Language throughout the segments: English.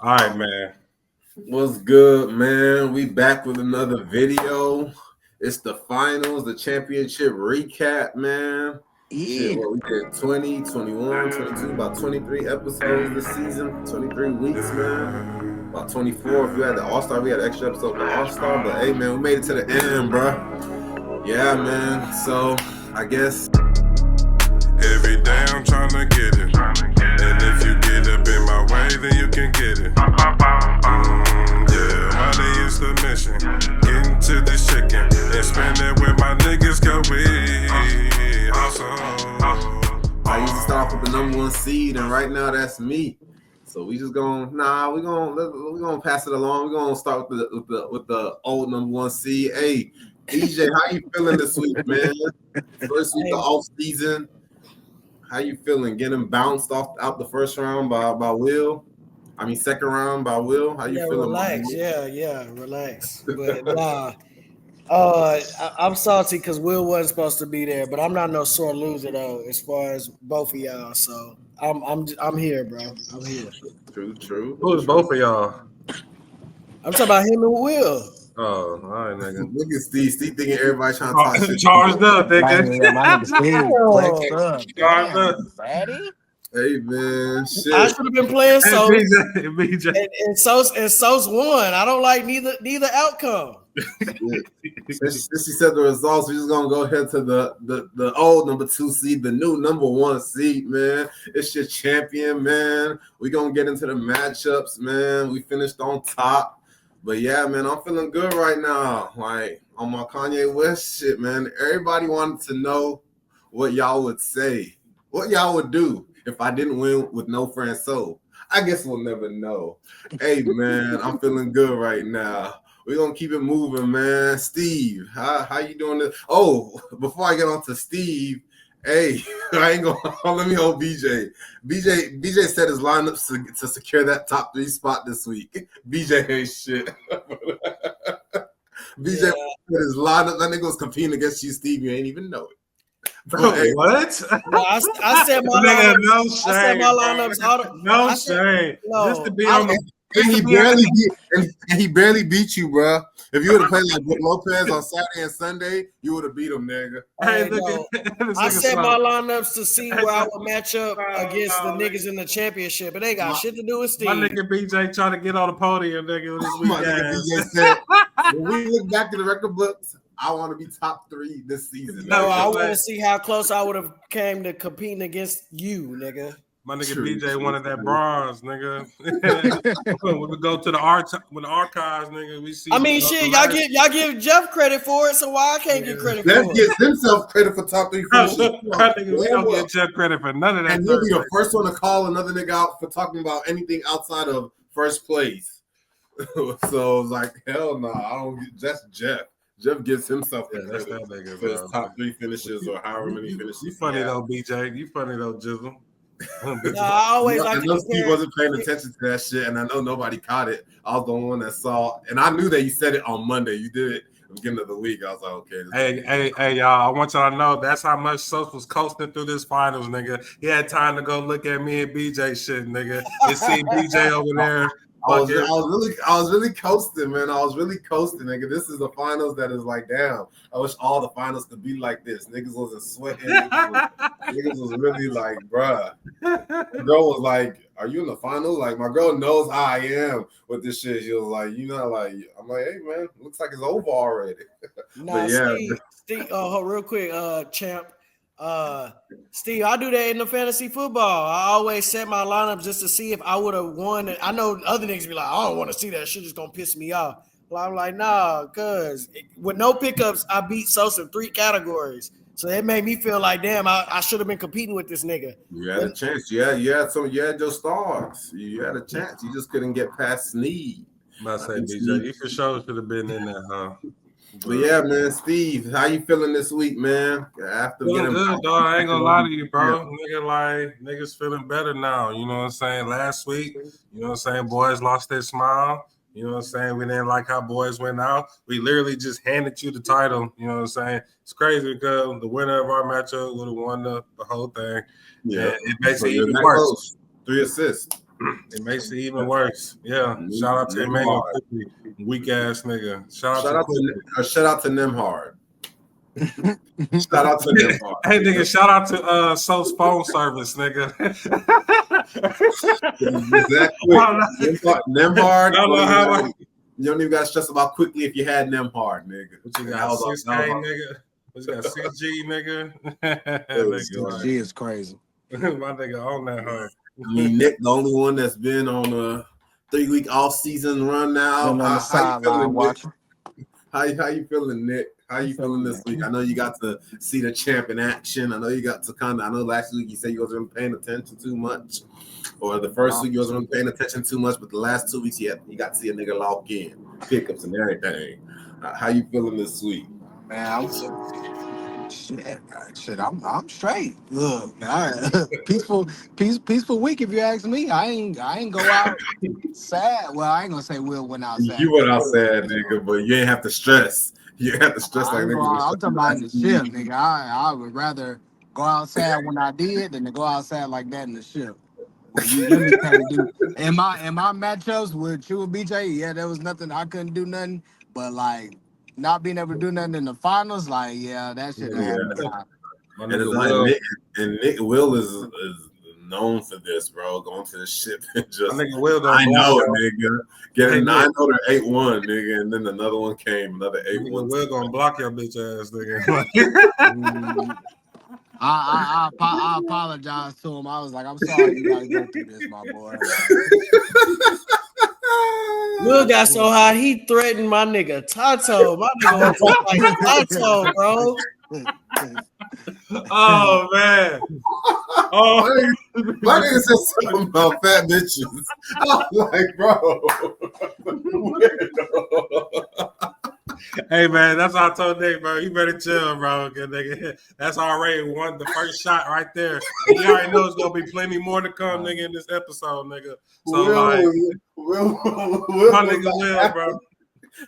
All right, man. What's good, man? We back with another video. It's the finals, the championship recap, man. Shit, what we did 20, 21, 22, about 23 episodes this season, 23 weeks, man. About 24 if you had the All-Star. We had an extra episode of the All-Star, but hey, man, we made it to the end, bro. Yeah, man. So I guess every day I'm trying to get it. And if you get up in my way, then you can get it. Yeah, money is the mission. Getting to this chicken and spend it with my niggas, cause we hustle. I used to start off with the number one seed, and right now that's me. So we just gonna we're gonna pass it along. We're gonna start with the old number one seed. Hey, DJ, how you feeling this week, man? First week of off season. How you feeling? Getting bounced out the first round by Will? I mean, second round by Will. How you feeling? Relax. Relax. But nah, I'm salty because Will wasn't supposed to be there, but I'm not no sore loser though, as far as both of y'all. So I'm here, bro. I'm here. True. Who's both of y'all? I'm talking about him and Will. Oh, all right, nigga. Look at Steve. Steve thinking everybody trying to talk shit. Charged up, nigga. Charged up. Hey man, shit. I should have been playing so. BJ. And So's won. I don't like neither outcome. Since she said the results, we're just gonna go ahead to the old number 2 seed, the new number 1 seed, man. It's your champion, man. We're gonna get into the matchups, man. We finished on top. But yeah, man, I'm feeling good right now. Like on my Kanye West shit, man. Everybody wanted to know what y'all would say, what y'all would do if I didn't win with no friend. So I guess we'll never know. Hey, man, I'm feeling good right now. We're gonna keep it moving, man. Steve, how you doing this? Oh, before I get on to Steve, hey, I ain't gonna let me hold BJ. BJ set his lineups to secure that top 3 spot this week. BJ ain't shit. BJ set his lineup. That nigga was competing against you, Steve. You ain't even know it. Bro, hey, what? No, I said my nigga, lineups. no shame. I said my lineups. No shame. Just to be on the. And he barely beat you, bro. If you would have played like Lopez on Saturday and Sunday, you would have beat him, nigga. Hey, I set my lineups to see where I would match up against the niggas in the championship. It ain't got shit to do with Steve. My nigga BJ trying to get on the podium, nigga, this weekend. BJ said, when we look back at the record books, I want to be top 3 this season. No, I want to see how close I would have came to competing against you, nigga. My nigga BJ wanted that bronze, nigga. When we go to the archives, nigga, we see. I mean, shit, y'all give Jeff credit for it, so why I can't get credit for it? Jeff gives himself credit for top 3 finishes. We don't get Jeff credit for none of that. And he'll be the first one to call another nigga out for talking about anything outside of first place. So it's like, hell no, I don't. That's Jeff. Jeff gives himself the credit for his top 3 finishes or however many finishes. You funny though, BJ. You funny though, Jizzle. No, I always I know Steve wasn't paying attention to that shit, and I know nobody caught it. I was the one that saw, and I knew that you said it on Monday. You did it at the beginning of the week. I was like, okay. Hey, y'all! I want y'all to know that's how much Sos was coasting through this finals, nigga. He had time to go look at me and BJ shit, nigga, and see BJ over there. I was really coasting, man. I was really coasting, nigga. This is the finals that is like, damn. I wish all the finals could be like this. Niggas wasn't sweating. Niggas was really like, bruh. The girl was like, "Are you in the finals?" Like, my girl knows how I am with this shit. She was like, you know, like, I'm like, hey, man, looks like it's over already. Nah, yeah. Steve, real quick, champ. Steve, I do that in the fantasy football. I always set my lineups just to see if I would have won. And I know other niggas be like, I don't want to see that shit, just gonna piss me off. Well, I'm like, nah, cause with no pickups, I beat Sosa in 3 categories. So it made me feel like, damn, I should have been competing with this nigga. You had a chance. You had your stars. You had a chance. You just couldn't get past Sneed. I say, BJ, you for sure should have been in there, huh? But yeah, man, Steve, how you feeling this week, man? After feeling good, dog. I ain't gonna lie to you, bro. Nigga, like, niggas feeling better now. You know what I'm saying? Last week, you know what I'm saying? Boys lost their smile. You know what I'm saying? We didn't like how boys went out. We literally just handed you the title. You know what I'm saying? It's crazy because the winner of our matchup would have won the whole thing. Yeah, and it basically even worse. 3 assists. It makes it even worse. Yeah. Shout out to Emmanuel Quickly, weak ass nigga. Shout out to Nemhard. Shout out to Nemhard. Hey nigga, shout out to So's phone service, nigga. Exactly. Nemhard. You don't even got to stress about quickly if you had Nemhard, nigga. What you got? 6K, nigga. What you got? CG, nigga. CG is crazy. My nigga on that hoe. I mean, Nick, the only one that's been on a 3-week off-season run now. On the sideline watching. How you feeling, Nick? How you feeling this week? I know you got to see the champ in action. I know you got to I know last week you said you wasn't paying attention too much. Or the first week you wasn't paying attention too much, but the last 2 weeks you got to see a nigga lock in, pickups and everything. How you feeling this week? Man, I'm straight. Look, peaceful week. If you ask me, I ain't go out sad. Well, I ain't gonna say Will went out sad. You went out sad, nigga, but you ain't have to stress. You have to stress like nigga. I'm talking about in the ship, nigga. I would rather go out sad when I did than to go out sad like that in the ship. You really can't do. In my matchups with you and BJ, yeah, there was nothing. I couldn't do nothing, but like not being able to do nothing in the finals, like that shit happened. And Nick Will is known for this, bro. Going to the ship and just Will I know it, nigga. Getting 9-0 8-1, nigga, and then another one came, another 8-1. Will gonna block your bitch ass, nigga. I apologize to him. I was like, I'm sorry you gotta go through this, my boy. Will got so high he threatened my nigga Tato. My nigga was like Tato, bro. Oh man. Oh, my nigga said something about fat bitches. I'm like, bro. Hey man, that's what I told Nick, bro. You better chill, bro. Nigga. That's already the first shot right there. And you already know it's gonna be plenty more to come, nigga, in this episode, nigga. So Will, my nigga Will, bro.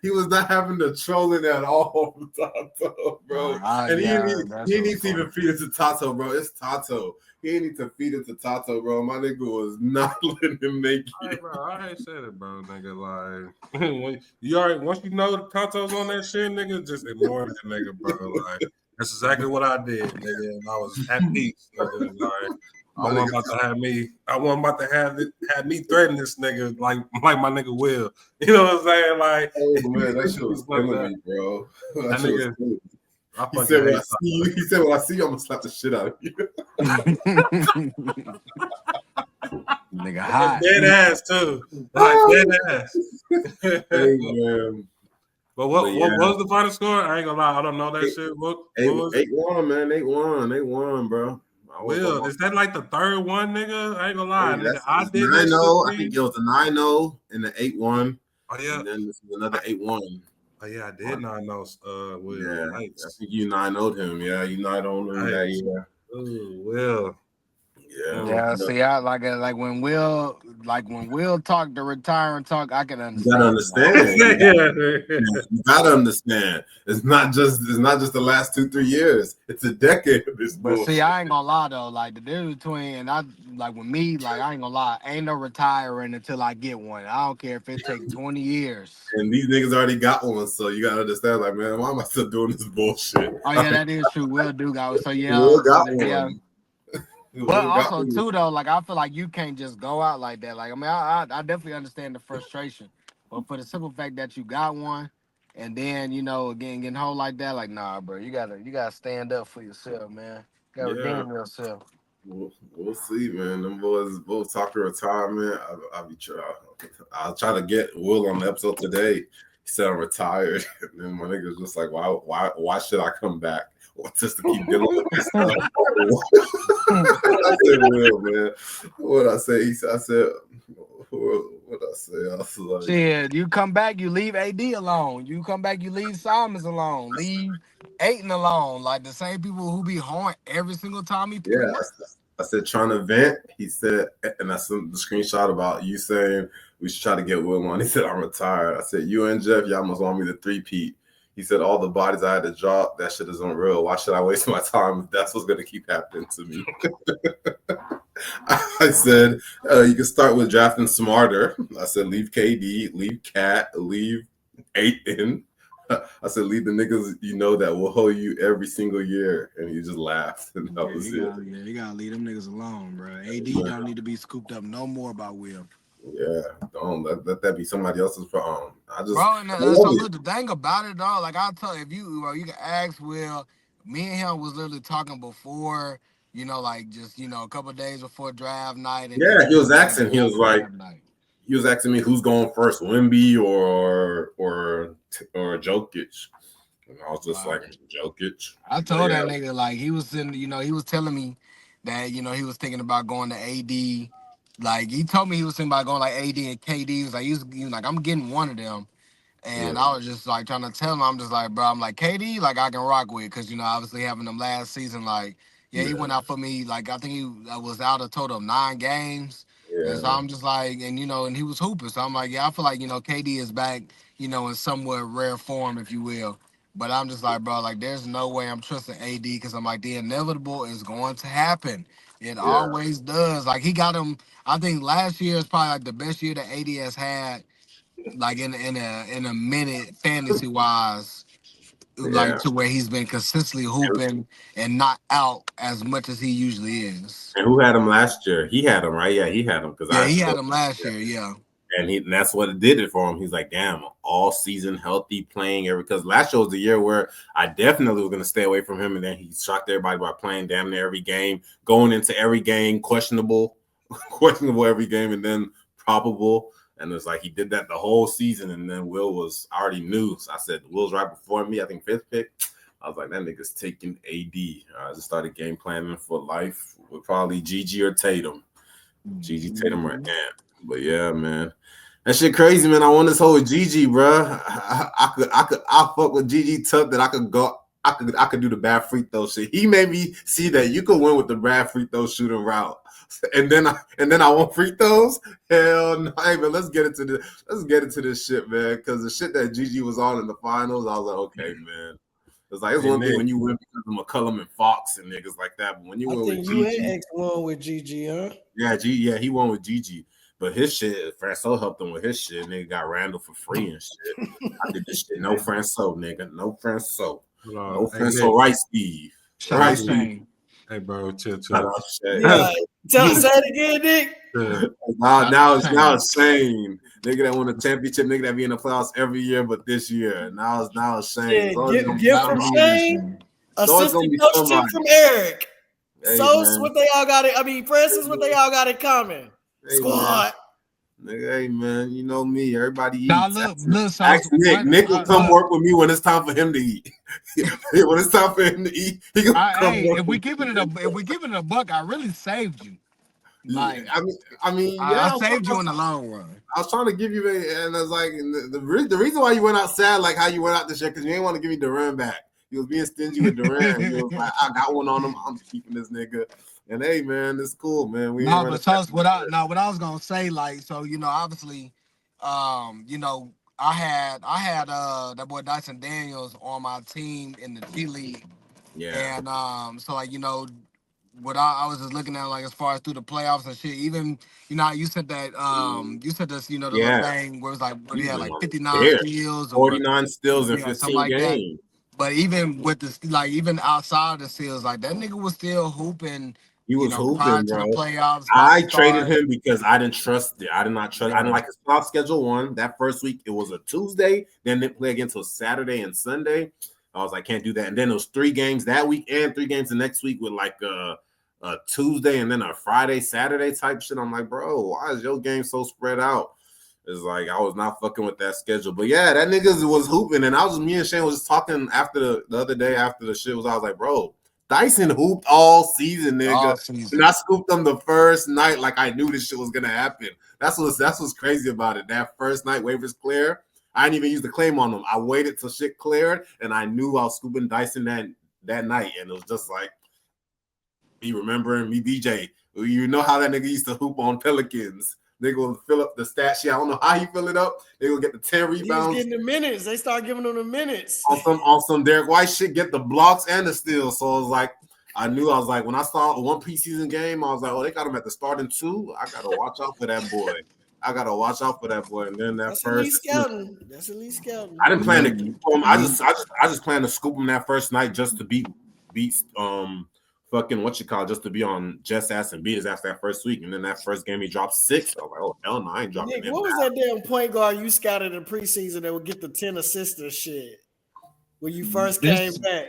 He was not having the trolling at all from Tato, bro. And he needs to even feed it to Tato, bro. It's Tato. He didn't need to feed it to Tato, bro. My nigga was not letting him make it. Hey, bro, I ain't said it, bro, nigga. Like, once you know Tato's on that shit, nigga, just ignore that nigga, bro. Like, that's exactly what I did, nigga. And I was at peace, nigga. Like, I wasn't about to have me threaten this nigga like my nigga Will. You know what I'm saying? Like, oh man, that shit was killing me, bro. That nigga. He said, when I see you, I'm gonna slap the shit out of you. Nigga hot. Dead ass too. Like dead ass. Hey man. But what was the final score? I ain't gonna lie, I don't know that shit. What was 8-1, man. 8-1, bro. Will, is that like the third one, nigga? I ain't gonna lie. Hey, I did 9-0. I think it was a 9-0 and the 8-1. Oh yeah. And then this is another 8-1. Oh yeah, I did 9-0. Will. Yeah, I think you 9-0'd him. Yeah, you 9-0'd him. Yeah. Ooh, Will. Yeah, see, I like when Will talk the retiring talk, I can understand. You gotta understand. You gotta understand. It's not just the last 2-3 years. It's a decade of this. But see, I ain't gonna lie though. Like the difference between I ain't gonna lie, ain't no retiring until I get one. I don't care if it takes 20 years. And these niggas already got one, so you gotta understand. Like, man, why am I still doing this bullshit? Oh yeah, that is true. Will do got so yeah. Will got one. But also too though, like I feel like you can't just go out like that. Like I mean, I definitely understand the frustration, but for the simple fact that you got one, and then again getting hold like that, like nah, bro, you gotta stand up for yourself, man. You gotta redeem yourself. We'll see, man. Them boys both talking retirement. I'll try to get Will on the episode today. He said I'm retired, and then my nigga's just like, why should I come back? Just to keep dealing with this stuff. I said, Will, man. What I say? I said, what I say? I was like, shit, you come back, you leave AD alone. You come back, you leave Simons alone. Leave Ayton alone. Like the same people who be horned every single time he plays. Yeah, I said, trying to vent. He said, and I sent the screenshot about you saying we should try to get Will on. He said, I'm retired. I said, you and Jeff, y'all must want me to three-peat. He said, all the bodies I had to drop, that shit is unreal. Why should I waste my time if that's what's going to keep happening to me? I said you can start with drafting smarter. I said leave KD, leave Cat, leave Aiton. I said leave the niggas you know that will hold you every single year, and he just laughed, and that was it. You gotta leave them niggas alone, bro. AD don't need to be scooped up no more by Will. Yeah, don't let that be somebody else's problem. Bro, and so look, the thing about it, though, like I'll tell you, if you can ask Will, me and him was literally talking before, like just a couple of days before draft night, and yeah, then he was asking. He was like, draft night. he was asking me who's going first, Wemby or Jokic. And I was just like, Jokic. I told that nigga, like, he was he was telling me that, he was thinking about going to AD. Like, he told me he was thinking about going like AD and KD. He was like, I'm getting one of them. And I was just like trying to tell him, I'm just like, bro, I'm like, KD, like, I can rock with, because, obviously having them last season, like, he went out for me, like, I think he was out a total of 9 games. Yeah. And so I'm just like, and and he was hooping. So I'm like, yeah, I feel like, KD is back, in somewhat rare form, if you will. But I'm just like, bro, like, there's no way I'm trusting AD, because I'm like, the inevitable is going to happen. It always does. Like, he got him, I think last year is probably like the best year that AD has had, like in a minute fantasy wise, like to where he's been consistently hooping and not out as much as he usually is. And who had him last year? He had him, right? Yeah, he had him he had him last year. Yeah. And that's what it did it for him. He's like, damn, all season healthy, playing because last year was the year where I definitely was going to stay away from him, and then he shocked everybody by playing damn near every game, going into every game, questionable every game, and then probable. And it's like he did that the whole season, and then Will was already knew. So I said, Will's right before me, I think 5th pick. I was like, that nigga's taking AD. I just started game planning for life with probably Gigi or Tatum. Gigi, Tatum, or Ant. But yeah, man. That shit crazy, man. I want this whole with Gigi, bro. I fuck with Gigi tough that I could do the bad free throw shit. He made me see that you could win with the bad free throw shooting route. And then I want free throws. Hell no, hey, man. Let's get into this shit, man. Because the shit that Gigi was on in the finals, I was like, okay, man. It's like it's one thing when you win because of McCollum and Fox and niggas like that, but when you win with Gigi, you X won with Gigi, huh? Yeah, he won with Gigi. But his shit, Franco helped him with his shit. Nigga got Randall for free and shit. I did this shit. No Franco, nigga. No Franco. No Franco Rice Steve. Rice Steve. Hey, bro, chill. Yeah. Say it again, Nick. Now it's Shane. Nigga that won a championship, nigga that be in the playoffs every year, but this year. Now it's Shane. Gift from Shane. Assistant coach tip from Eric. Hey, so what they all got it. I mean, Francis, what they all got in common. Hey, squad. Nigga, hey man, you know me. Everybody eats. Now look, ask Nick. Nick will come work with me when it's time for him to eat. When it's time for him to eat, he can come work. If we giving it a buck, I really saved you. Like, I mean, I saved you in the long run. I was trying to give you, and I was like, the reason why you went out sad, like how you went out this year, because you didn't want to give me Durant back. You was being stingy with Durant. You was like, I got one on him. I'm keeping this nigga. And hey, man, it's cool, man. What I was gonna say, like, so obviously, I had that boy Dyson Daniels on my team in the G League. Yeah. And so like, what I was just looking at, like, as far as through the playoffs and shit, even you said that you said this, the little thing where it was like he had like 59 steals, 49 steals in 15 like games. But even with this, like, even outside of the steals, like, that nigga was still hooping. He was hooping, bro. The playoffs, I traded him because I didn't trust it. I did not trust. I didn't like his playoff schedule. One, that first week it was a Tuesday, then they play again until Saturday and Sunday. I was like, can't do that. And then it was 3 games that week and 3 games the next week with like a Tuesday and then a Friday, Saturday type shit. I'm like, bro, why is your game so spread out? It's like I was not fucking with that schedule. But yeah, that niggas was hooping, and me and Shane was just talking after the other day after the shit was. I was like, bro, Dyson hooped all season, nigga. And I scooped them the first night like I knew this shit was gonna happen. That's what's crazy about it. That first night waivers clear, I didn't even use the claim on them. I waited till shit cleared, and I knew I was scooping Dyson that night. And it was just like me remembering me, BJ. You know how that nigga used to hoop on Pelicans. They gonna fill up the stat sheet. I don't know how he fill it up. They gonna get the 10 rebounds. He's getting the minutes. They start giving them the minutes. On some Derek White shit, get the blocks and the steals. So it was like I knew. I was like, when I saw one preseason game, I was like, oh, they got him at the starting 2. I gotta watch out for that boy. And then that That's first, elite scouting. That's elite scouting. I didn't plan to keep him. I just plan to scoop him that first night just to beat fucking just to be on Jess ass and beat his ass that first week. And then that first game he dropped 6. I was like, oh hell no, I ain't dropping Nick, him. what was that damn point guard you scouted in preseason that would get the 10 assists and shit when you first came back?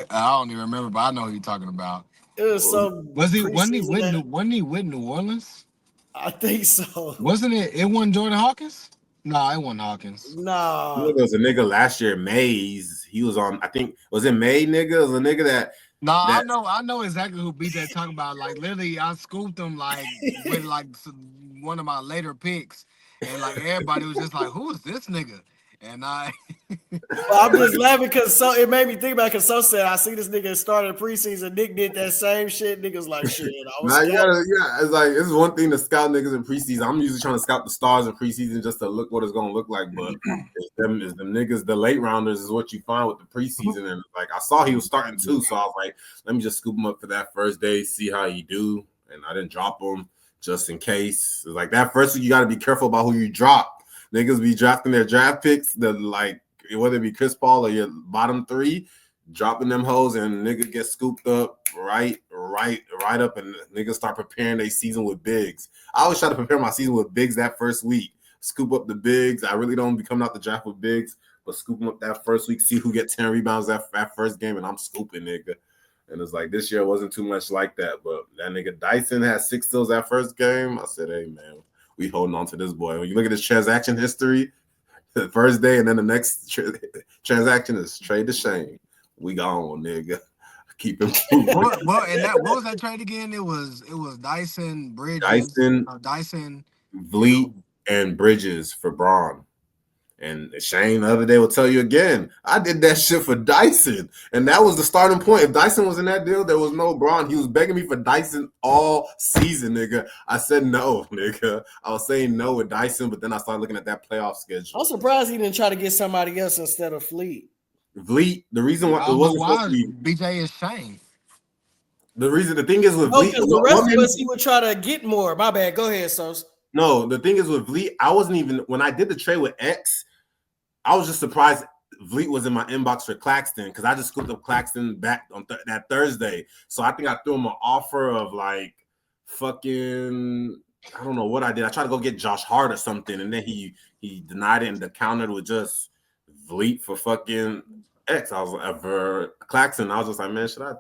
I don't even remember, but I know who you're talking about. It was so. Wasn't he with New Orleans? I think so. Wasn't it? It wasn't Jordan Hawkins? No, it wasn't Hawkins. Nah. There was a nigga last year, Mays. He was on. I think was it May nigga? It was a nigga that. I know exactly who BJ talking about. Like literally, I scooped him like with like one of my later picks, and like everybody was just like, "Who is this nigga?" And well, I'm just laughing because it made me think about because said I see this nigga started preseason. Nick did that same shit. Niggas like shit. It's like it's one thing to scout niggas in preseason. I'm usually trying to scout the stars in preseason just to look what it's gonna look like. But it's them niggas, the late rounders is what you find with the preseason. And like I saw he was starting too, so I was like, let me just scoop him up for that first day, see how he do. And I didn't drop him just in case. It's like that first week you got to be careful about who you drop. Niggas be drafting their draft picks, whether it be Chris Paul or your bottom 3, dropping them hoes, and nigga get scooped up right up, and niggas start preparing their season with bigs. I always try to prepare my season with bigs that first week. Scoop up the bigs. I really don't be coming out the draft with bigs, but scoop them up that first week, see who get 10 rebounds that first game, and I'm scooping, nigga. And it's like this year wasn't too much like that, but that nigga Dyson had 6 steals that first game. I said, hey, man. We holding on to this boy. When you look at his transaction history, the first day and then the next transaction is trade to Shane. We gone, nigga. Keep him. What was that trade again? It was Dyson, Bridges, Dyson, Vliet, and Bridges for Braun. And Shane the other day will tell you again, I did that shit for Dyson. And that was the starting point. If Dyson was in that deal, there was no Braun. He was begging me for Dyson all season, nigga. I said no, nigga. I was saying no with Dyson, but then I started looking at that playoff schedule. I'm surprised he didn't try to get somebody else instead of Vliet. The reason why it wasn't BJ is Shane. The thing is with Vliet, because the rest of us he would try to get more. My bad. Go ahead, Sos. No, the thing is with Vliet, I wasn't even when I did the trade with X. I was just surprised Vliet was in my inbox for Claxton because I just scooped up Claxton back on that Thursday. So I think I threw him an offer of like fucking I don't know what I did. I tried to go get Josh Hart or something, and then he denied it and countered with just Vliet for fucking X. I was like for Claxton. I was just like, man, should I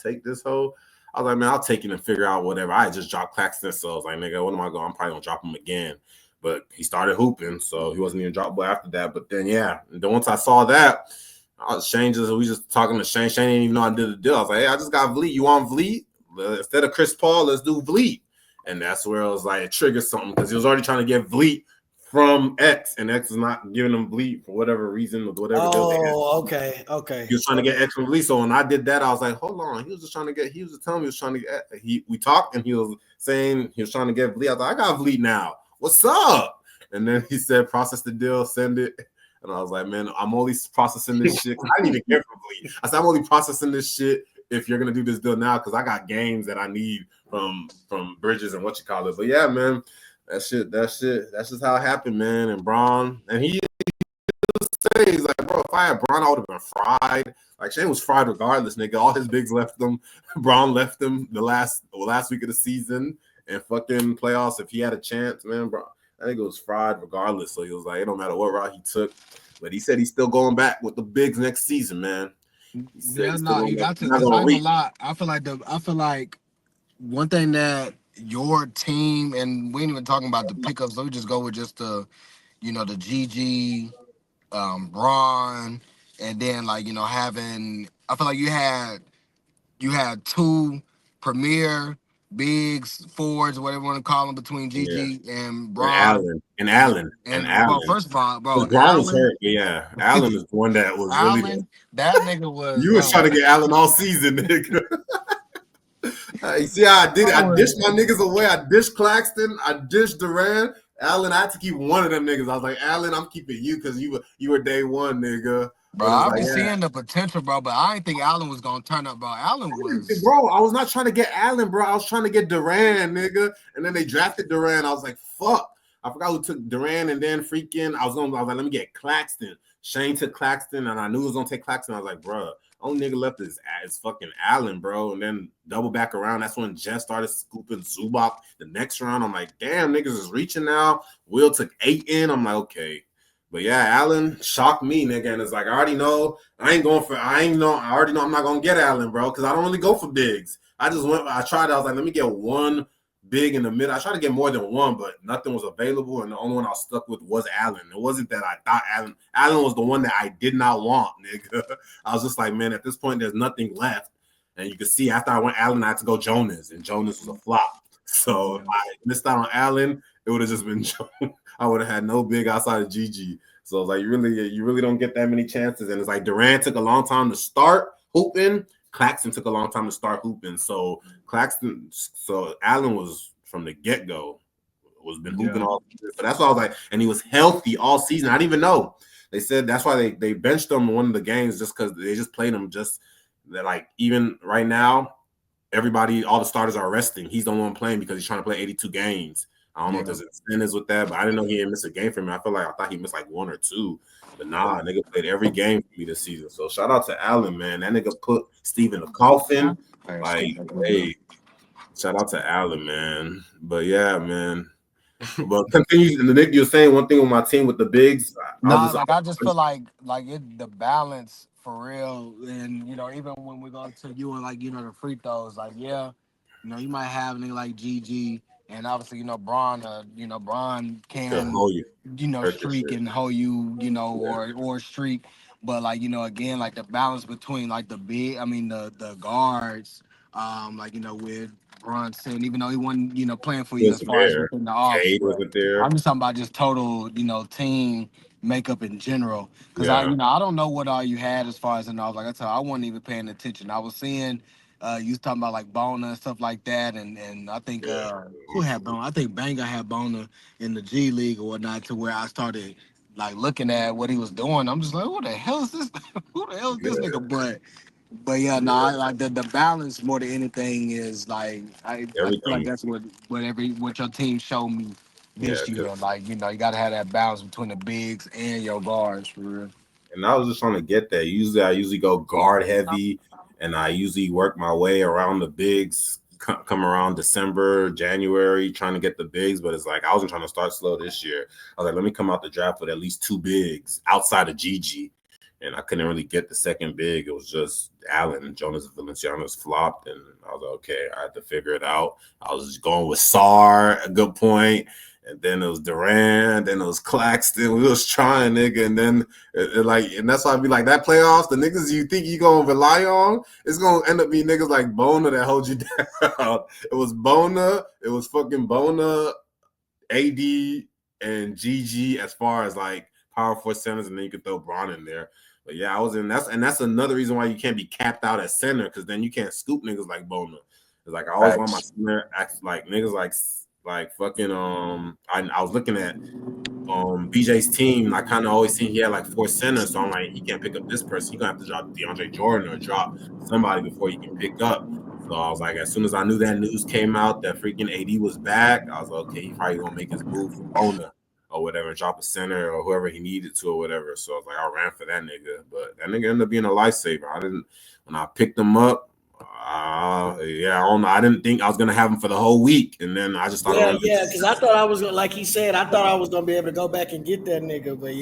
take this hoe? I was like, man, I'll take it and figure out whatever. I just dropped Claxton, so I was like, nigga, what am I going? I'm probably gonna drop him again. But he started hooping, so he wasn't even droppable after that. But then, yeah, and then once I saw that, we just talking to Shane. Shane didn't even know I did the deal. I was like, hey, I just got Vliet. You want Vliet? Instead of Chris Paul, let's do Vliet. And that's where it was like, it triggered something because he was already trying to get Vliet from X, and X is not giving him Vliet for whatever reason or whatever. Okay. He was trying to get X from Vliet. So when I did that, I was like, hold on. He was just telling me he was trying to get, we talked and he was saying he was trying to get Vliet. I was like, I got Vliet now. What's up? And then he said, process the deal, send it. And I was like, man, I'm only processing this shit. I didn't even care for Vliet. I said, I'm only processing this shit if you're going to do this deal now because I got games that I need from Bridges and But yeah, man, that's just how it happened, man. And Braun, and he's like, bro, if I had Braun, I would have been fried. Like, Shane was fried regardless, nigga. All his bigs left him. Braun left him the last week of the season. And fucking playoffs, if he had a chance, man, bro, I think it was fried regardless. So he was like, it don't matter what route he took. But he said he's still going back with the bigs next season, man. Yeah, no, you got to. It's not a lot. I feel like one thing that your team, and we ain't even talking about the pickups. Let me just go with just the GG, Braun, and then having. I feel like you had 2 premier bigs, forwards, whatever you want to call them, between GG and Braun. And Allen. Well, first of all, bro, Braun was hurt. Yeah, Allen is the one that was really. That nigga was. You was trying to get Allen all season, nigga. You see how I did it? I dished my niggas away. I dished Claxton. I dished Durant. Allen, I had to keep one of them niggas. I was like, Allen, I'm keeping you because you were day one, nigga. Bro, But it's I like, be yeah. seeing the potential, bro, but I didn't think Allen was gonna turn up, bro. Allen was Bro, I was not trying to get Allen, bro. I was trying to get Duran, nigga. And then they drafted Duran. I was like, fuck. I forgot who took Duran, and then freaking I was like, let me get Claxton. Shane took Claxton, and I knew he was gonna take Claxton. I was like, bro, only nigga left is fucking Allen, bro. And then double back around. That's when Jeff started scooping Zubac the next round. I'm like, damn, niggas is reaching now. Will took 8 in. I'm like, okay. But yeah, Allen shocked me, nigga. And it's like, I already know I already know I'm not gonna get Allen, bro, because I don't really go for bigs. I tried, I was like, let me get one big in the middle. I tried to get more than one, but nothing was available. And the only one I was stuck with was Allen. It wasn't that I thought Allen was the one that I did not want, nigga. I was just like, man, at this point, there's nothing left. And you can see after I went Allen, I had to go Jonas, and Jonas was a flop. So if I missed out on Allen, it would have just been Jonas. I would have had no big outside of GG. So it's like you really don't get that many chances. And it's like Durant took a long time to start hooping. Claxton took a long time to start hooping. So Allen was from the get-go was been hooping all season. So that's why I was like, and he was healthy all season. I didn't even know. They said that's why they benched him in one of the games just because they just played him just that, like, even right now, all the starters are resting. He's the one playing because he's trying to play 82 games. I don't know if there's incentives with that, but I didn't know he didn't miss a game for me. I thought he missed like 1 or 2. But nah, nigga played every game for me this season. So shout out to Allen, man. That nigga put Steve in the coffin. Like, hey, shout out to Allen, man. But yeah, man. But continue. And the Nick, you're saying one thing with my team with the bigs. I just feel like the balance for real, and even when we go to you and the free throws, you might have a nigga like GG, and obviously Braun, Braun can hold you. Streak and hold you, or streak, but again, like the balance between the the guards, with Brunson, even though he wasn't playing for you as far as within the offs, Cade wasn't there. I'm just talking about just total team makeup in general, because I don't know what all you had as far as like I told you, I wasn't even paying attention. I was seeing you was talking about like Bona and stuff like that, and I think who had Bona? I think Banga had Bona in the G League or whatnot, to where I started like looking at what he was doing. I'm just like, who the hell is this? Who the hell is this nigga? But yeah, no, I like the balance more than anything is like I feel like that's what your team showed me this year. Like you gotta have that balance between the bigs and your guards for real. And I was just trying to get that. I usually go guard heavy, and I usually work my way around the bigs. Come around December, January, trying to get the bigs, but it's like I wasn't trying to start slow this year. I was like, let me come out the draft with at least 2 bigs outside of GG, and I couldn't really get the second big. It was just Allen. Jonas Valanciunas flopped, and I was like, okay, I had to figure it out. I was just going with Sar, a good point. And then it was Durant, then it was Claxton. We was trying, nigga, and then and that's why I be like, that playoffs, the niggas you think you gonna rely on, it's gonna end up being niggas like Bona that hold you down. It was Bona, it was fucking Bona, AD, and GG as far as like power forward centers, and then you could throw Braun in there. But yeah, I was in that's another reason why you can't be capped out at center, because then you can't scoop niggas like Bona. It's like I always want my center act like niggas like fucking I was looking at BJ's team. I kind of always seen he had like 4 centers, so I'm like, he can't pick up this person. He's gonna have to drop DeAndre Jordan or drop somebody before he can pick up. So I was like, as soon as I knew that news came out that freaking AD was back, I was like, okay, he probably gonna make his move for Bona or whatever, drop a center or whoever he needed to or whatever. So I was like, I ran for that nigga, but that nigga ended up being a lifesaver. When I picked him up, I don't know. I didn't think I was gonna have him for the whole week, and then I just thought, because I thought I was gonna, like he said, I thought I was gonna be able to go back and get that nigga, but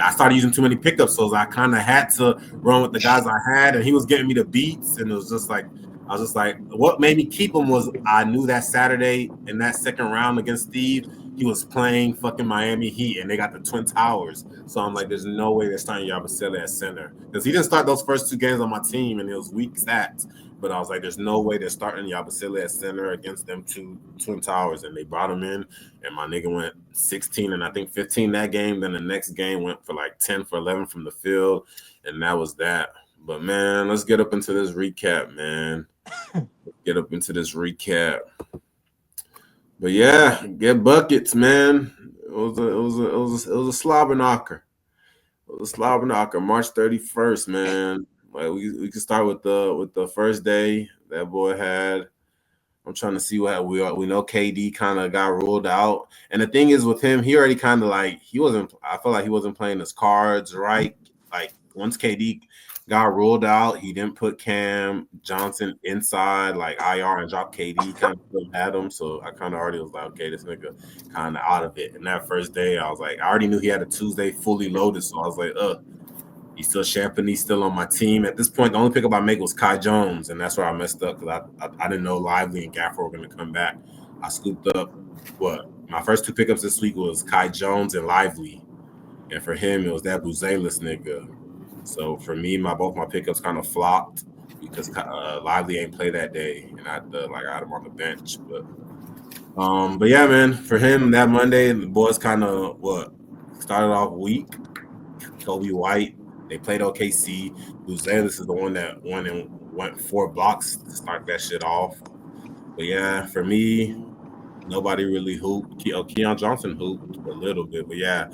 I started using too many pickups, so I kind of had to run with the guys I had, and he was getting me the beats, and it was just like I was just like, what made me keep him was I knew that Saturday in that second round against Steve, he was playing fucking Miami Heat, and they got the Twin Towers. So I'm like, there's no way they're starting Yabusele at center, because he didn't start those first 2 games on my team, and it was weak stats. But I was like, there's no way they're starting Yabusele at center against them 2 Twin Towers, and they brought him in, and my nigga went 16 and I think 15 that game. Then the next game went for like 10 for 11 from the field, and that was that. But man, let's get up into this recap, man. But yeah, get buckets, man. It was a slobber knocker. Slobbing Knocker, March 31st, man. Like we can start with the first day that boy had. I'm trying to see what we know. KD kind of got ruled out, and the thing is with him, he already kind of like he wasn't. I feel like he wasn't playing his cards right. Like once KD got ruled out, he didn't put Cam Johnson inside like IR and drop KD. Kind of still had him, so I kind of already was like, okay, this nigga kind of out of it. And that first day, I was like, I already knew he had a Tuesday fully loaded, so I was like, he's still Champagny, still on my team. At this point, the only pickup I make was Kai Jones, and that's where I messed up because I didn't know Lively and Gaffer were going to come back. I scooped up my first two pickups this week was Kai Jones and Lively, and for him it was that Buzelis nigga. So for me, both my pickups kind of flopped because Lively ain't play that day, and I had him on the bench. But yeah, man, for him that Monday, the boys kind of started off weak. Kobe White. They played OKC. Buzelis is the one that went 4 blocks to start that shit off. But yeah, for me, nobody really hooped. Keon Johnson hooped a little bit, but yeah.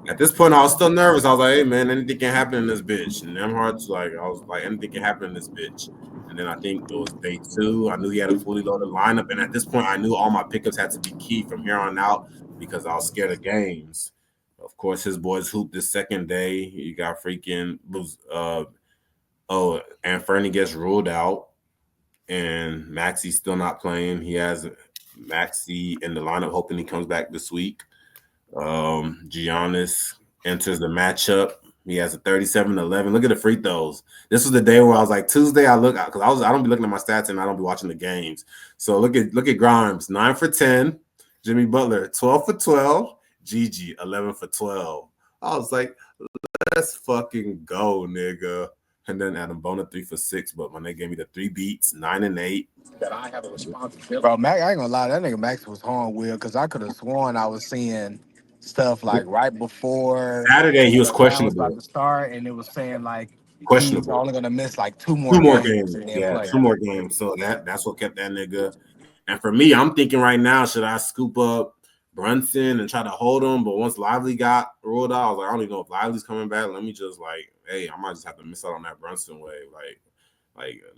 At this point, I was still nervous. I was like, "Hey, man, anything can happen in this bitch." And Nemhard's like, I was like, "Anything can happen in this bitch." And then I think it was day 2. I knew he had a fully loaded lineup, and at this point, I knew all my pickups had to be key from here on out because I was scared of games. Of course, his boys hooped the second day. You got freaking and Fernie gets ruled out, and Maxi's still not playing. He has Maxi in the lineup, hoping he comes back this week. Giannis enters the matchup. He has a 37-11. Look at the free throws. This was the day where I was like, Tuesday. I look because I don't be looking at my stats and I don't be watching the games. So look at Grimes, 9 for 10. Jimmy Butler, 12 for 12. Gigi, 11 for 12. I was like, let's fucking go, nigga. And then Adam Bona 3 for 6, but when they gave me the 3 beats, 9 and 8. That I have a responsibility. Bro, Mac, I ain't gonna lie, that nigga Max was horn wheel because I could have sworn I was seeing stuff like right before Saturday he was the round was about questionable. to start, and it was saying like he's Questionable. only gonna miss like 2 Two more more games games. and then Yeah, play. 2 more games. So that's what kept that nigga. And for me, I'm thinking right now, should I scoop up Brunson and try to hold him? But once Lively got ruled out, I was like, I don't even know if Lively's coming back. Let me just hey, I might just have to miss out on that Brunson wave.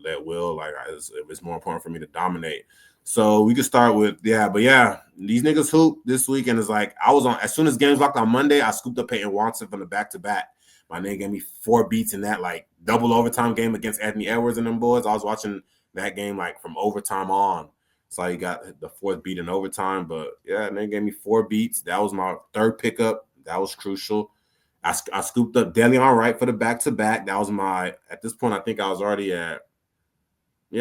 Let Will, it's more important for me to dominate. So we could start with but these niggas hoop this week, and it's like I was on as soon as games locked on Monday, I scooped up Peyton Watson from the back-to-back. My nigga gave me 4 beats in that like double overtime game against Anthony Edwards and them boys. I was watching that game like from overtime on. So he got the 4th beat in overtime. But yeah, and they gave me 4 beats. That was my 3rd pickup. That was crucial. I scooped up Delion Wright for the back-to-back. That was at this point, I think I was already at, the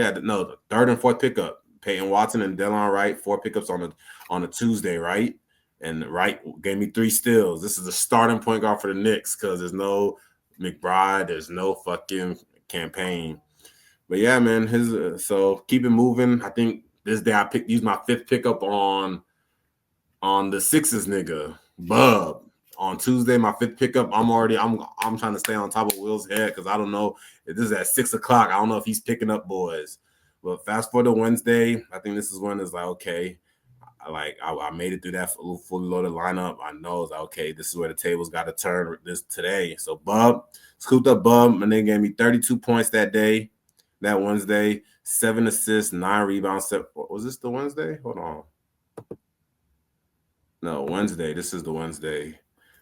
3rd and 4th pickup. Peyton Watson and Delion Wright, 4 pickups on a Tuesday, right? And Wright gave me 3 steals. This is the starting point guard for the Knicks because there's no McBride, there's no fucking campaign. But yeah, man, so keep it moving. I think this day I used my 5th pickup on the Sixers nigga, Bub. On Tuesday, my 5th pickup, I'm trying to stay on top of Will's head because I don't know if this is at 6 o'clock. I don't know if he's picking up boys. But fast forward to Wednesday, I think this is when it's like, okay, I made it through that fully loaded lineup. I know it's like, okay, this is where the tables got to turn this today. So Bub, scooped up Bub, and then gave me 32 points that day, that Wednesday, 7 assists, 9 rebounds. Was this the Wednesday? Hold on. No, Wednesday. This is the Wednesday.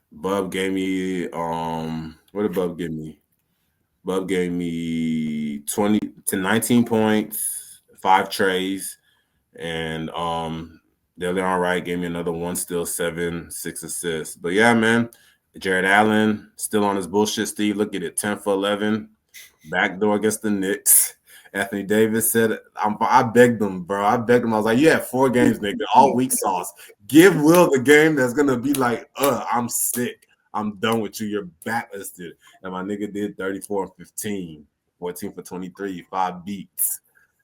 Bub gave me what did Bub give me? Bub gave me 20 to 19 points, 5 trays, and Delion Wright gave me another 1 steal, 7, 6 assists. But yeah, man, Jared Allen still on his bullshit. Steve, look at it, 10 for 11, backdoor against the Knicks. Anthony Davis said, I begged him, bro. I begged him. I was like, you have 4 games, nigga, all week sauce. Give Will the game that's going to be like, I'm sick. I'm done with you. You're backlisted. And my nigga did 34 and 15, 14 for 23, 5 beats.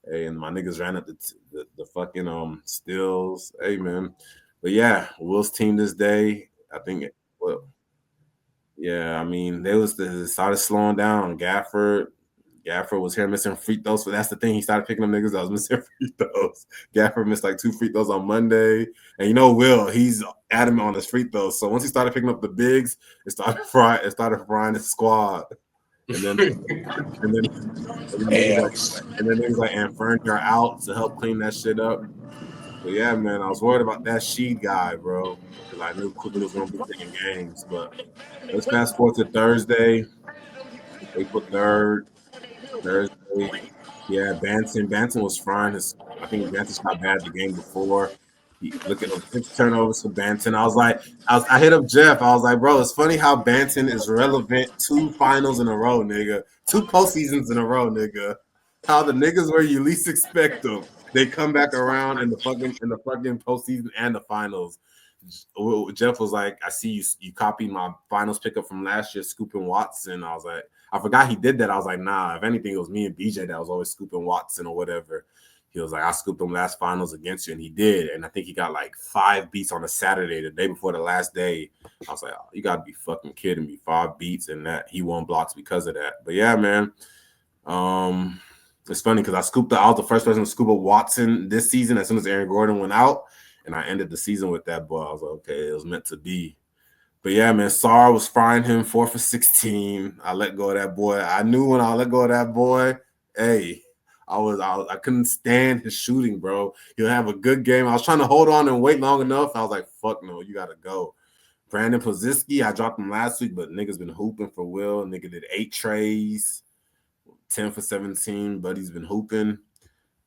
Hey, and my niggas ran up the fucking steals. Hey, man. But yeah, Will's team this day, I think, I mean, they started slowing down. Gafford, Gafford was here missing free throws, so that's the thing. He started picking up niggas that was missing free throws. Gafford missed like 2 free throws on Monday, and you know Will, he's adamant on his free throws. So once he started picking up the bigs, it started frying his squad, and then niggas like Anferni are out to help clean that shit up. But yeah, man, I was worried about that Sheed guy, bro, because I knew Quickly was gonna be taking games. But let's fast forward to Thursday, April 3rd. Thursday. Yeah, Banton. Banton was frying his. I think Banton shot bad the game before. Look at those 6 turnovers for Banton. I hit up Jeff. I was like, bro, it's funny how Banton is relevant 2 finals in a row, nigga. 2 postseasons in a row, nigga. How the niggas where you least expect them, they come back around in the fucking postseason and the finals. Jeff was like, I see you copied my finals pickup from last year, scooping Watson. I was like, I forgot he did that. I was like, nah, if anything, it was me and BJ that was always scooping Watson or whatever. He was like, I scooped him last finals against you, and he did. And I think he got like 5 beats on a Saturday, the day before the last day. I was like, oh, you got to be fucking kidding me. 5 beats, and that he won blocks because of that. But yeah, man. It's funny because I was the first person to scoop a Watson this season as soon as Aaron Gordon went out, and I ended the season with that boy. I was like, okay, it was meant to be. But yeah, man, Sarr was frying him 4 for 16. I let go of that boy. I knew when I let go of that boy, hey, I couldn't stand his shooting, bro. He'll have a good game. I was trying to hold on and wait long enough. I was like, fuck no, you gotta go. Brandon Poziski, I dropped him last week, but niggas been hooping for Will. Nigga did 8 trays, 10 for 17. Buddy's been hooping.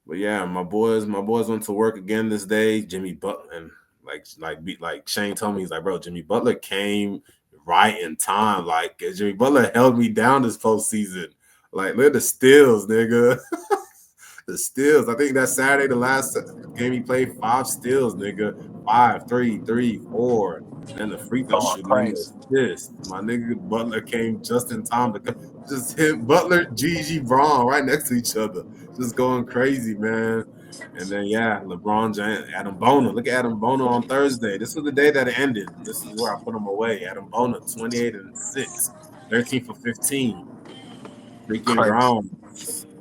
But yeah, my boys went to work again this day. Jimmy Butler and like Shane told me, he's like, bro, Jimmy Butler came right in time. Like Jimmy Butler held me down this postseason. Like, look at the steals, nigga. The steals. I think that Saturday, the last game he played, 5 steals, nigga. 5, 3, 3, 4. And the free throw shooting assist. My nigga Butler came just in time to just hit Butler, Gigi, Braun right next to each other. Just going crazy, man. And then, yeah, LeBron James, Adam Boner. Look at Adam Boner on Thursday. This was the day that it ended. This is where I put him away. Adam Boner, 28 and 6, 13 for 15. Freaking Brown,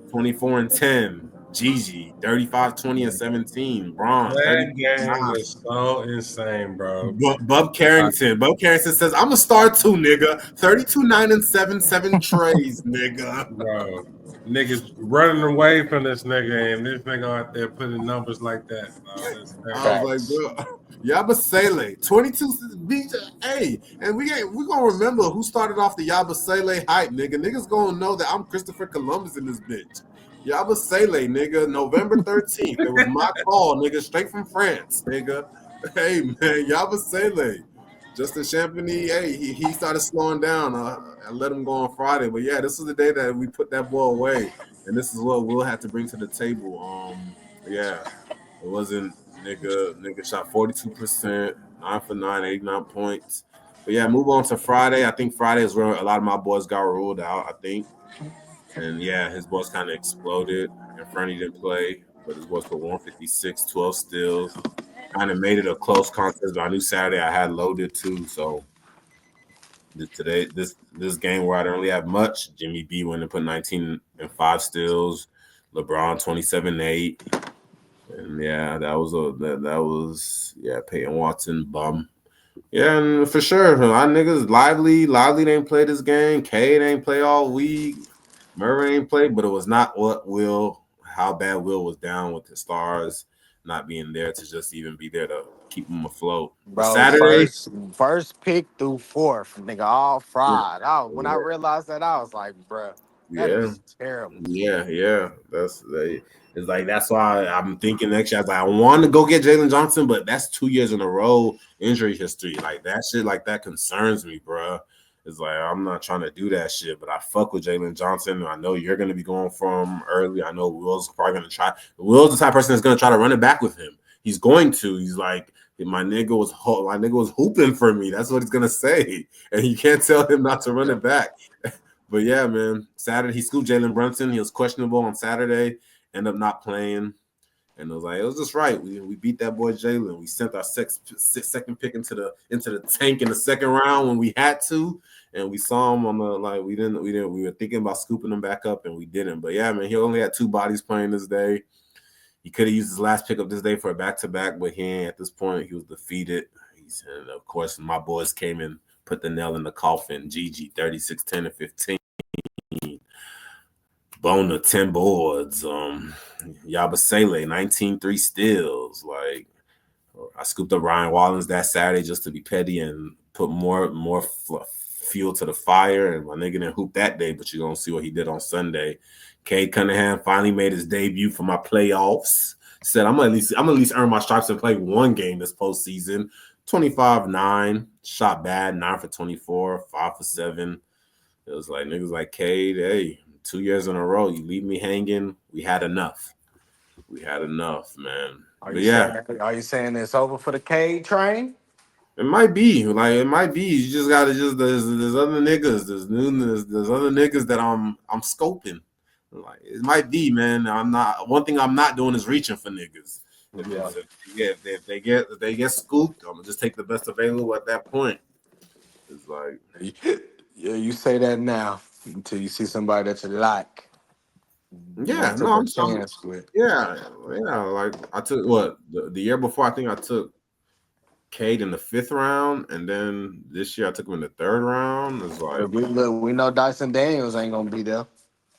24 and 10. Gigi, 35, 20, and 17. Braun, that game was so insane, bro. Bub Carrington. Bub Carrington says, I'm a star too, nigga. 32, 9, and 7, 7 trays, nigga. Bro. Niggas running away from this nigga, and this nigga out there putting numbers like that. I was like, bro, Yabusele, 22 BJ. Hey, and we gonna remember who started off the Yabusele hype, nigga. Niggas gonna know that I'm Christopher Columbus in this bitch. Yabusele, nigga, November 13th. It was my call, nigga, straight from France, nigga. Hey, man, Yabusele. Justin Champagny, hey, he started slowing down. I let him go on Friday. But, yeah, this was the day that we put that ball away. And this is what Will had to bring to the table. Yeah, it wasn't nigga shot 42%, 9 for 9, 89 points. But, yeah, move on to Friday. I think Friday is where a lot of my boys got ruled out, I think. And, yeah, his boys kind of exploded. And Fernie didn't play, but his boys put 156, 12 steals. Kind of made it a close contest, but I knew Saturday I had loaded too. So today, this game where I don't really have much, Jimmy B went and put 19 and 5 steals, LeBron 27-8, and yeah, that was Peyton Watson bum. Yeah, and for sure, our niggas Lively didn't play this game. Cade ain't play all week. Murray ain't play, but it was not how bad Will was down with the Stars not being there to just even be there to keep them afloat. Bro, Saturday, first pick through 4th, nigga, all fried. When I realized that, I was like, bro, that is terrible. Yeah. It's like that's why I'm thinking next year. I want to go get Jalen Johnson, but that's 2 years in a row injury history. Like that shit, like that concerns me, bro. It's like I'm not trying to do that shit, but I fuck with Jalen Johnson. I know you're going to be going for him early. I know Will's probably going to try. Will's the type of person that's going to try to run it back with him. He's going to. He's like, my nigga was hooping for me. That's what he's going to say, and you can't tell him not to run it back. But yeah, man, Saturday he scooped Jalen Brunson. He was questionable on Saturday. Ended up not playing. And it was just right. We beat that boy Jalen. We sent our second pick into the tank in the second round when we had to, and we saw him on the we were thinking about scooping him back up and we didn't. But yeah, man, he only had 2 bodies playing this day. He could have used his last pickup this day for a back-to-back, but he ain't. At this point, he was defeated. And of course, my boys came and put the nail in the coffin. GG 36, 10, and 15. Bona 10 boards. Yabasele 19 3 steals. Like I scooped up Ryan Wallins that Saturday just to be petty and put more fuel to the fire. And my nigga didn't hoop that day, but you're gonna see what he did on Sunday. Cade Cunningham finally made his debut for my playoffs. Said I'm gonna at least earn my stripes and play one game this postseason. 25-9, shot bad, 9 for 24, 5 for 7. It was like niggas like Cade, hey, 2 years in a row, you leave me hanging. We had enough. We had enough, man. Are you saying it's over for the Cade train? It might be. You just gotta there's other niggas. There's other niggas that I'm scoping. Like it might be, man. One thing I'm not doing is reaching for niggas. If they get scooped, I'm gonna just take the best available at that point. It's like you say that now until you see somebody that you like. Yeah, no, I'm chance with. Yeah. Like I took the year before. I think I took Cade in the 5th round, and then this year I took him in the 3rd round. It's like we know Dyson Daniels ain't gonna be there.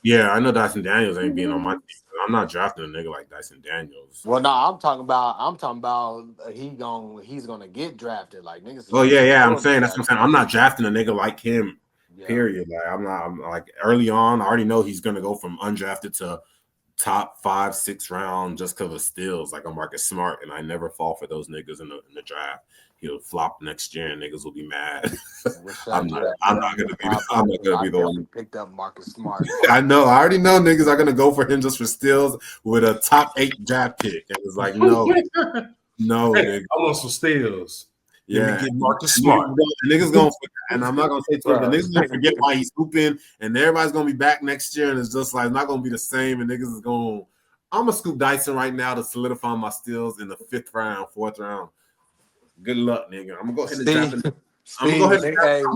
Yeah, I know Dyson Daniels ain't being on my team. I'm not drafting a nigga like Dyson Daniels. Well, no, I'm talking about he's gonna get drafted. Like niggas. Oh yeah. I'm saying that's what I'm saying. I'm not drafting a nigga like him. Yeah. Period. Like I'm like early on. I already know he's gonna go from undrafted to top 5, 6 round just because of steals. Like I'm Marcus Smart, and I never fall for those niggas in the draft. He'll flop next year, and niggas will be mad. I'm not gonna be the one. Picked up Marcus Smart. I know. I already know niggas are gonna go for him just for steals with a top 8 draft pick, and it's like no, nigga. I want some steals. Yeah, get Marcus Smart. Niggas gonna forget, and I'm not gonna say to him, but niggas gonna forget why he's hooping, and everybody's gonna be back next year, and it's just like not gonna be the same. And niggas is going. I'm gonna scoop Dyson right now to solidify my steals in the 5th round, 4th round. Good luck, nigga. I'm gonna go ahead and draft. I'm gonna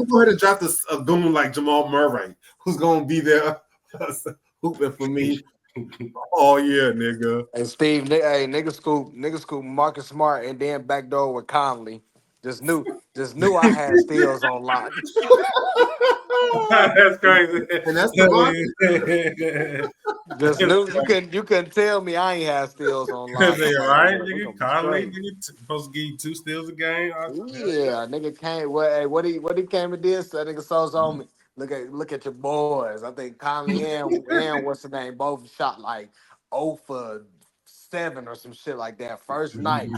go ahead and draft a goon like Jamal Murray, who's gonna be there hooping for me all year, nigga. And Steve, nigga scoop Marcus Smart and then backdoor with Conley. Just knew I had steals on lock. That's crazy. And that's the Just knew you couldn't tell me I ain't had steals on lock. Right? Nigga, Conley supposed to give you 2 steals a game. Yeah, nigga came. What he came and did? So that nigga saws on me. Look at your boys. I think Conley and what's the name both shot like 0 for 7 or some shit like that first night.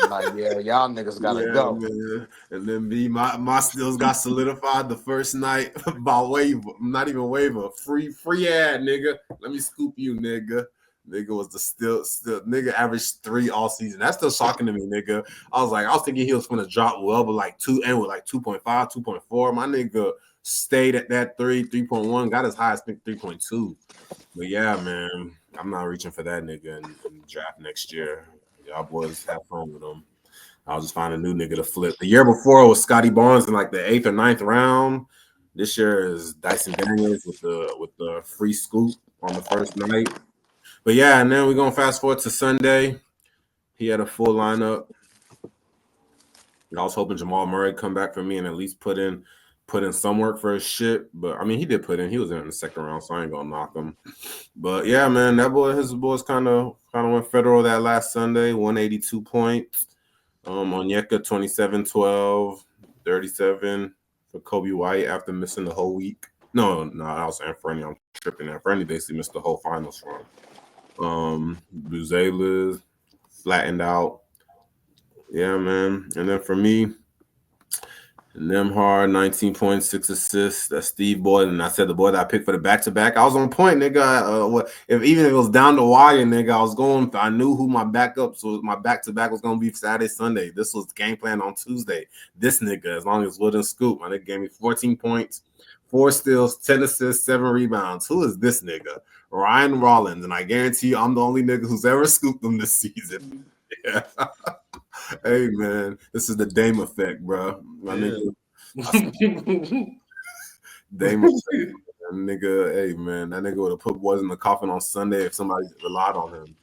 Like, yeah, y'all niggas gotta go. Man. And then my steals got solidified the first night by waiver. Not even waiver. Free ad, nigga. Let me scoop you, nigga. Nigga was the still nigga averaged 3 all season. That's still shocking to me, nigga. I was thinking he was gonna drop well, but like 2 and with like 2.5, 2.4. My nigga stayed at that 3.1, got as high as 3.2. But yeah, man, I'm not reaching for that nigga in the draft next year. Y'all boys have fun with him. I'll just find a new nigga to flip. The year before was Scotty Barnes in like the 8th or 9th round. This year is Dyson Daniels with the free scoop on the first night. But yeah, and then we're gonna fast forward to Sunday. He had a full lineup. I was hoping Jamal Murray come back for me and at least put in some work for his shit. But I mean, he did put in. He was in the 2nd round, so I ain't gonna knock him. But yeah, man, his boys kind of went federal that last Sunday. 182 points. Onyeka 27-12, 37 for Kobe White after missing the whole week. No, that was Anthony. I'm tripping. Anthony basically missed the whole finals run. Buzela flattened out. Yeah, man. And then for me, Nemhard, 19 points, 6 assists. That's Steve Boyd. And I said the boy that I picked for the back-to-back. I was on point, nigga. Even if it was down the wire, nigga, I knew who my backup, so my back-to-back was going to be Saturday, Sunday. This was the game plan on Tuesday. This nigga, as long as Wood and Scoop, my nigga gave me 14 points, 4 steals, 10 assists, 7 rebounds. Who is this nigga? Ryan Rollins. And I guarantee you, I'm the only nigga who's ever scooped him this season. Yeah. Hey, man, this is the Dame effect, bro. My nigga. Dame effect. Nigga, hey, man, that nigga would have put boys in the coffin on Sunday if somebody relied on him.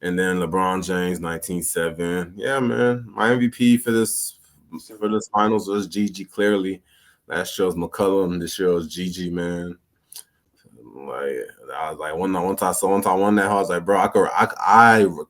And then LeBron James, 19-7. Yeah, man. My MVP for this finals was Gigi, clearly. Last year was McCollum. This year was Gigi, man. Like, I was like, one time I won that, I was like, bro, I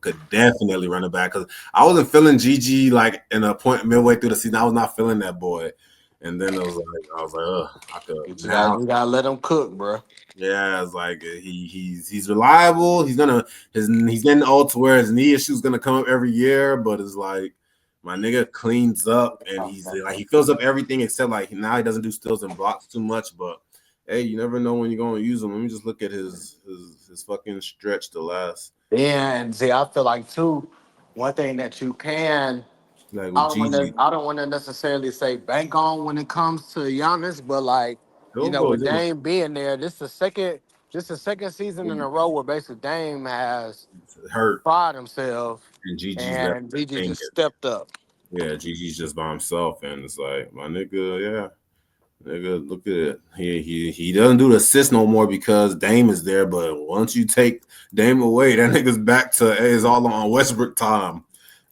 could definitely run it back because I wasn't feeling Gigi like in a point midway through the season. I was not feeling that boy. And then I was like, I could. You gotta let him cook, bro. Yeah, it's like he's reliable. He's getting old to where his knee issue's gonna come up every year, but it's like my nigga cleans up and he fills up everything except like now he doesn't do steals and blocks too much. But hey, you never know when you're gonna use him. Let me just look at his fucking stretch to last. Yeah, and see, I feel like too, one thing that you can. Like I don't want to necessarily say bank on when it comes to Giannis, but like with Dame being there, this is the second season in a row where basically Dame has fired himself, and Gigi just stepped up. Yeah, Gigi's just by himself, and it's like my nigga, nigga, look at it. He doesn't do the assist no more because Dame is there, but once you take Dame away, that nigga's back to it's all on Westbrook time.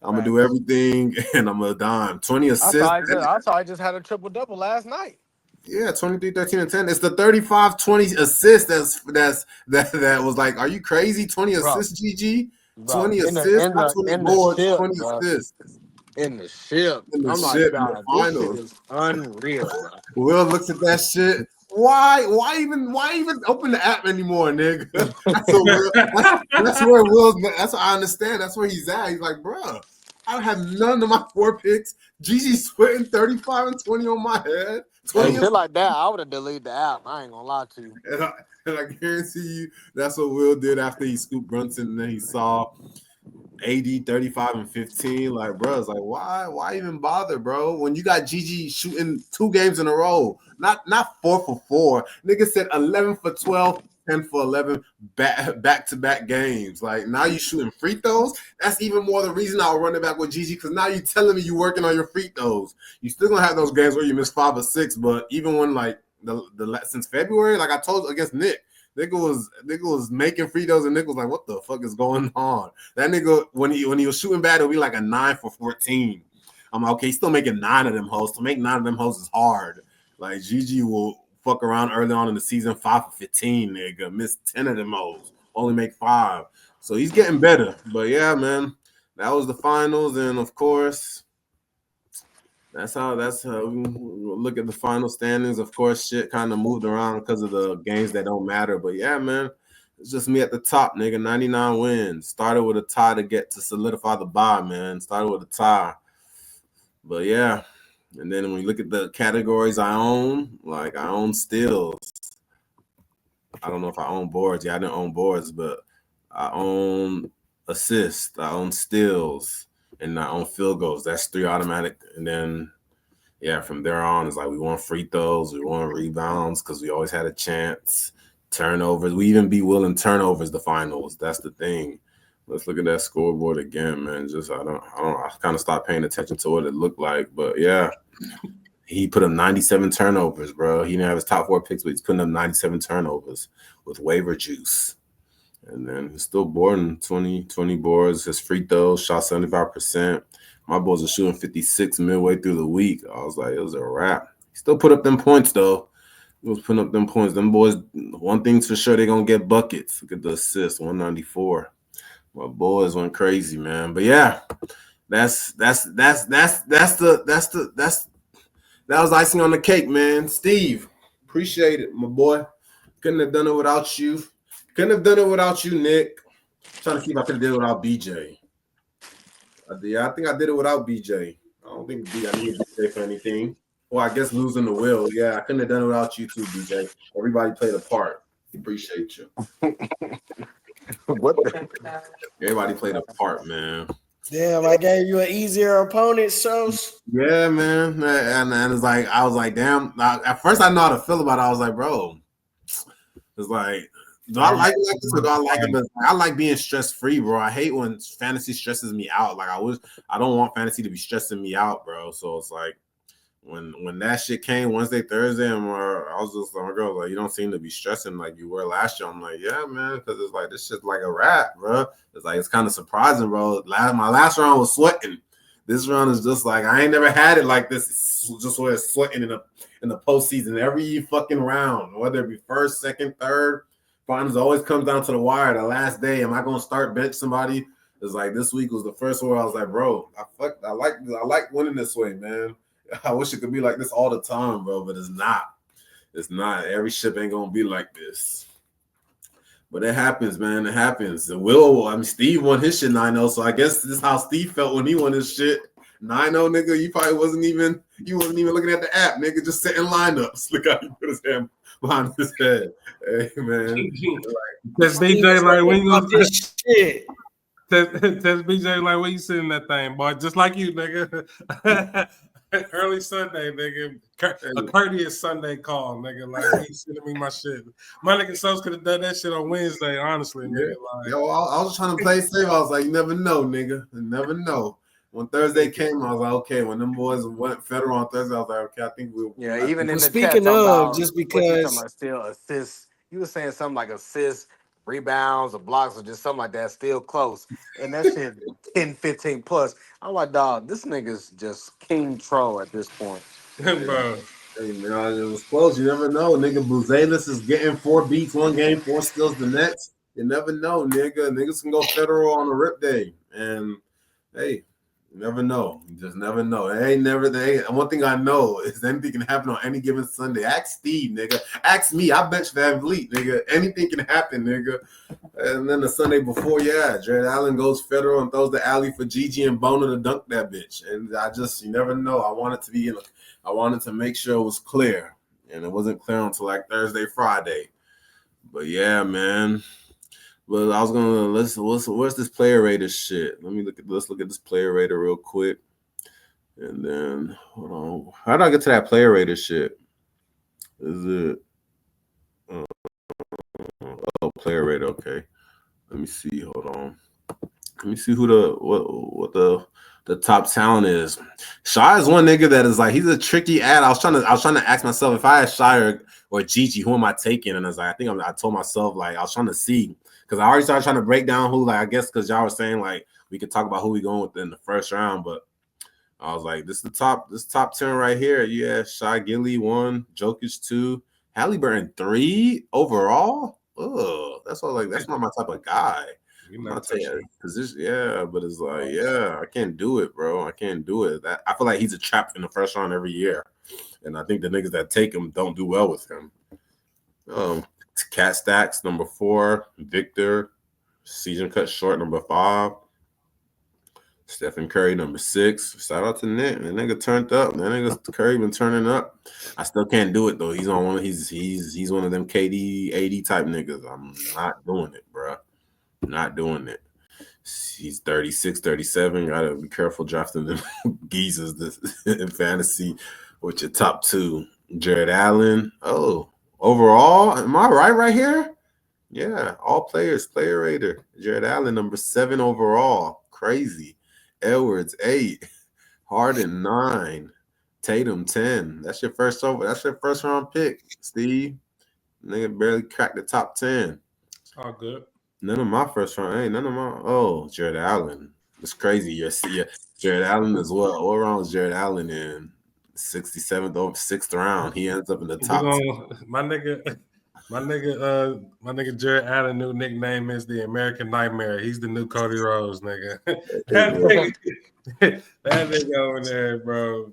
I'm going to do everything, and I'm going to dime. 20 assists. I saw I just had a triple-double last night. Yeah, 23, 13, and 10. It's the 35-20 assists that was like, are you crazy? 20 assists, GG? 20 assists? Not 20 boards, 20 assists. In the ship. In the ship, in the finals. This shit is unreal, bro. Will looks at that shit. Why even open the app anymore, nigga? That's where Will's. That's what I understand. That's where he's at. He's like, bro, I have none of my 4 picks. Gigi's sweating 35 and 20 on my head. 20 shit like that, I would have deleted the app. I ain't gonna lie to you. And I guarantee you, that's what Will did after he scooped Brunson, and then he saw AD 35 and 15. Like, bro, it's like, why even bother, bro? When you got Gigi shooting 2 games in a row, not 4 for 4. Nigga said 11 for 12, 10 for 11 back-to-back games. Like, now you shooting free throws. That's even more the reason I'll run it back with Gigi, because now you telling me you working on your free throws. You still gonna have those games where you miss 5 or 6, but even when like the since February, like I told you against Nick, nigga was making free throws, and Nick was like, what the fuck is going on? That nigga, when he was shooting bad, it'll be like a 9 for 14. I'm like, okay, he's still making 9 of them hoes. To make 9 of them hoes is hard. Like, Gigi will fuck around early on in the season, 5 for 15, nigga. Miss 10 of them hoes. Only make 5. So he's getting better. But yeah, man, that was the finals, and of course, that's how we look at the final standings. Of course, shit kind of moved around because of the games that don't matter. But yeah, man, it's just me at the top, nigga. 99 wins. Started with a tie to solidify the bye, man. Started with a tie. But yeah. And then when you look at the categories I own, like I own steals. I don't know if I own boards. Yeah, I didn't own boards, but I own assists. I own steals. And I own field goals. That's 3 automatic. And then, yeah, from there on, it's like we want free throws. We want rebounds because we always had a chance. Turnovers. We even beat Will in turnovers the finals. That's the thing. Let's look at that scoreboard again, man. I kind of stopped paying attention to what it looked like. But, yeah, he put up 97 turnovers, bro. He didn't have his top 4 picks, but he's putting up 97 turnovers with waiver juice. And then he's still boarding 20 boards. His free throws shot 75%. My boys are shooting 56 midway through the week. I was like, it was a wrap. He still put up them points, though. He was putting up them points. Them boys, one thing's for sure, they're going to get buckets. Look at the assists, 194. My boys went crazy, man. But yeah, that was icing on the cake, man. Steve, appreciate it, my boy. Couldn't have done it without you. Couldn't have done it without you, Nick. I'm trying to see if I could have did it without BJ. I think I did it without BJ. I don't think I needed BJ for anything. Well, I guess losing the will. Yeah, I couldn't have done it without you too, BJ. Everybody played a part. Appreciate you. What the? Everybody played a part, man. Damn, I gave you an easier opponent, so Yeah, man. And it's like I was like, damn. At first, I know how to feel about it. I was like, bro, it's like, do I like it like this or do I like it? But I like being stress free, bro. I hate when fantasy stresses me out. Like I don't want fantasy to be stressing me out, bro. So it's like when that shit came Wednesday, Thursday, and I was just like, my girl, like, you don't seem to be stressing like you were last year. I'm like, yeah, man, because it's like this shit's like a wrap, bro. It's like it's kind of surprising, bro. My last round was sweating. This round is just like I ain't never had it like this. It's just where it's sweating in the postseason every fucking round, whether it be first, second, third. Finals always comes down to the wire. The last day, am I gonna start bench somebody? It's like this week was the first where I was like, bro, I like winning this way, man. I wish it could be like this all the time, bro, but it's not. It's not. Every ship ain't gonna be like this. But it happens, man. It happens. And Steve won his shit 9-0, so I guess this is how Steve felt when he won his shit. 9-0, nigga. You probably wasn't even looking at the app, nigga, just setting lineups. Look how he put his hand behind his head. Hey, man. Test BJ like when you gonna this shit. test BJ like when you sitting that thing, boy. Just like you, nigga. Early Sunday, nigga. A courteous Sunday call, nigga. Like, he sending me my shit. My nigga Sos could have done that shit on Wednesday, honestly, nigga. Like, Yo, I was trying to play safe. I was like, you never know, nigga. You never know. When Thursday came, I was like, okay. When them boys went federal on Thursday, I was like, okay, I think we'll. Yeah, even in the Speaking chat, of, just because still assists, you were saying something like assists, rebounds, or blocks, or just something like that, still close. And that shit 10, 15 plus. I'm like, dog, this nigga's just king troll at this point. bro. Hey, man, it was close. You never know, nigga. Buzelis is getting 4 beats one game, 4 steals the next. You never know, nigga. Niggas can go federal on a rip day, and hey, you never know. You just never know. One thing I know is anything can happen on any given Sunday. Ask Steve, nigga. Ask me. I bench Van Vliet, nigga. Anything can happen, nigga. And then the Sunday before, yeah, Jared Allen goes federal and throws the alley for Gigi and Bona to dunk that bitch. And you never know. I wanted to make sure it was clear, and it wasn't clear until like Thursday, Friday. But yeah, man. But I was gonna where's this player rater shit? Let's look at this player rater real quick. And then hold on. How do I get to that player rater shit? Is it player rater? Okay. Let me see. Hold on. Let me see who the top talent is. Shy is one nigga that is like he's a tricky ad. I was trying to ask myself if I had Shy or Gigi, who am I taking? And I was like, I told myself like I was trying to see. Because I already started trying to break down who, like, I guess because y'all were saying, like, we could talk about who we going with in the first round. But I was like, this top 10 right here. Yeah, Shy Gilly 1, Jokic 2, Halliburton 3 overall. Ugh, that's not my type of guy. You know, position, yeah, but it's like, yeah, I can't do it, bro. I can't do it. I feel like he's a trap in the first round every year. And I think the niggas that take him don't do well with him. Cat Stacks, number 4. Victor, season cut short, number 5. Stephen Curry, number 6. Shout out to Nick. That nigga turned up. That nigga Curry been turning up. I still can't do it though. He's on one. He's one of them KD, AD type niggas. I'm not doing it, bro. Not doing it. He's 36, 37. Gotta be careful drafting them geezers in fantasy with your top 2. Jared Allen. Oh. Overall, am I right here? Yeah, all players, player rater. Jared Allen, number 7 overall. Crazy. Edwards, 8. Harden, 9. Tatum, 10. That's your first round pick, Steve. Nigga barely cracked the top 10. It's all good. None of my first round. Hey, none of my. Oh, Jared Allen. It's crazy. Yeah, Jared Allen as well. What round was Jared Allen in? 67th or 6th round. He ends up in the top. My nigga Jared Allen new nickname is the American Nightmare. He's the new Cody Rose, nigga. that nigga over there, bro.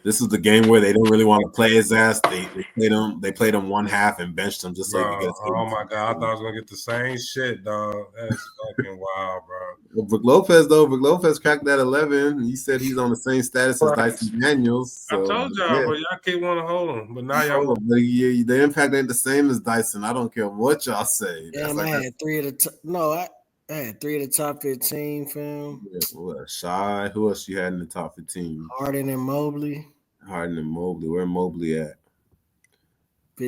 This is the game where they didn't really want to play his ass. They played him one half and benched him just so he could get. Oh my god, I thought I was gonna get the same shit, dog. That's fucking wild, bro. Well, Brook Lopez cracked that 11. He said he's on the same status as Dyson Daniels. So, I told y'all, but y'all keep want to hold him, but now y'all. The impact ain't the same as Dyson. I don't care what y'all say. Damn, I had 3 at a time. No, I had 3 of the top 15, fam. Yeah, what, Shy? Who else you had in the top 15? Harden and Mobley, Harden and Mobley. Where Mobley at?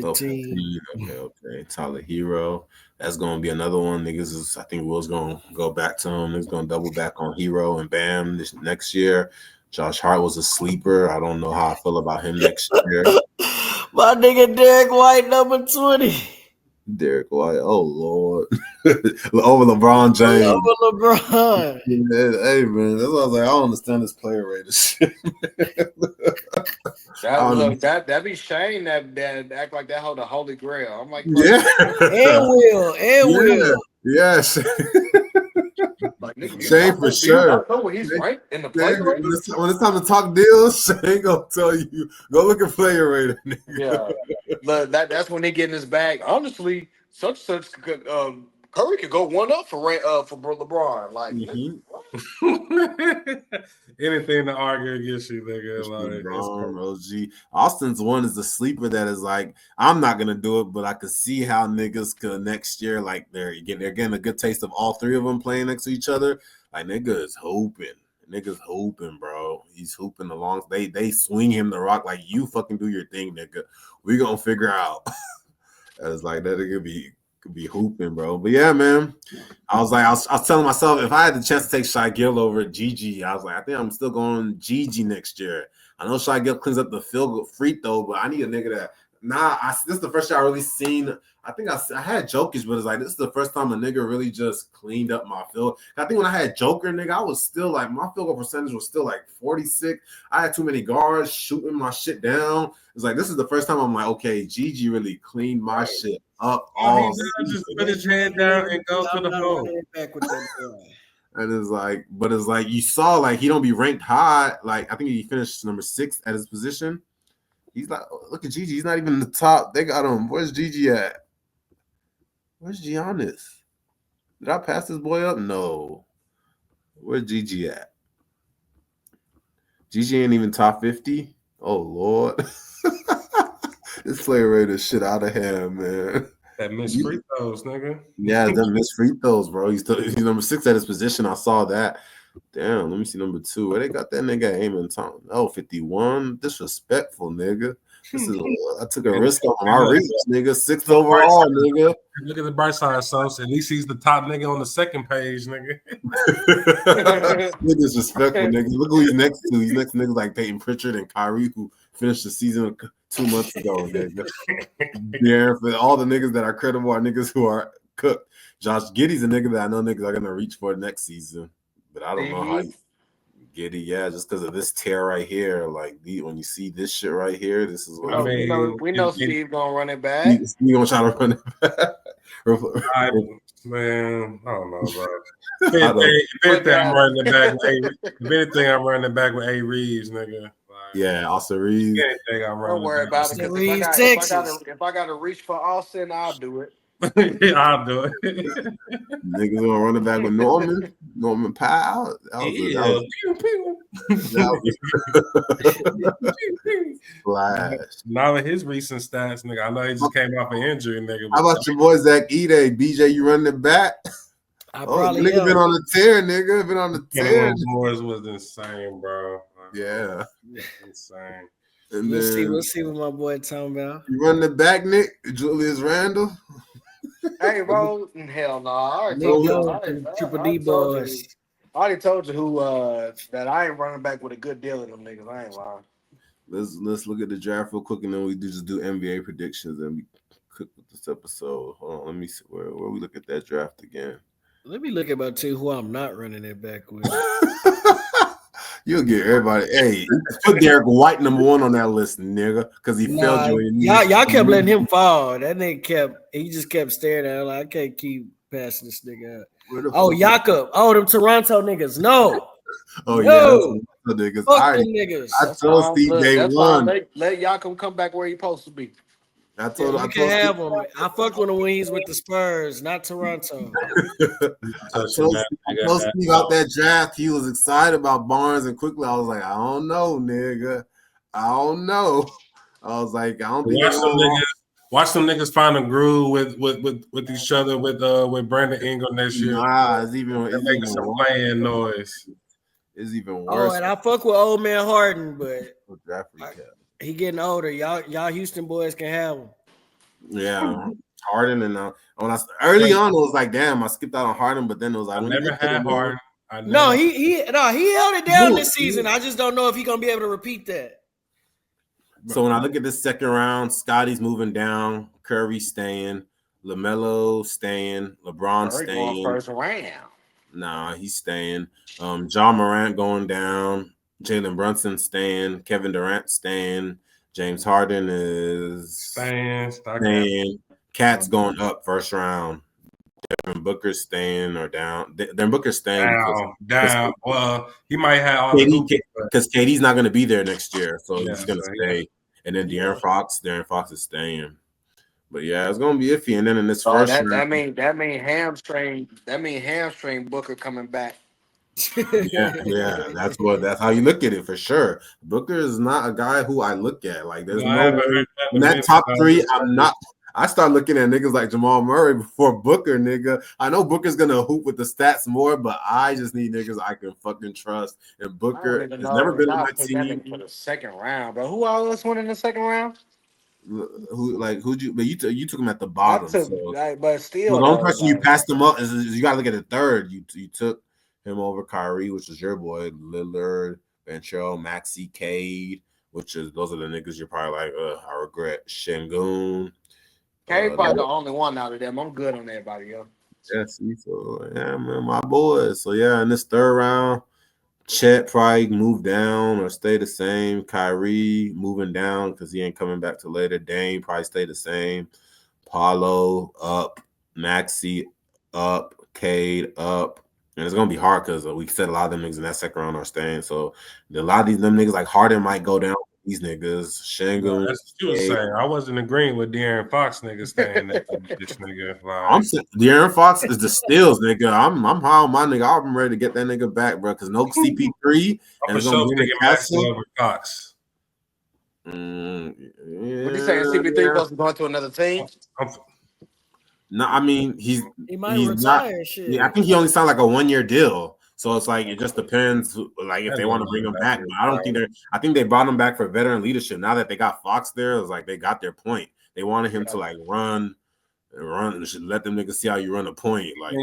Oh, 15. 15. Okay. Tyler Hero. That's gonna be another one. Niggas is, I think Will's gonna go back to him. Niggas gonna double back on Hero and Bam this next year. Josh Hart was a sleeper. I don't know how I feel about him next year. My nigga Derek White, number 20. Derek White. Oh Lord. Over LeBron James. Over LeBron. Hey man, that's what I was like. I don't understand this player rate shit. That be Shane that act like that hold the Holy Grail. I'm like, yeah. And Will. Yes. like, nigga, Shane for sure. I know where he's ranked in the player rate. When it's time to talk deals, Shane gonna tell you, go look at player rate. Yeah, but that's when they get in his bag. Honestly, such Curry could go one up for LeBron. Like, anything to argue against you, nigga. Like, LeBron, OG. Austin's one is the sleeper that is like, I'm not gonna do it, but I could see how niggas could next year. Like they're getting a good taste of all three of them playing next to each other. Like nigga is hooping. Niggas hooping, bro. He's hooping along. They swing him the rock like you fucking do your thing, nigga. We gonna figure out. It's like that. It could be hooping, bro. But yeah, man. I was telling myself if I had the chance to take Shai Gill over Gigi, I was like, I think I'm still going Gigi next year. I know Shai Gill cleans up the free throw, but I need a nigga that. This is the first year I really seen. I think I had Jokic, but it's like this is the first time a nigga really just cleaned up my field. I think when I had Joker, nigga, I was still like my field goal percentage was still like 46. I had too many guards shooting my shit down. It's like this is the first time I'm like, okay, Gigi really cleaned my shit up. All just put his head down and go to the hole. And it's like you saw like he don't be ranked high. Like I think he finished number 6 at his position. He's like, look at Gigi. He's not even in the top. They got him. Where's Gigi at? Where's Giannis? Did I pass this boy up? No. Where's Gigi at? Gigi ain't even top 50. Oh Lord. This player rate is shit out of hand, man. That missed free throws, nigga. Yeah, that missed free throws, bro. He's number 6 at his position. I saw that. Damn, let me see number 2. Where they got that nigga aiming time? Oh, 51. Disrespectful, nigga. I took a risk on my reach, nigga. 6th overall, nigga. Look at the bright side, so at least he's the top nigga on the second page, nigga. You're disrespectful, nigga. Look who he's next to. He's next to niggas like Peyton Pritchard and Kyrie, who finished the season 2 months ago, nigga. Yeah, for all the niggas that are credible are niggas who are cooked. Josh Giddey's a nigga that I know niggas are gonna reach for next season. But I don't know how you get it. Yeah, just because of this tear right here. Like when you see this shit right here, this is what we know Steve gonna run it back. Steve gonna try to run it back. Man, I don't know, bro. If anything, I'm running it back with A. Reeves, nigga. Like, yeah, Austin Reeves. Anything I'm running. Don't worry about it. If I gotta reach for Austin, I'll do it. I'll do it. Niggas gonna run it back with Norman Powell. Flash. Now with his recent stats, nigga, I know he just came off an injury, nigga. How about your boy Zach Ide? BJ, you running it back? Nigga been on the tear, nigga. Been on the tear. Boys was insane, bro. Yeah. Insane. And we'll see what my boy talking about. You running it back, Nick? Julius Randle? Hey, bro, hell no. I Triple D boys. I already told you who that I ain't running back with a good deal of them niggas. I ain't lying. Let's look at the draft real quick, and then we just do NBA predictions, and we cook with this episode. Hold on, let me see where we look at that draft again. Let me look at about two who I'm not running it back with. You'll get everybody. Hey, put Derek White number 1 on that list, nigga, because he failed you. Y'all kept letting him fall. That nigga just kept staring at him like, I can't keep passing this nigga up. Oh, Jakob. Oh, them Toronto niggas. No. Oh, yeah. Niggas. Fuck them niggas. I told Steve day one. Let Jakob come back where he's supposed to be. I told him. Have him. I fucked with him when he's with the Spurs, not Toronto. I told Steve out that draft, he was excited about Barnes, and quickly I was like, I don't know, nigga. I don't know. I was like, I don't think Watch them niggas find a groove with each other with Brandon Ingram next year. Nah, it's even They're making some playing noise. It's even Oh, worse. and I fuck with old man Harden, but with draft recap. he getting older. Y'all Houston boys can have him. Yeah, Harden and early on it was like, damn, I skipped out on Harden, but then it was like, I when never had Harden. No, he held it down this season. I just don't know if he's gonna be able to repeat that. So when I look at this second round, Scotty's moving down, Curry staying, LaMelo staying, LeBron staying. First round. Nah, he's staying. John Morant going down, Jalen Brunson staying, Kevin Durant staying, James Harden is staying. Cat's going up first round. Devin Booker's staying or down. Devin Booker's staying down. Well, he might have all because KD's not going to be there next year, so he's going to stay. And then De'Aaron Fox is staying. But yeah, it's going to be iffy. And then in this first round, that mean hamstring Booker coming back. yeah, that's how you look at it for sure. Booker is not a guy who I look at. Like, there's no way in that top three. I start looking at niggas like Jamal Murray before Booker, nigga. I know Booker's gonna hoop with the stats more, but I just need niggas I can fucking trust. And Booker has never been on my team for the second round, bro. Who else went in the second round? Who'd you? But you took him at the bottom. But still, the only person you passed him up is you got to look at the third. You took him over Kyrie, which is your boy, Lillard, Ventrell, Maxey, Cade, those are the niggas you're probably like, I regret. Şengün. Cade probably the only one out of them. I'm good on everybody else. Yeah, man, my boys. So yeah, in this third round, Chet probably move down or stay the same. Kyrie moving down because he ain't coming back till later. Dame probably stay the same. Paulo up, Maxey up, Cade up. And it's gonna be hard because we said a lot of them niggas in that second round are staying. So a lot of them niggas like Harden might go down. These niggas, Şengün. That's what you was saying. I wasn't agreeing with De'Aaron Fox niggas staying there. This nigga, I'm saying De'Aaron Fox is the steals, nigga. I'm high on my nigga. I'm ready to get that nigga back, bro. Because no CP3 and it's gonna be Maxwell over Fox. What you saying? CP3 supposed to go to another team? No, I mean he might retire. Not, shit. Yeah, I think he only signed like a 1-year deal. So it's like it just depends, like if they want to bring him back. But I don't think I think they brought him back for veteran leadership. Now that they got Fox there, it's like they got their point. They wanted him to like run, and should let them niggas see how you run a point. Like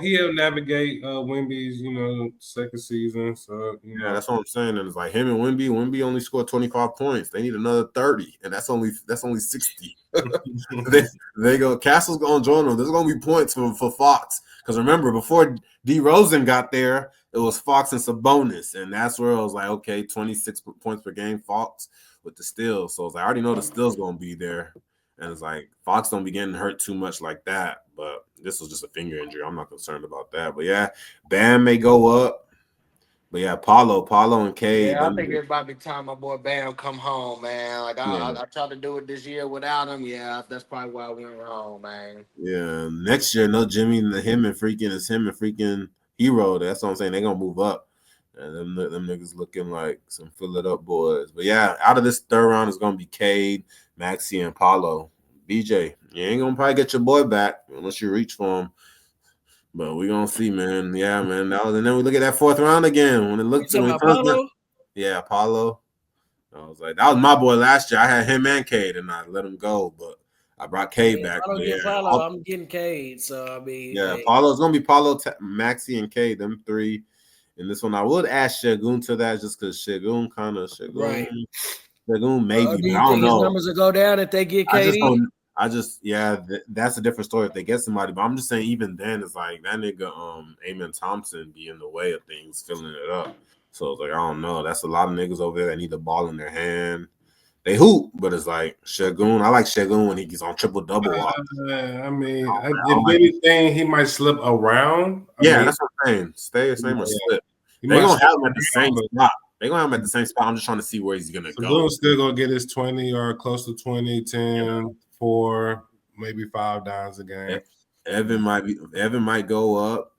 he'll navigate Wemby's second season. So that's what I'm saying. And it's like him and Wemby. Wemby only scored 25 points. They need another 30, and that's only 60. they go. Castle's gonna join them. There's gonna be points for Fox. Because remember, before DeRozan got there, it was Fox and Sabonis. And that's where I was like, okay, 26 points per game, Fox with the steals. So I already know the steals going to be there. And it's like, Fox don't be getting hurt too much like that. But this was just a finger injury. I'm not concerned about that. But yeah, Bam may go up. But yeah, Paulo and Cade. Yeah, I think it's about the time my boy Bam come home, man. Like I tried to do it this year without him. Yeah, that's probably why I went wrong, man. Yeah, next year, no Jimmy, him and freaking Hero. That's what I'm saying. They're gonna move up. And them niggas looking like some fill it up boys. But yeah, out of this third round is gonna be Cade, Maxey, and Paulo. BJ, you ain't gonna probably get your boy back unless you reach for him. But we're gonna see, man. Yeah, man. And then we look at that fourth round again. When it looked to Apollo? Yeah, Apollo. I was like, that was my boy last year. I had him and Cade, and I let him go, but I brought Cade back. I don't get Apollo. I'm getting Cade. So I mean, Apollo's gonna be Paulo, Maxey, and Cade. Them three. And this one, I would add Şengün to that just because Şengün right. Şengün maybe. Do you I don't think know. His numbers will go down if they get KD? That's a different story if they get somebody. But I'm just saying, even then, it's like that nigga, Amen Thompson be in the way of things, filling it up. So it's like I don't know. That's a lot of niggas over there that need the ball in their hand. They hoop, but it's like Şengün. I like Şengün when he's on triple double. I mean, if anything, he might slip around. That's what I'm saying. Stay the same or slip. They're gonna have him at the same spot. They're gonna have him at the same spot. I'm just trying to see where he's gonna go. Still gonna get his 20 or close to 20, 10, 4, maybe 5 downs a game. Evan might go up.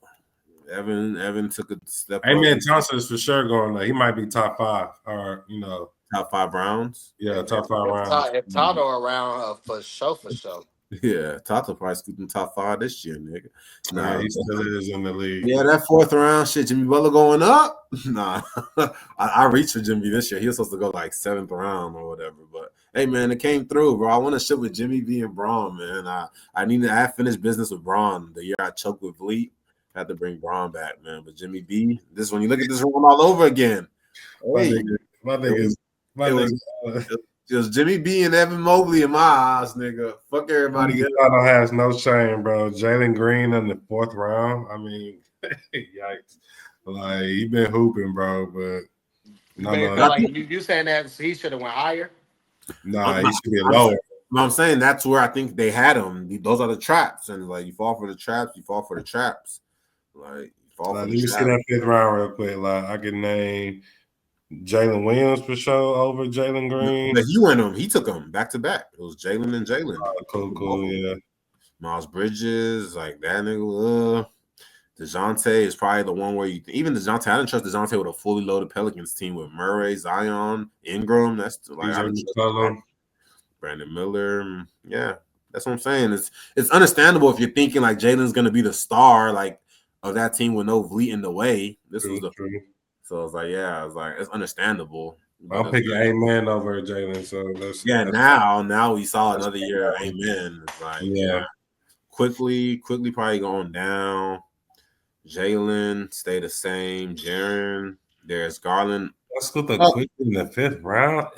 Evan took a step. Amen Thompson is for sure going up. He might be top 5 or top 5 rounds. Yeah, top 5 rounds. If Toto around, for sure. Yeah, Tata probably scooped in top 5 this year, nigga. Nah, he still is in the league. Yeah, that 4th round shit, Jimmy Butler going up. Nah, I reached for Jimmy this year. He was supposed to go like 7th round or whatever. But hey, man, it came through, bro. I want to shit with Jimmy B and Braun, man. I had finished business with Braun the year I choked with Vliet. Had to bring Braun back, man. But Jimmy B, this when you look at this room all over again. Hey, my niggas. It was Jimmy B and Evan Mobley in my eyes, nigga. Fuck everybody else. Toto has no shame, bro. Jalen Green in the 4th round. I mean, yikes. Like, he been hooping, bro, but you saying that he should have went higher? Nah, he should be lower. I'm saying that's where I think they had him. Those are the traps, and like you fall for the traps, you fall for the traps. Like you fall for Let the me traps. see that 5th round real quick. Like I can name Jalen Williams for sure over Jalen Green. But he went him. He took him back to back. It was Jalen and Jalen. Cool, yeah. Miles Bridges, like that nigga. DeJounte is probably the one where even DeJounte. I didn't trust DeJounte with a fully loaded Pelicans team with Murray, Zion, Ingram. That's like Brandon Miller. Yeah, that's what I'm saying. It's understandable if you're thinking like Jalen's gonna be the star like of that team with no Vliet in the way. This was the. So I was like, it's understandable. I'm picking Amen over Jalen. So now we saw another year of Amen. It's like, yeah. Quickly probably going down. Jalen stay the same. Jaren, there's Garland. Let's go quickly in the 5th round.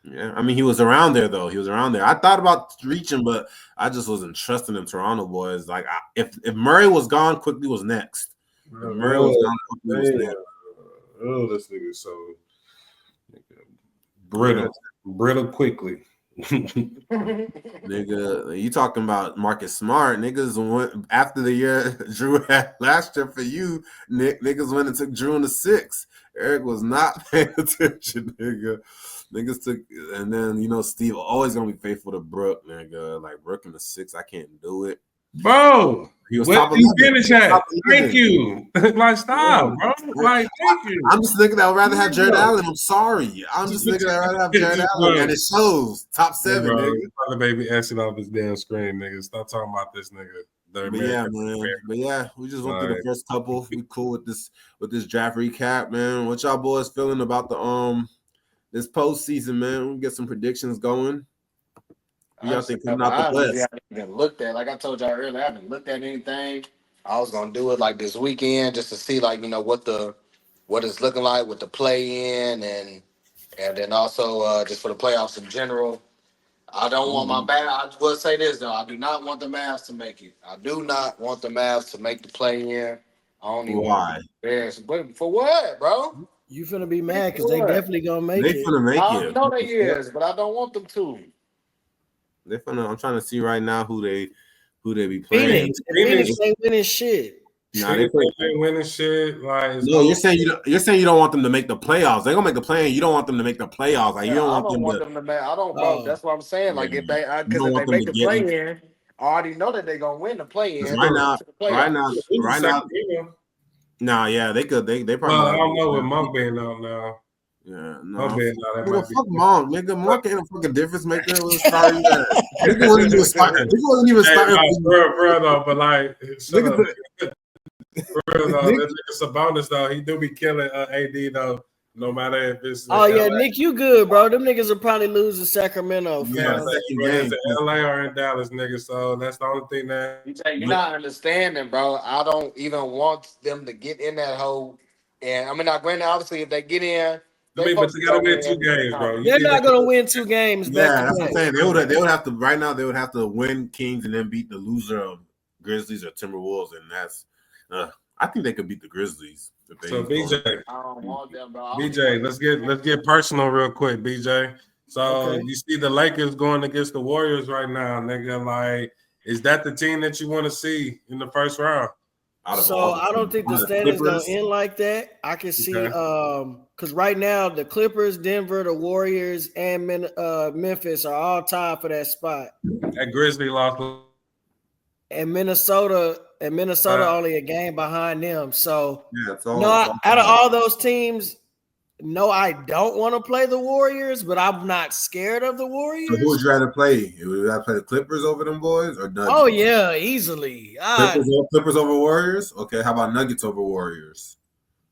Yeah, I mean he was around there though. I thought about reaching, but I just wasn't trusting in Toronto boys. Like if Murray was gone, Quickly was next. If Murray was gone, Quickly was next. Oh, this nigga so brittle quickly. Nigga, you talking about Marcus Smart? Niggas went after the year Drew had last year for you. Niggas went and took Drew in the 6th. Eric was not paying attention, nigga. Niggas took, and then Steve always gonna be faithful to Brooke, nigga. Like Brooke in the 6th, I can't do it. Bro, he was what you finish at? Thank you. Like, stop, bro. Like, thank you. I'm just thinking I'd rather have Jared Allen. I'm sorry. I'm just thinking I'd rather have Jared Allen. And it shows. Top 7, nigga. The baby S'ing off his damn screen, nigga. Stop talking about this nigga. But yeah, we just went through the first couple. We cool with this draft recap, man. What y'all boys feeling about the this postseason, man? We get some predictions going. Y'all think coming out the West? I haven't even looked at. Like I told y'all earlier, I haven't looked at anything. I was gonna do it like this weekend just to see what it's looking like with the play in and then also just for the playoffs in general. I don't want my bad. I will say this though, I do not want the Mavs to make it. I do not want the Mavs to make the play in. I don't even want but for what, bro? You finna be mad because they definitely gonna make it. They finna make I it. know they is, but I don't want them to. I'm trying to see right now who they be playing. Phoenix ain't winning shit. Nah, they winning shit. Like, no, you're saying you don't want them to make the playoffs. They're gonna make the play, and you don't want them to make the playoffs. Like you don't want them to make. I don't, bro. That's what I'm saying. Like if they make the play in, I already know that they're gonna win the play in. Right now. Nah, yeah, they could. They probably. Well, I don't know what Monk being on now. Yeah, no. Fuck Monk, nigga. Monk ain't a fucking difference maker. Nigga wasn't even starting. Nigga wasn't even starting. Bro, though, but like, shut up. Bro, though, that nigga Sabonis though, he do be killing AD though. No matter if it's Nick, you good, bro. Them niggas will probably lose to Sacramento. Yeah, it's in LA or in Dallas, nigga. So that's the only thing that you're not understanding, bro. I don't even want them to get in that hole. And I mean, now, granted, obviously, if they get in, but you gotta win 2 games, bro. They're not gonna win 2 games. Yeah, that's what I'm saying. They would have to right now. They would have to win Kings and then beat the loser of Grizzlies or Timberwolves, and that's. I think they could beat the Grizzlies. So BJ, I don't want them, bro. BJ, let's get personal real quick, BJ. So you see the Lakers going against the Warriors right now, nigga. Like, is that the team that you want to see in the first round? So I don't think the standings gonna end like that. I can see because right now the Clippers, Denver, the Warriors, and Memphis are all tied for that spot. That Grizzly lost. And Minnesota only a game behind them. So yeah, out of all those teams, no, I don't want to play the Warriors, but I'm not scared of the Warriors. So who would you rather play? Would you rather play the Clippers over them boys or Nuggets? Oh yeah, easily. Clippers over Warriors? Okay, how about Nuggets over Warriors?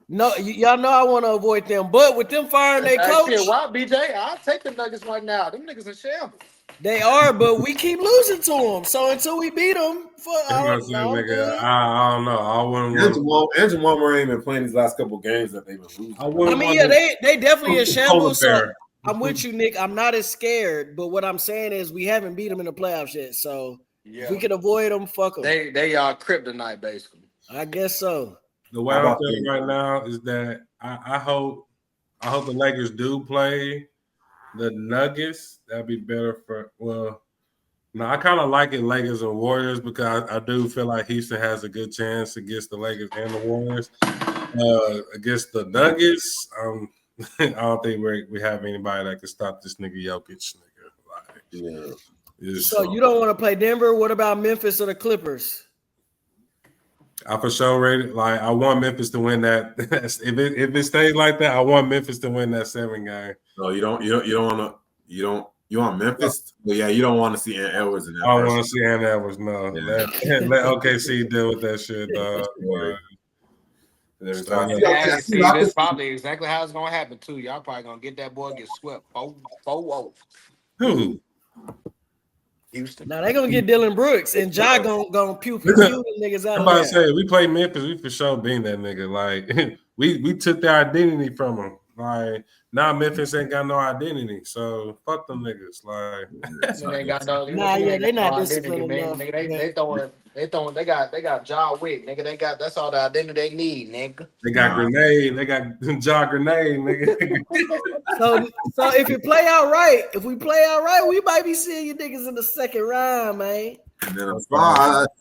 No, y'all know I want to avoid them, but with them firing their coach, why, BJ? I'll take the Nuggets right now. Them niggas in shambles. they are, but we keep losing to them. So until we beat them, I don't know. I wouldn't want. And Jamal Murray ain't been playing these last couple games that they've been losing. I mean, yeah, they definitely in shambles. So I'm with you, Nick. I'm not as scared, but what I'm saying is we haven't beat them in the playoffs yet. So if we can avoid them, fuck them. They are kryptonite, basically. I guess so. The way I'm feeling right now is that I hope the Lakers do play the Nuggets. That'd be better for no, I kind of like it Lakers and Warriors because I do feel like Houston has a good chance against the Lakers and the Warriors. Against the Nuggets, I don't think we have anybody that can stop this nigga Jokic. Nigga. So you don't want to play Denver? What about Memphis or the Clippers? I for sure ready. Like I want Memphis to win that. if it stays like that, I want Memphis to win that 7 game. No, you want Memphis? But yeah, you don't want to see Ant Edwards in that. I don't want to see Ant Edwards. No, let OKC deal with that shit, dog. That's probably exactly how it's gonna happen too. Y'all probably gonna get that boy get swept 4-0. Who? Houston. Now they're gonna get Dylan Brooks and Ja gonna pew the niggas out. I'm about to say we play Memphis, we for sure being that nigga. Like we took their identity from them. Like now Memphis ain't got no identity, so fuck them niggas. Like they got no. They not disciplined enough. Nigga, they got Ja Wick, nigga. That's all the identity they need, nigga. They got grenade, they got Ja grenade, nigga. So if we play out right, we might be seeing you niggas in the second round, man. And then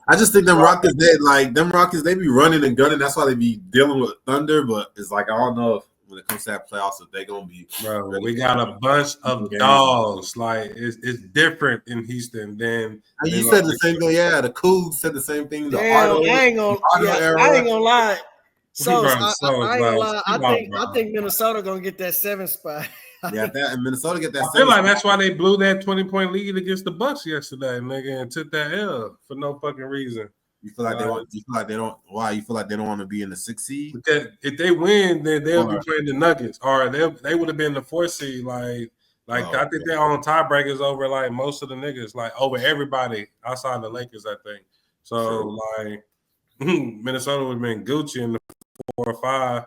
I just think them Rockets, they be running and gunning. That's why they be dealing with Thunder. But it's like I don't know if when it comes to that playoffs, if they gonna be. Bro, we got a bunch of dogs. Like it's different in Houston than. You said the same thing. Yeah, the Cougs said the same thing. I ain't gonna lie. So I ain't gonna lie. I think Minnesota gonna get that 7th spot. Yeah, and Minnesota get that. I feel like that's why they blew that 20-point lead against the Bucks yesterday, nigga, and took that L for no fucking reason. You feel like they want? You feel like they don't? Why? You feel like they don't want to be in the 6th seed? Because if they win, then they'll be playing the Nuggets, or they would have been the 4th seed. I think they're on tiebreakers over like most of the niggas, like over everybody outside the Lakers. I think so. Like Minnesota would have been Gucci in the 4 or 5,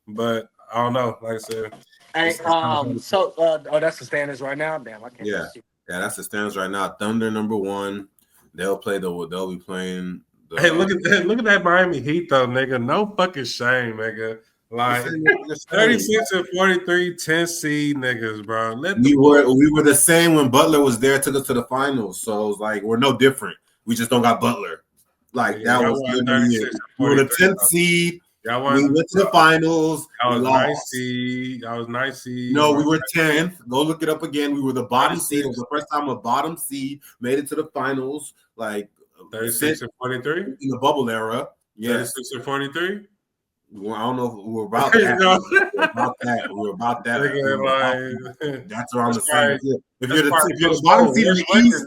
but I don't know. Like I said. Hey, that's the standings right now. Damn, I can't. Yeah, that's the standings right now. Thunder #1. They'll be playing. Hey, look at that Miami Heat though, nigga. No fucking shame, nigga. Like 36 and 43, 10 seed niggas, bro. We were the same when Butler was there, took us to the finals. So it was like we're no different. We just don't got Butler. Like that was the year. We were the 10th seed. We went to the finals. I was 9th seed. No, we were 10th. Go look it up again. We were the bottom seed. It was the first time a bottom seed made it to the finals. Like 36 and 43 in the bubble era. Yeah, 36 and 43. Well, I don't know if we were about that. We were about that. That's around the same. If you're the bottom seed in the East,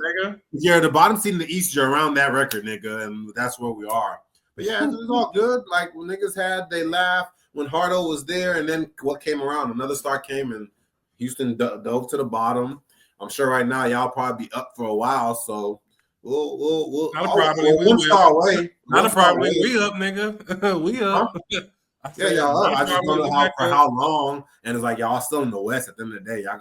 if you're the bottom seed in the East, you're around that record, nigga, and that's where we are. But yeah, it was all good. Like when niggas they laughed when Hardo was there, and then what came around? Another star came, and Houston dove to the bottom. I'm sure right now y'all probably be up for a while, so we'll not a problem. One star away. Not a problem. We up, nigga. We up. Yeah, y'all up. I just don't know for how long. And it's like y'all still in the West. At the end of the day, I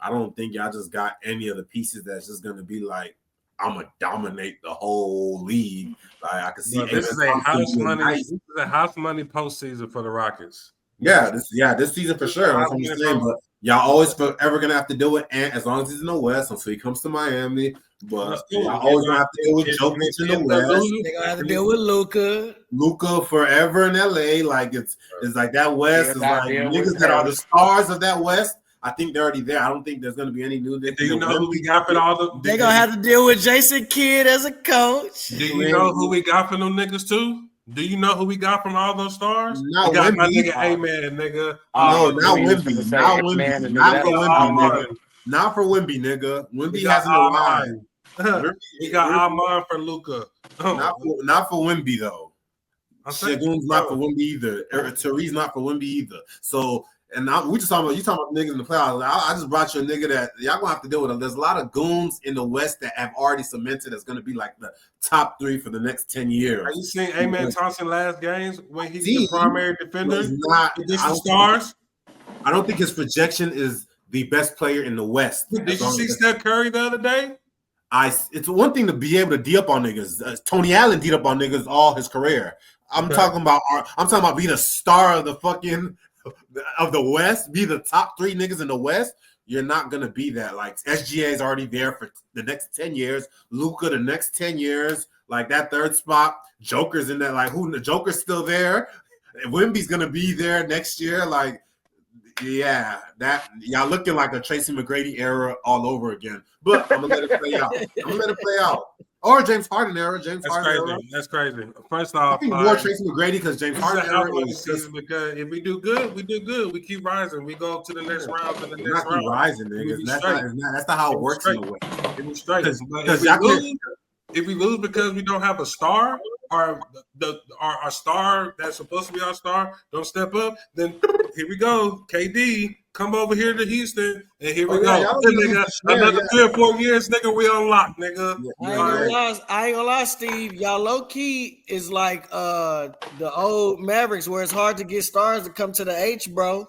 don't think y'all just got any of the pieces that's just gonna be like, I'm gonna dominate the whole league. Like I can see. This is a house money. This is a house money postseason for the Rockets. Yeah, this season for sure. That's what I'm saying. But y'all always forever gonna have to deal with Ant as long as he's in the West until he comes to Miami. But y'all always gonna have to deal with Jokic in the West. They're gonna have to deal with Luka forever in LA. Like it's like that West is like niggas that are the stars of that West. I think they're already there. I don't think there's going to be any new. Do you know who we got for all the? They're going to have to deal with Jason Kidd as a coach. Do you know who we got for them niggas too? Do you know who we got from all those stars? Not we got my Wemby. nigga A-Man, nigga. No, not we was Wemby. gonna say Not X-Man Wemby. and Not nigga, for that was Wemby, Almond. nigga. Not for Wemby, nigga. We Wemby got hasn't arrived. Almond. We got Almond for Luca. Not for Wemby though. Shagun's not for Wemby either. Tariq's not for Wemby either. So, and we just talking about niggas in the playoffs. I just brought you a nigga that y'all gonna have to deal with him. There's a lot of goons in the West that have already cemented that's gonna be like the top 3 for the next 10 years. Are you seeing A-Man Thompson last games when he's the primary defender? He's not against the Stars. I don't think his projection is the best player in the West. Did you see Steph Curry the other day? It's one thing to be able to D up on niggas. Tony Allen D up on niggas all his career. I'm talking about being a star of the fucking of the West, be the top 3 niggas in the West. You're not gonna be that. Like SGA is already there for the next 10 years. Luka the next 10 years. Like that third spot. Joker's in that. Like who? The Joker's still there. Wemby's gonna be there next year. Like. Yeah, that y'all looking like a Tracy McGrady era all over again. But I'm gonna let it play out. Or James Harden era. That's crazy. First off, I think more Tracy McGrady because James Harden era is just because if we do good, we do good. We keep rising. We go to the next round. To the next round. Rising, niggas. That's not how it works in the way. It was straight. If we lose because we don't have a star, or our star that's supposed to be our star don't step up, then here we go. KD, come over here to Houston, and here we go. Nigga, another 3 or 4 years, nigga, we unlock, nigga. I ain't gonna lie, Steve. Y'all low key is like the old Mavericks, where it's hard to get stars to come to the H, bro.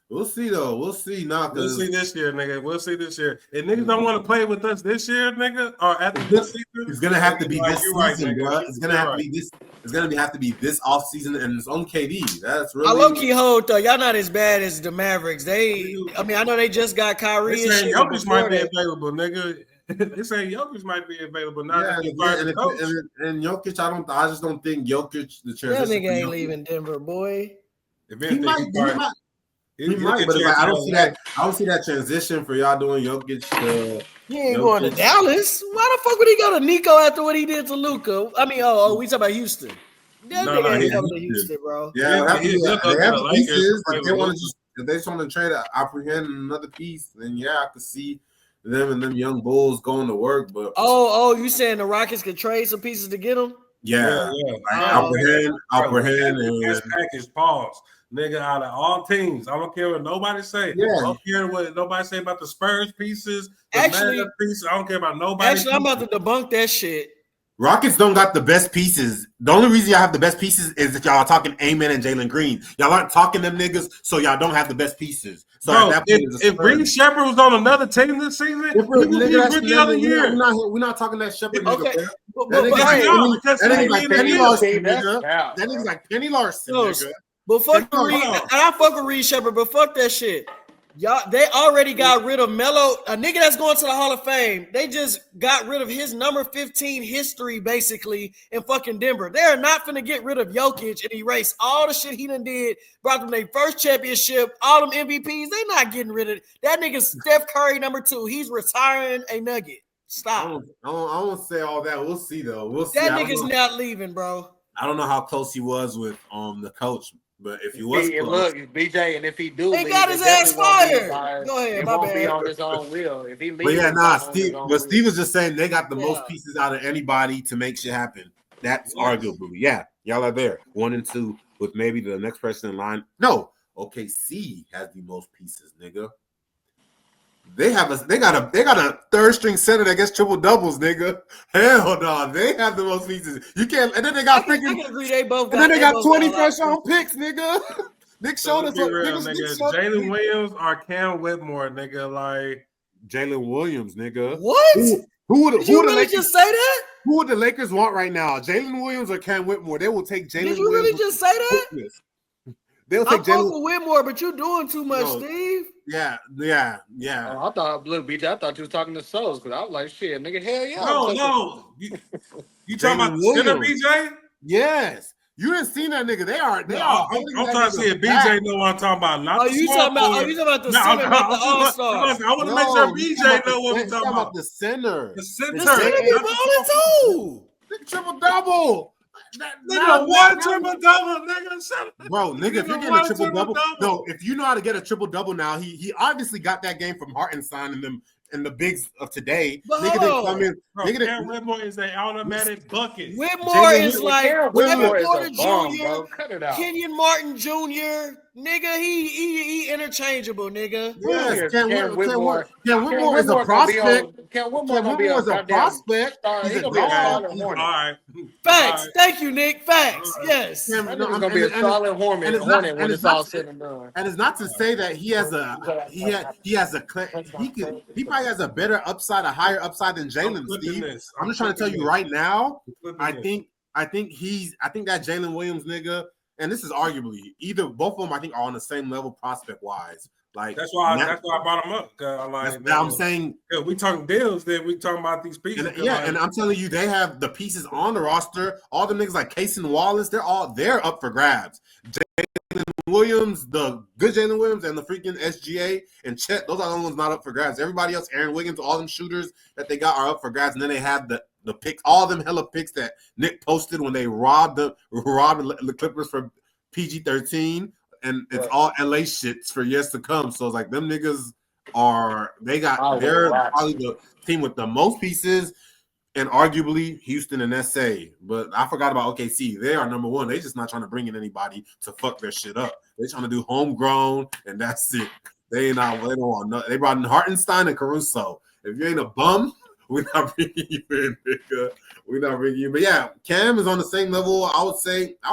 We'll see though. We'll see now. We'll see this year, nigga. We'll see this year. If niggas don't want to play with us this year, nigga, or after this season, it's gonna have to be this season, bro. It's gonna have to be this. It's gonna have to be this off season, and it's on KD. That's really. I low key hold though. Y'all not as bad as the Mavericks. I know they just got Kyrie. This ain't Jokic might be available, nigga. This ain't Jokic might be available now. And Jokic, I just don't think Jokic the transition. That nigga ain't leaving Denver, boy. He might, but I don't see that. I don't see that transition for y'all doing Jokic. He ain't going to Dallas. Why the fuck would he go to Nico after what he did to Luka? I mean, we talking about Houston. That nigga ain't coming to Houston, bro. Yeah, they have pieces. If they just want to trade apprehend another piece, then yeah, I could see them and them young bulls going to work. But you saying the Rockets could trade some pieces to get them? Yeah. Apprehend and package pause. Nigga, out of all teams, I don't care what nobody say. Yeah. I don't care what nobody say about the Spurs pieces, the pieces. I don't care about nobody. Actually, I'm about to debunk that shit. Rockets don't got the best pieces. The only reason y'all have the best pieces is that y'all are talking Amen and Jalen Green. Y'all aren't talking them niggas, so y'all don't have the best pieces. So bro, if Green Shepard was on another team this season, he would be rookie of the year. We're not talking that Shepard okay. nigga. That nigga's like Penny Larson, nigga. That nigga's like Penny Larson, nigga. But fuck Reed, I fuck with Reed Shepard, but fuck that shit. Y'all, they already got rid of Melo, a nigga that's going to the Hall of Fame. They just got rid of his number 15 history, basically, in fucking Denver. They're not finna get rid of Jokic and erase all the shit he done did, brought them their first championship, all them MVPs. They not getting rid of it. That nigga's Steph Curry number 2. He's retiring a Nugget. Stop. I won't say all that. We'll see, though. We'll see. That nigga's not leaving, bro. I don't know how close he was with the coach. But if he was look, BJ, and if he do, they got his ass fired. Go ahead, my bad. Be on his own will. If he leaves, but yeah, Steve. But Steve was just saying they got the most pieces out of anybody to make shit happen. That's arguable. Yeah, y'all are there, 1 and 2 with maybe the next person in line. No, OKC has the most pieces, nigga. They got a third string center that gets triple doubles, nigga. Hell no, they have the most pieces. You can't, and then they got freaking. I can agree, they both. And then they got 20 first round picks, nigga. Nick showed us. Jalen Williams or Cam Whitmore, nigga. Like Jalen Williams, nigga. What? Who would you really just say that? Who would the Lakers want right now? Jalen Williams or Cam Whitmore? They will take Jalen. Did you really just say that? They'll take Jalen Whitmore, but you're doing too much, Steve. Yeah. Oh, I thought, look, BJ, I thought you was talking to Souls because I was like, shit, nigga, hell yeah. No. You talking about the center, BJ? Yes. You didn't see that nigga. They are. I'm trying to see if BJ know what I'm talking about. Not you talking about the center, not the all-star. I want to make sure BJ know what we're talking about. The center. The center. The center be balling too. Triple double. Nigga, one triple double, nigga. Bro, nigga, if you're getting a triple double, no, if you know how to get a triple double now, he obviously got that game from Hartenstein and them and the bigs of today. But Nigga didn't come in. Bro, Nigga Cam Whitmore is an automatic bucket. Whitmore is like Cam Kevin Whitmore is Porter a bomb, Jr., bro. Cut it out. Kenyon Martin Jr. Nigga, he interchangeable, nigga. Yes, Cam Whitmore Whitmore is a prospect. Cam Whitmore gonna be Whitmore a is a goddamn prospect. star. He's He a gonna be a dog. solid All Hornet. right. Facts. All right. Thank you, Nick. Facts. Yes. Cam- That no, nigga's I'm- gonna be and- a and- solid Hornet and it's not- when and it's it's not- all said and done. And it's not to say that he has he probably has a better upside, a higher upside than Jalen, Steve. I'm just trying to tell you right now. I think that Jalen Williams nigga, and this is arguably either both of them. I think are on the same level prospect wise. Like that's why I brought him up. I'm saying. Yeah, we talking deals. Then we talking about these pieces. And I'm telling you, they have the pieces on the roster. All the niggas like Case and Wallace, they're up for grabs. Jalen Williams, the good Jalen Williams, and the freaking SGA and Chet, those are the only ones not up for grabs. Everybody else, Aaron Wiggins, all them shooters that they got are up for grabs. And then they have the picks, all them hella picks that Nick posted when they robbed the Clippers for PG-13, and it's all LA shits for years to come. So it's like them niggas they're probably the team with the most pieces. And arguably Houston and SA, but I forgot about OKC. They are number one. They just not trying to bring in anybody to fuck their shit up. They trying to do homegrown, and that's it. They don't want nothing. They brought in Hartenstein and Caruso. If you ain't a bum, we're not bringing you in, nigga. We're not bringing you. But yeah, Cam is on the same level. I would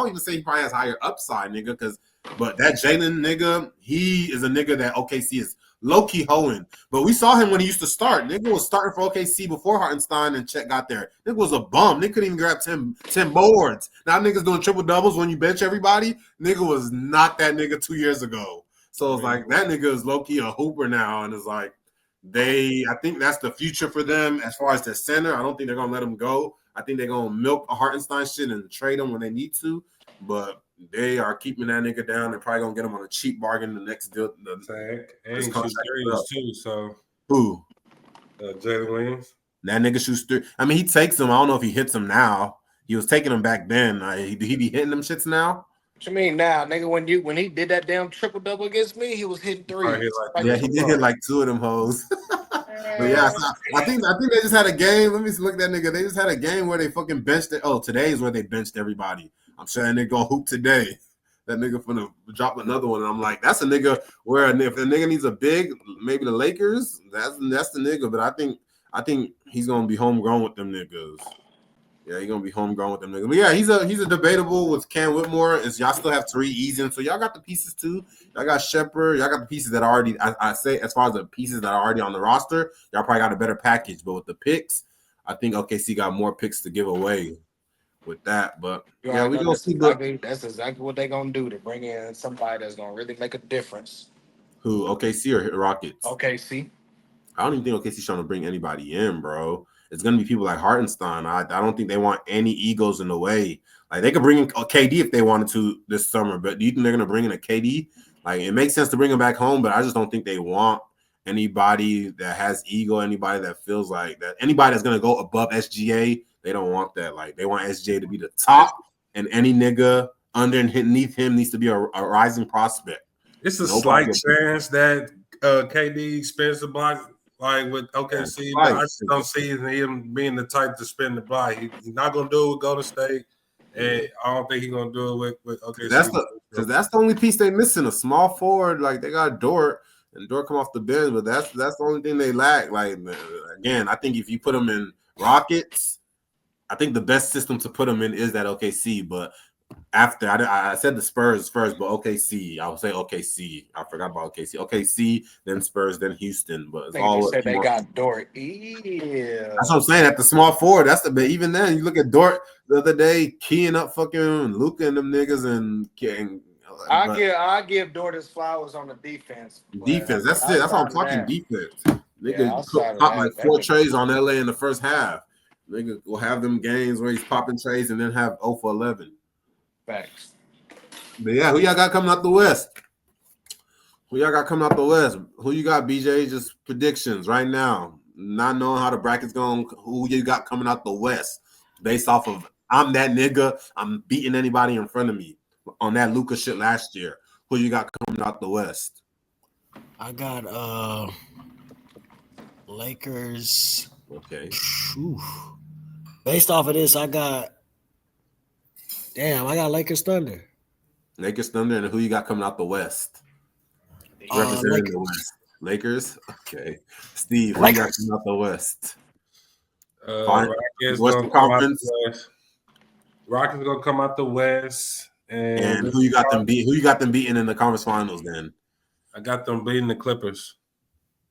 even say he probably has higher upside, nigga. But that Jalen nigga, he is a nigga that OKC is low-key hoeing. But we saw him when he used to start. Nigga was starting for OKC before Hartenstein and Chet got there. Nigga was a bum. Nigga couldn't even grab 10 boards. Now niggas doing triple doubles when you bench everybody. Nigga was not that nigga 2 years ago. So it's like that nigga is low-key a hooper now. And it's like I think that's the future for them as far as their center. I don't think they're going to let him go. I think they're going to milk a Hartenstein shit and trade him when they need to. But they are keeping that nigga down. They're probably gonna get him on a cheap bargain the next deal. And he shoots threes too. So who? Jalen Williams. That nigga shoots three. I mean, he takes them. I don't know if he hits them now. He was taking them back then. He be hitting them shits now. What you mean now, nigga? When he did that damn triple double against me, he was hitting threes. He did hit like two of them hoes. But yeah, so I think they just had a game. Let me look at that nigga. They just had a game where they fucking benched it. Oh, today is where they benched everybody. I'm sure that nigga gonna hoop today. That nigga finna drop another one. And I'm like, that's a nigga where if the nigga needs a big, maybe the Lakers, that's the nigga. But I think he's gonna be homegrown with them niggas. Yeah, he's gonna be homegrown with them niggas. But yeah, he's a debatable with Cam Whitmore. Y'all still have Tariq Eason, so y'all got the pieces too. Y'all got Shepherd. Y'all got the pieces that are already. I say as far as the pieces that are already on the roster, y'all probably got a better package. But with the picks, I think OKC got more picks to give away with that. But yeah, we gonna see. That's exactly what they're gonna do to bring in somebody that's gonna really make a difference. Who, OKC or Rockets? OKC. I don't even think OKC's trying to bring anybody in, bro. It's gonna be people like Hartenstein. I don't think they want any egos in the way. Like they could bring in a KD if they wanted to this summer, but do you think they're gonna bring in a KD? Like it makes sense to bring him back home, but I just don't think they want anybody that has ego, anybody that feels like that, anybody that's gonna go above SGA. They don't want that. Like they want SGA to be the top, and any nigga underneath him needs to be a rising prospect. It's a slight chance that KD spends the block like with OKC, but I just don't see him being the type to spend the block. He's not gonna do it with Golden State, and I don't think he's gonna do it with OKC. That's the only piece they missing, a small forward. Like they got Dort, and Dort come off the bench, but that's the only thing they lack. Like again, I think if you put them in Rockets, I think the best system to put them in is that OKC, but after I said the Spurs first, but OKC, I would say OKC. I forgot about OKC. OKC, then Spurs, then Houston. But it's all said they got Dort. Yeah, that's what I'm saying. At the small forward, but even then, you look at Dort the other day, keying up fucking Luka and them niggas, and I give Dort his flowers on the defense. Defense, that's it. That's all I'm talking. Defense. Nigga popped like 4 trays on LA in the first half. Nigga will have them games where he's popping trays and then have 0 for 11. Facts. But yeah, who y'all got coming out the West? Who you got, BJ? Just predictions right now. Not knowing how the bracket's going. Who you got coming out the West based off of I'm that nigga. I'm beating anybody in front of me on that Luka shit last year. Who you got coming out the West? I got Lakers. Okay. Whew. Based off of this, I got Lakers Thunder. Lakers Thunder, and who you got coming out the West? Representing Lakers. the West. Lakers? Okay. Steve, who Lakers. you got coming out the West? Rockets Western gonna come out Conference. the West. Rockets gonna come out the West, And who you got them beat? Who you got them beating in the conference finals? Then I got them beating the Clippers.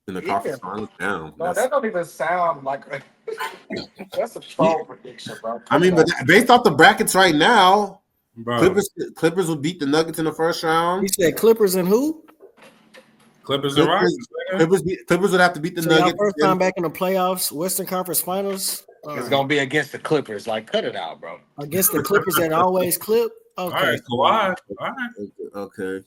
in the conference finals, down. No, that don't even sound like that's a troll prediction, bro. I mean, but based off the brackets right now, Bro. Clippers will beat the Nuggets in the first round. You said Clippers and who? Clippers and Rockets. Clippers would have to beat the So y'all Nuggets. first time back in the playoffs, Western Conference Finals. It's gonna be against the Clippers. Like, cut it out, bro. Against the Clippers that always clip. All Okay. right, Kawhi. All right.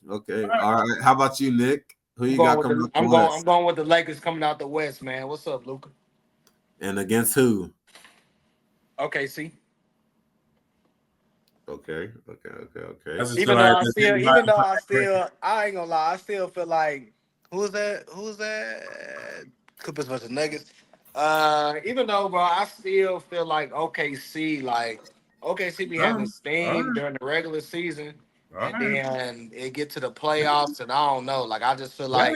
Okay. All right. How about you, Nick? Who you got coming out the I'm West? going with the Lakers coming out the West, man. What's up, Luka? And against who? Okay, see. Okay. Even though I ain't gonna lie, I still feel like who's that? Clippers versus Nuggets. Even though, bro, I still feel like OKC be having steam during the regular season, and then it get to the playoffs, and I don't know. Like, I just feel like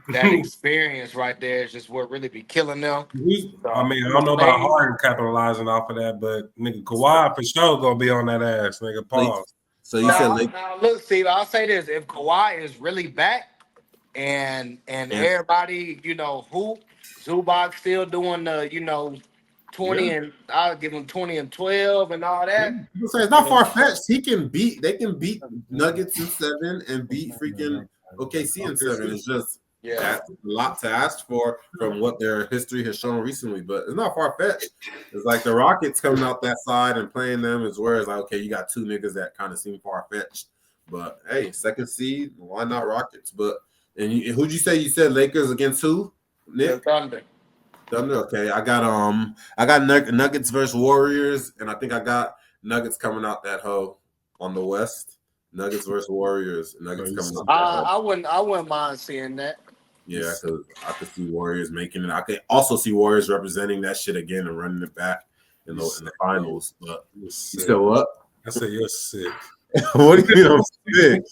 that experience right there is just what really be killing them. I mean, I don't know about Harden capitalizing off of that, but nigga, Kawhi for sure gonna be on that ass, nigga. Pause. So you said now, look, Steve, I'll say this: if Kawhi is really back, and everybody, hoop, Zubac still doing the, 20 and I'll give him 20 and 12 and all that. It's not far fetched. They can beat Nuggets in 7 and beat freaking OKC in 7. It's just that's a lot to ask for from what their history has shown recently, but it's not far fetched. It's like the Rockets coming out that side and playing them is where it's like, okay, you got two niggas that kind of seem far fetched, but hey, second seed, why not Rockets? But who'd you say? You said Lakers against who? Nick? Thunder. Okay, I got Nuggets versus Warriors, and I think I got Nuggets coming out that hoe on the West. Nuggets versus Warriors. Nuggets coming out. I wouldn't mind seeing that. Yeah, because I could see Warriors making it. I could also see Warriors representing that shit again and running it back in the finals. But you said what? I said you're sick. What do you mean I'm sick?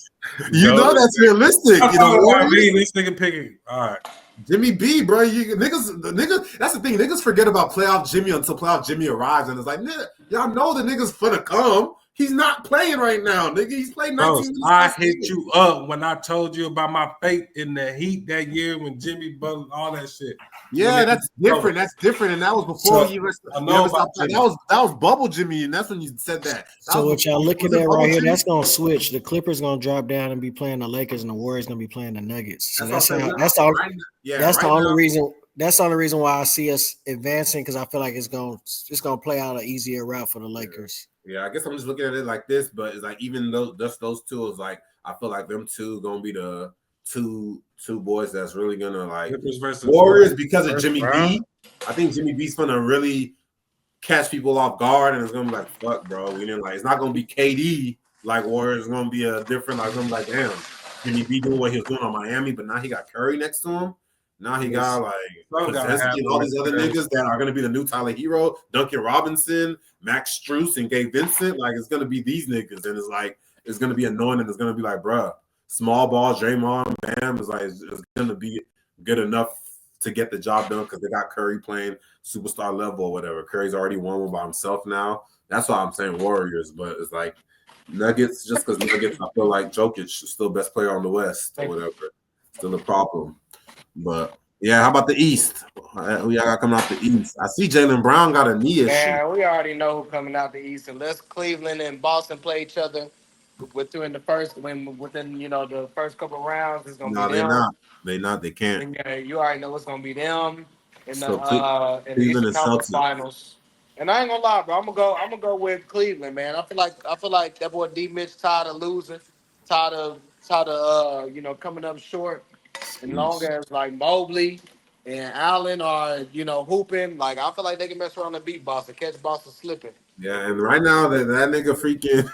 You know that's realistic. You know what I mean? This nigga picking. All right. Jimmy B, bro, niggas. That's the thing. Niggas forget about playoff Jimmy until playoff Jimmy arrives, and it's like, y'all know the nigga's finna come. He's not playing right now, nigga. He's playing 19 minutes. I hit you up when I told you about my fate in the Heat that year when Jimmy Butler, all that shit. Yeah, that's different. That's different, and that was before that was bubble Jimmy, and that's when you said that. So what y'all looking at right here? That's gonna switch. The Clippers gonna drop down and be playing the Lakers, and the Warriors gonna be playing the Nuggets. So that's the only reason. That's the only reason why I see us advancing, because I feel like it's gonna play out an easier route for the Lakers. Yeah, I guess I'm just looking at it like this, but it's like even though just those two is like I feel like them two gonna be the two boys that's really gonna like Warriors because of Jimmy B. I think Jimmy B's gonna really catch people off guard, and it's gonna be like, fuck, bro. It's not gonna be KD like Warriors. It's gonna be a different. Like, I'm like, damn, Jimmy B doing what he was doing on Miami, but now he got Curry next to him. Now he got like Pozeski and all these other niggas that are gonna be the new Tyler Hero, Duncan Robinson, Max Strus, and Gabe Vincent. Like, it's gonna be these niggas, and it's like it's gonna be annoying, and it's gonna be like, bruh, small ball, Draymond, Bam is like it's gonna be good enough to get the job done because they got Curry playing superstar level or whatever. Curry's already won one by himself now. That's why I'm saying Warriors, but it's like Nuggets, just because Nuggets, I feel like Jokic is still best player on the West or whatever. Still a problem. But yeah, how about the East? Who y'all got coming out the East? I see Jaylen Brown got a knee issue. Yeah, we already know who coming out the East. Unless Cleveland and Boston play each other within the first couple of rounds, it's gonna be them. They're not. They can't. And, yeah, you already know it's gonna be them in the Cleveland Eastern Conference Finals. And I ain't gonna lie, bro. I'm gonna go with Cleveland, man. I feel like that boy D Mitch tired of losing, tired of coming up short. And long as like Mobley and Allen are hooping, like I feel like they can mess around and beat Boston, catch Boston slipping. Yeah, and right now that nigga freaking,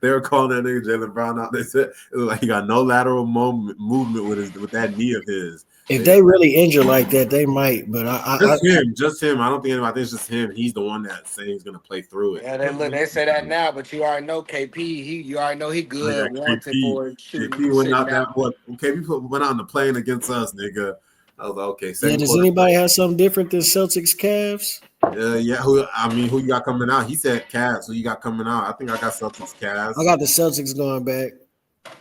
they were calling that nigga Jaylen Brown out. They said it was like he got no lateral movement with that knee of his. If they really injure like that, they might. But Just him. I don't think anybody. I think it's just him. He's the one that saying he's gonna play through it. Yeah, they say that now, but you already know KP. You already know he good. Wanted for it. KP went out that what? KP went out on the plane against us, nigga. I was like, okay. Yeah, does anybody have something different than Celtics Cavs? Yeah. Who you got coming out? He said Cavs. Who you got coming out? I think I got Celtics Cavs. I got the Celtics going back.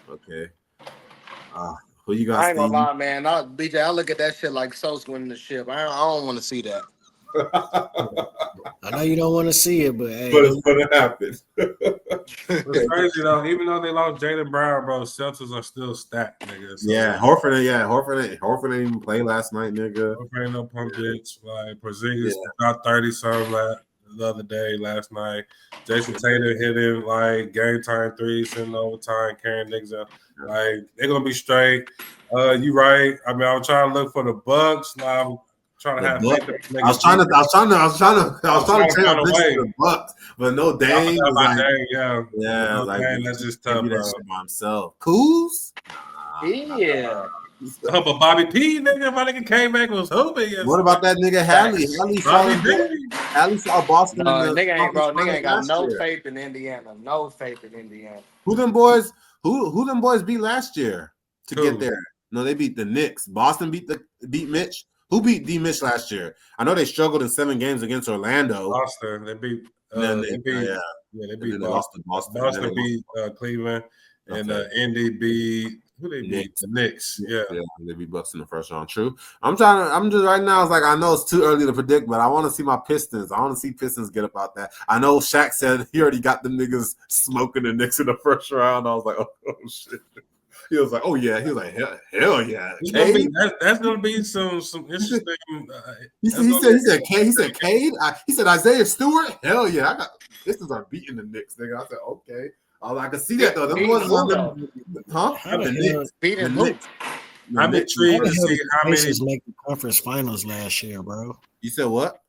Okay. Who you got? I ain't gonna lie, man. BJ, I look at that shit like Sos winning the ship. I don't want to see that. I know you don't want to see it, but hey, it's gonna happen. It's crazy though. Even though they lost Jaylen Brown, bro, Celtics are still stacked, nigga. So, yeah, Horford didn't even play last night, nigga. Horford ain't no punk bitch. Like Porzingis got 30 something the other day, last night. Jason Tatum hit him like game time threes in overtime, carrying niggas up. Like they're gonna be straight. You right. I mean, I was trying to look for the Bucks. Now I'm trying to have faith. I was trying to find a the Bucks, but no Dame. No Dame, that's just tough, bro. By himself. Coos? Yeah. But Bobby P, nigga, my nigga came back and was hooping. What about that nigga Hallie? Hallie saw Boston. Nigga ain't got no faith in Indiana. No faith in Indiana. Who them boys beat last year to get there? No, they beat the Knicks. Boston beat Mitch. Who beat D Mitch last year? I know they struggled in 7 games against Orlando. Boston. They beat Boston. Boston beat Cleveland, and Indy beat who they beat? The Knicks. Yeah, they beat Bucks in the first round. True. I'm just right now. It's like I know it's too early to predict, but I want to see my Pistons. I want to see Pistons get up out that. I know Shaq said he already got them niggas smoking the Knicks in the first round. I was like, oh shit. He was like, oh yeah. He was like, hell yeah. That's gonna be some interesting. He said Cade. He said Isaiah Stewart. Hell yeah. Pistons are beating the Knicks, nigga. I said, okay. I can see that though. Them boys the Knicks. Beating Knicks. I'm intrigued to see how many Pacers make the conference finals last year, bro. You said what?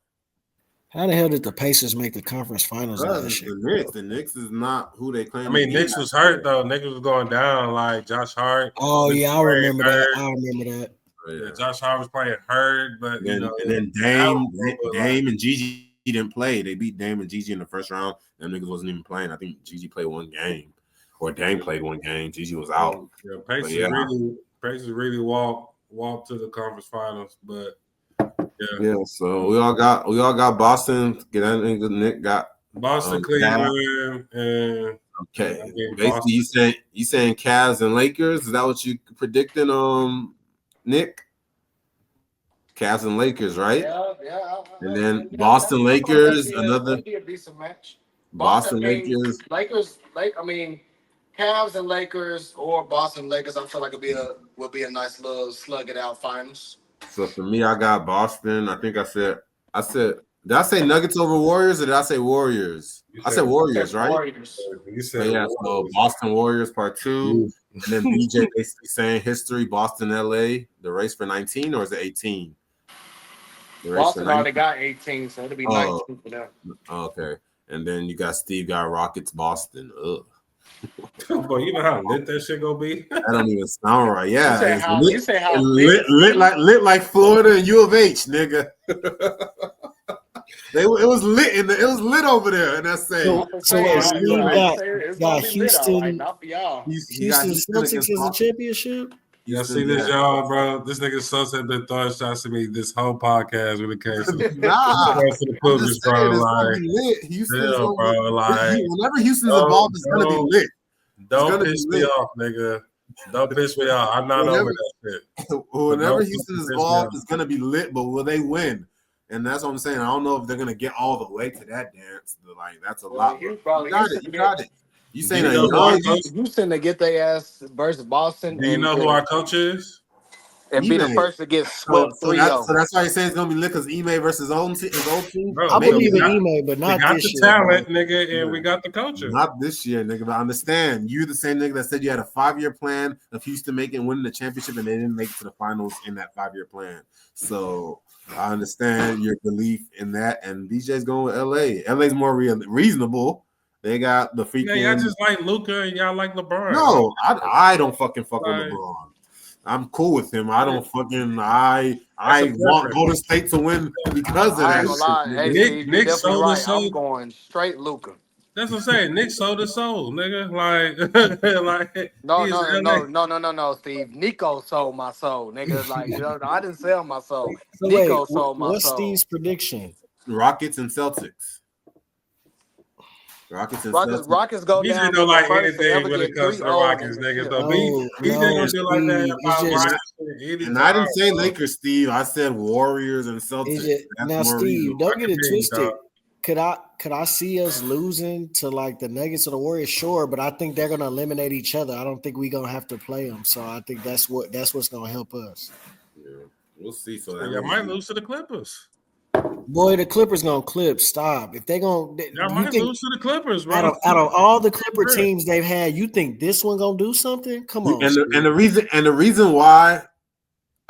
How the hell did the Pacers make the conference finals last year? The Knicks is not who they claim. I mean, Knicks was hurt though. Knicks was going down like Josh Hart. Oh yeah, I remember that. Yeah, Josh Hart was playing hurt, but and then Dame and Gigi didn't play. They beat Dame and Gigi in the first round. Them niggas wasn't even playing. I think Gigi played 1 game, or Dame played 1 game. Gigi was out. Yeah, Pacers really walked to the conference finals, but. Yeah, so we all got Boston. Get that nigga Nick got Boston, Cleveland, and okay. Basically, you saying Cavs and Lakers? Is that what you predicting, Nick? Cavs and Lakers, right? Yeah. And then Boston Lakers, another decent match. Boston Lakers. Cavs and Lakers or Boston Lakers. I feel like would be a nice little slug it out finals. So for me, I got Boston. I think I said, did I say Nuggets over Warriors or did I say Warriors? I said Warriors, right? Warriors. You said so Boston Warriors part 2. And then BJ basically saying history, Boston, LA, the race for 19, or is it 18? Boston already got 18, so it'll be 19 for them. Okay. And then you got Steve got Rockets, Boston. Ugh. Boy, you know how lit that shit gonna be? That don't even sound right. Yeah, you say how lit like Florida and U of H, nigga. It was lit it was lit over there in that same. So Steve got Houston Celtics as a championship. Y'all see this, y'all, bro? This nigga Sus had been throwing shots at me this whole podcast when it came to the Cougars, bro. Like, bro. Like, whenever Houston's involved, it's gonna be lit. Don't piss me off, nigga. Don't piss me off. I'm not over that shit. Whenever Houston is involved, it's gonna be lit. But will they win? And that's what I'm saying. I don't know if they're gonna get all the way to that dance. But like, that's a lot. You got it. You saying Houston to get their ass versus Boston? Do you know who our coach is? and be the first to get So swept 3-0. that's why you say it's gonna be lit because Ime versus his old team. Bro, I Maybe believe in got, Ime, but we not got this the year. talent, Bro. nigga, and we got the culture. Not this year, nigga. But I understand you the same nigga that said you had a 5-year plan of Houston making winning the championship, and they didn't make it to the finals in that 5-year plan. So I understand your belief in that. And DJ's going with LA. LA's more reasonable. They got the freaking. Yeah, y'all just like Luka and y'all like LeBron. No, I don't fucking fuck with Like- LeBron. I'm cool with him. I don't fucking. I That's a want preference. Golden State to win because of I that. ain't gonna lie. shit, Hey, nigga. Nick- Steve, Nick you're definitely sold right. his soul. I'm going straight Luka. That's what I'm saying. Nick sold his soul, nigga. Like No, he's no, LA. no, Steve. Nico sold my soul, nigga. Like, you know, I didn't sell my soul. So Nico wait, sold my what's soul. Steve's prediction? Rockets and Celtics. Rockets go DJ down don't to like the first to anything ever when get it comes to the 3-0 Rockets, in the nigga. shit. So No, BJ gonna do like that Steve, about it's just- Rockets. And I didn't say Lakers, Steve. I said Warriors and Celtics. Is it, That's now, more Steve, reasonable. don't get it I can twisted. dig Could I see us losing to like the Nuggets or the Warriors? Sure, but I think they're gonna eliminate each other. I don't think we're gonna have to play them. So I think that's what's gonna help us. Yeah, we'll see. So Y'all might lose to the Clippers. Boy, the Clippers gonna clip. Stop. If they gonna, Y'all you might think lose to the Clippers, bro. out of all the Clipper teams they've had, you think this one gonna do something? Come on. And Steve. the reason why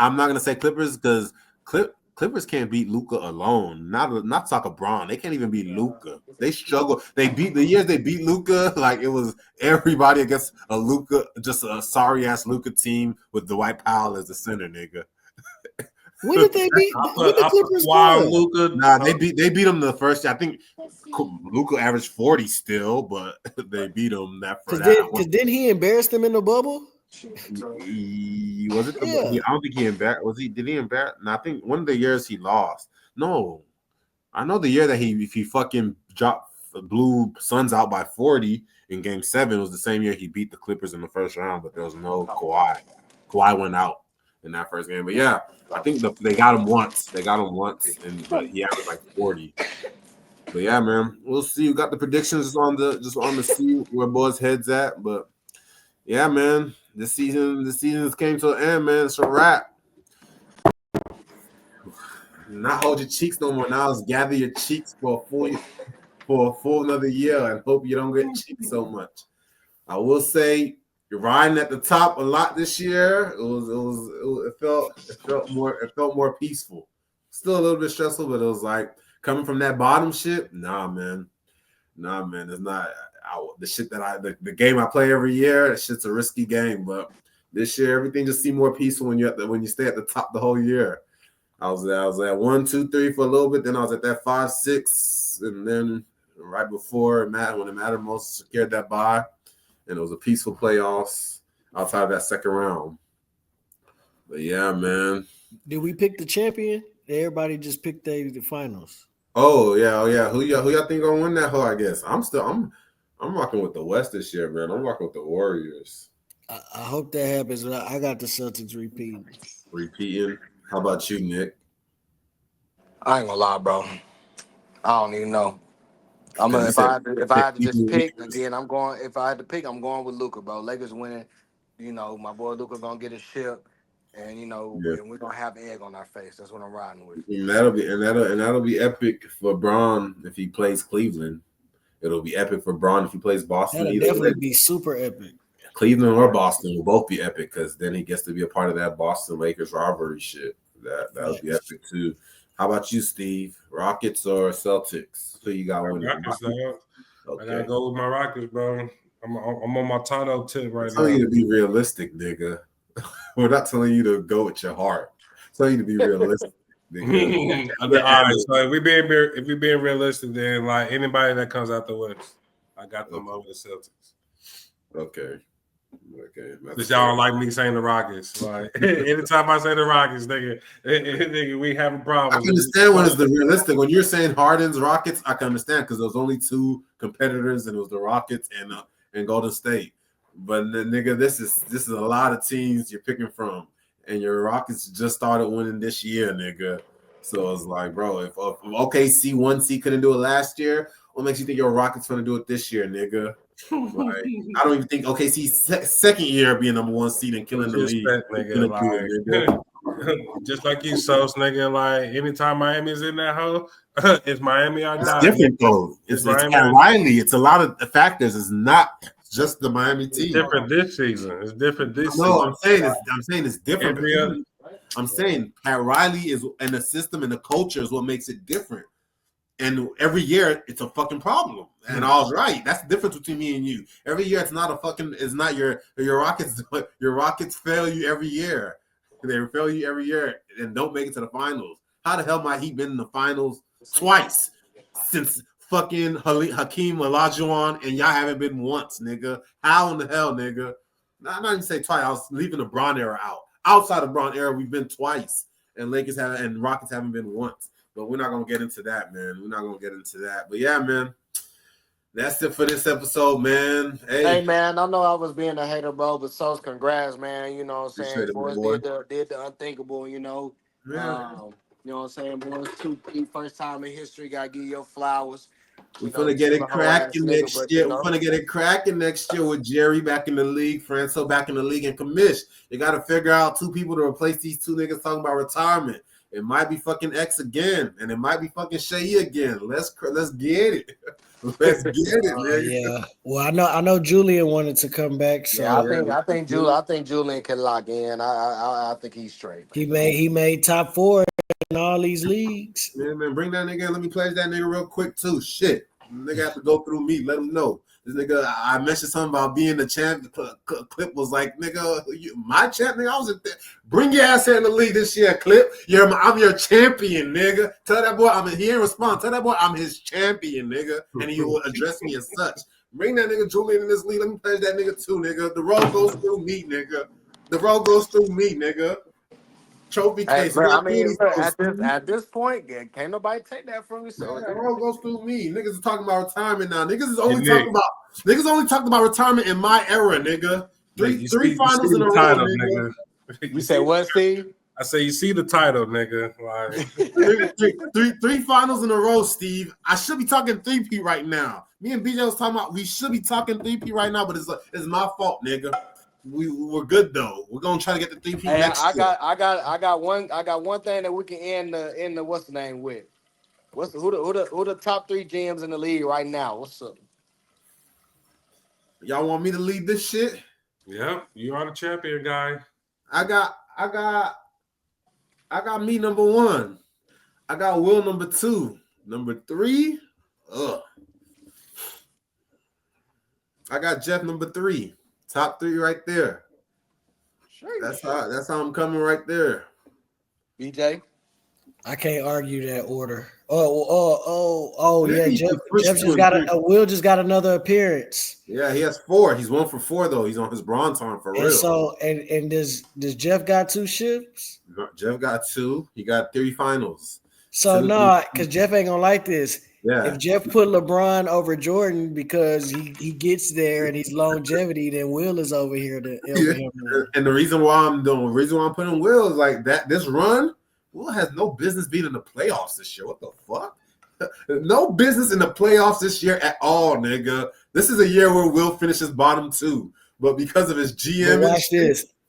I'm not gonna say Clippers because Clippers can't beat Luka alone. Not talk of Braun. They can't even beat Luka. They struggle. They beat the years they beat Luka like it was everybody against a Luka, just a sorry ass Luka team with Dwight Powell as the center, nigga. When did they beat? When the Clippers Wild good? Luka. Nah, they beat them the first year. I think Luka averaged 40 still, but they beat him that for that. Because didn't he embarrass them in the bubble? Was it? Yeah. I don't think he embarrassed. Was he? Did he embarrass? No, I think one of the years he lost. No, I know the year that he fucking blew Suns out by 40 in Game 7 was the same year he beat the Clippers in the first round, but there was no Kawhi. Kawhi went out in that first game. But yeah, I think they got him once. But he averaged like 40. But yeah, man, we'll see. We got the predictions on the see where boys' heads at. But yeah, man, this season came to an end, man. It's a wrap. Not hold your cheeks no more. Now it's gather your cheeks for a full another year and hope you don't get cheeks so much. I will say you're riding at the top a lot this year. It felt more peaceful. Still a little bit stressful, but it was like coming from that bottom shit. Nah, man. It's not the shit that the game I play every year. That shit's a risky game, but this year everything just seemed more peaceful when you stay at the top the whole year. I was at 1, 2, 3 for a little bit. Then I was at that 5, 6, and then right before when it mattered most, secured that bye, and it was a peaceful playoffs outside of that second round. But yeah, man. Did we pick the champion? Everybody just picked the finals. Oh yeah. Who y'all think gonna win that whole? I guess I'm rocking with the West this year, man. I'm rocking with the Warriors. I hope that happens. But I got the Celtics Repeating. How about you, Nick? I ain't gonna lie, bro. I don't even know. If I had to just pick again, I'm going. If I had to pick, I'm going with Luka, bro. Lakers winning. You know, my boy Luka gonna get a ship, and and we're gonna have egg on our face. That's what I'm riding with. And that'll be epic for Braun if he plays Cleveland. It'll be epic for Braun if he plays Boston. That'll definitely be super epic. Cleveland or Boston will both be epic because then he gets to be a part of that Boston Lakers rivalry shit. That'll be epic too. How about you, Steve? Rockets or Celtics? Who you got winning? Rockets, dog. Okay. I gotta go with my Rockets, bro. I'm on my Tano tip right I'm now. telling you to be realistic, nigga. We're not telling you to go with your heart. I'm telling you to be realistic, nigga. All right, so if we being realistic, then like anybody that comes out the West, I got them over the Celtics. Okay. But y'all don't like me saying the Rockets. Like anytime I say the Rockets, nigga, we have a problem. I can understand when it's the realistic. When you're saying Harden's Rockets, I can understand because there was only 2 competitors, and it was the Rockets and Golden State. But nigga, this is a lot of teams you're picking from, and your Rockets just started winning this year, nigga. So it's like, bro, if OKC 1C couldn't do it last year, what makes you think your Rockets gonna do it this year, nigga? Like, I don't even think OKC's second year being number 1 seed and killing the league. Nigga, Just like you, Sos, nigga. Like anytime Miami's in that hole, it's Miami or It's die. different though. It's Miami. Pat Riley. It's a lot of factors. It's not just the Miami team. It's different this season. It's different this season. No, I'm saying it's different. I'm saying Pat Riley is and the system and the culture is what makes it different. And every year it's a fucking problem. And I was right. That's the difference between me and you. Every year it's not your Rockets. Your Rockets fail you every year. They fail you every year and don't make it to the finals. How the hell might he been in the finals twice since fucking Hakeem Olajuwon and y'all haven't been once, nigga? How in the hell, nigga? I'm not even say twice. I was leaving the Bron era out. Outside of Bron era, we've been twice, and Rockets haven't been once. But we're not gonna get into that, man. We're not gonna get into that. But yeah, man, that's it for this episode, man. Hey man, I know I was being a hater, bro, but so congrats, man. You know what I'm saying? Boys did the unthinkable, you know. Yeah. You know what I'm saying? Boys, 2P, first time in history, gotta give your flowers. We're gonna get it cracking next year. We're gonna get it cracking next year with Jerry back in the league, Franco back in the league, and Kamish. You gotta figure out 2 people to replace these 2 niggas talking about retirement. It might be fucking X again, and it might be fucking Shea again. Let's get it. Let's get it, man. Yeah. Well, I know Julian wanted to come back. So yeah, I think Julian can lock in. I think he's straight. he made top 4 in all these leagues. Yeah, man, bring that nigga in. Let me pledge that nigga real quick too. Shit, nigga have to go through me. Let him know. This nigga, I mentioned something about being the champ. The Clip was like, nigga, my champ, nigga. I was there. Bring your ass here in the league this year, Clip. I'm your champion, nigga. Tell that boy he ain't respond. Tell that boy I'm his champion, nigga, and he will address me as such. Bring that nigga Julian in this league. Let me pledge that nigga too, nigga. The road goes through me, nigga. The road goes through me, nigga. Trophy case. Bro, I mean, at this point, can't nobody take that from you. So the road goes through me. Niggas is talking about retirement now. Niggas only talking about retirement in my era, nigga. Three finals in a row, nigga. You say what, Steve? I say you see the title, nigga. Like three finals in a row, Steve. I should be talking 3P right now. Me and BJ was talking about we should be talking 3P right now, but it's my fault, nigga. We're good though. We're gonna try to get the 3P next year. I got one thing that we can end the what's the name with. Who the top 3 GMs in the league right now? What's up? Y'all want me to lead this shit? Yeah, you are the champion, guy. I got me number 1. I got Will number 2. Number 3, I got Jeff number 3. Top 3 right there. Sure. That's how I'm coming right there. BJ, I can't argue that order. Yeah. Jeff just got Will just got another appearance. Yeah, he has 4. He's 1 for 4 though. He's on his bronze time for real. So and does Jeff got 2 ships? Jeff got 2. He got 3 finals. So no, because Jeff ain't gonna like this. Yeah. If Jeff put LeBron over Jordan because he gets there and he's longevity, then Will is over here And the reason why I'm putting Will is like that. This run, Will has no business being in the playoffs this year. What the fuck? No business in the playoffs this year at all, nigga. This is a year where Will finishes bottom 2, but because of his GM,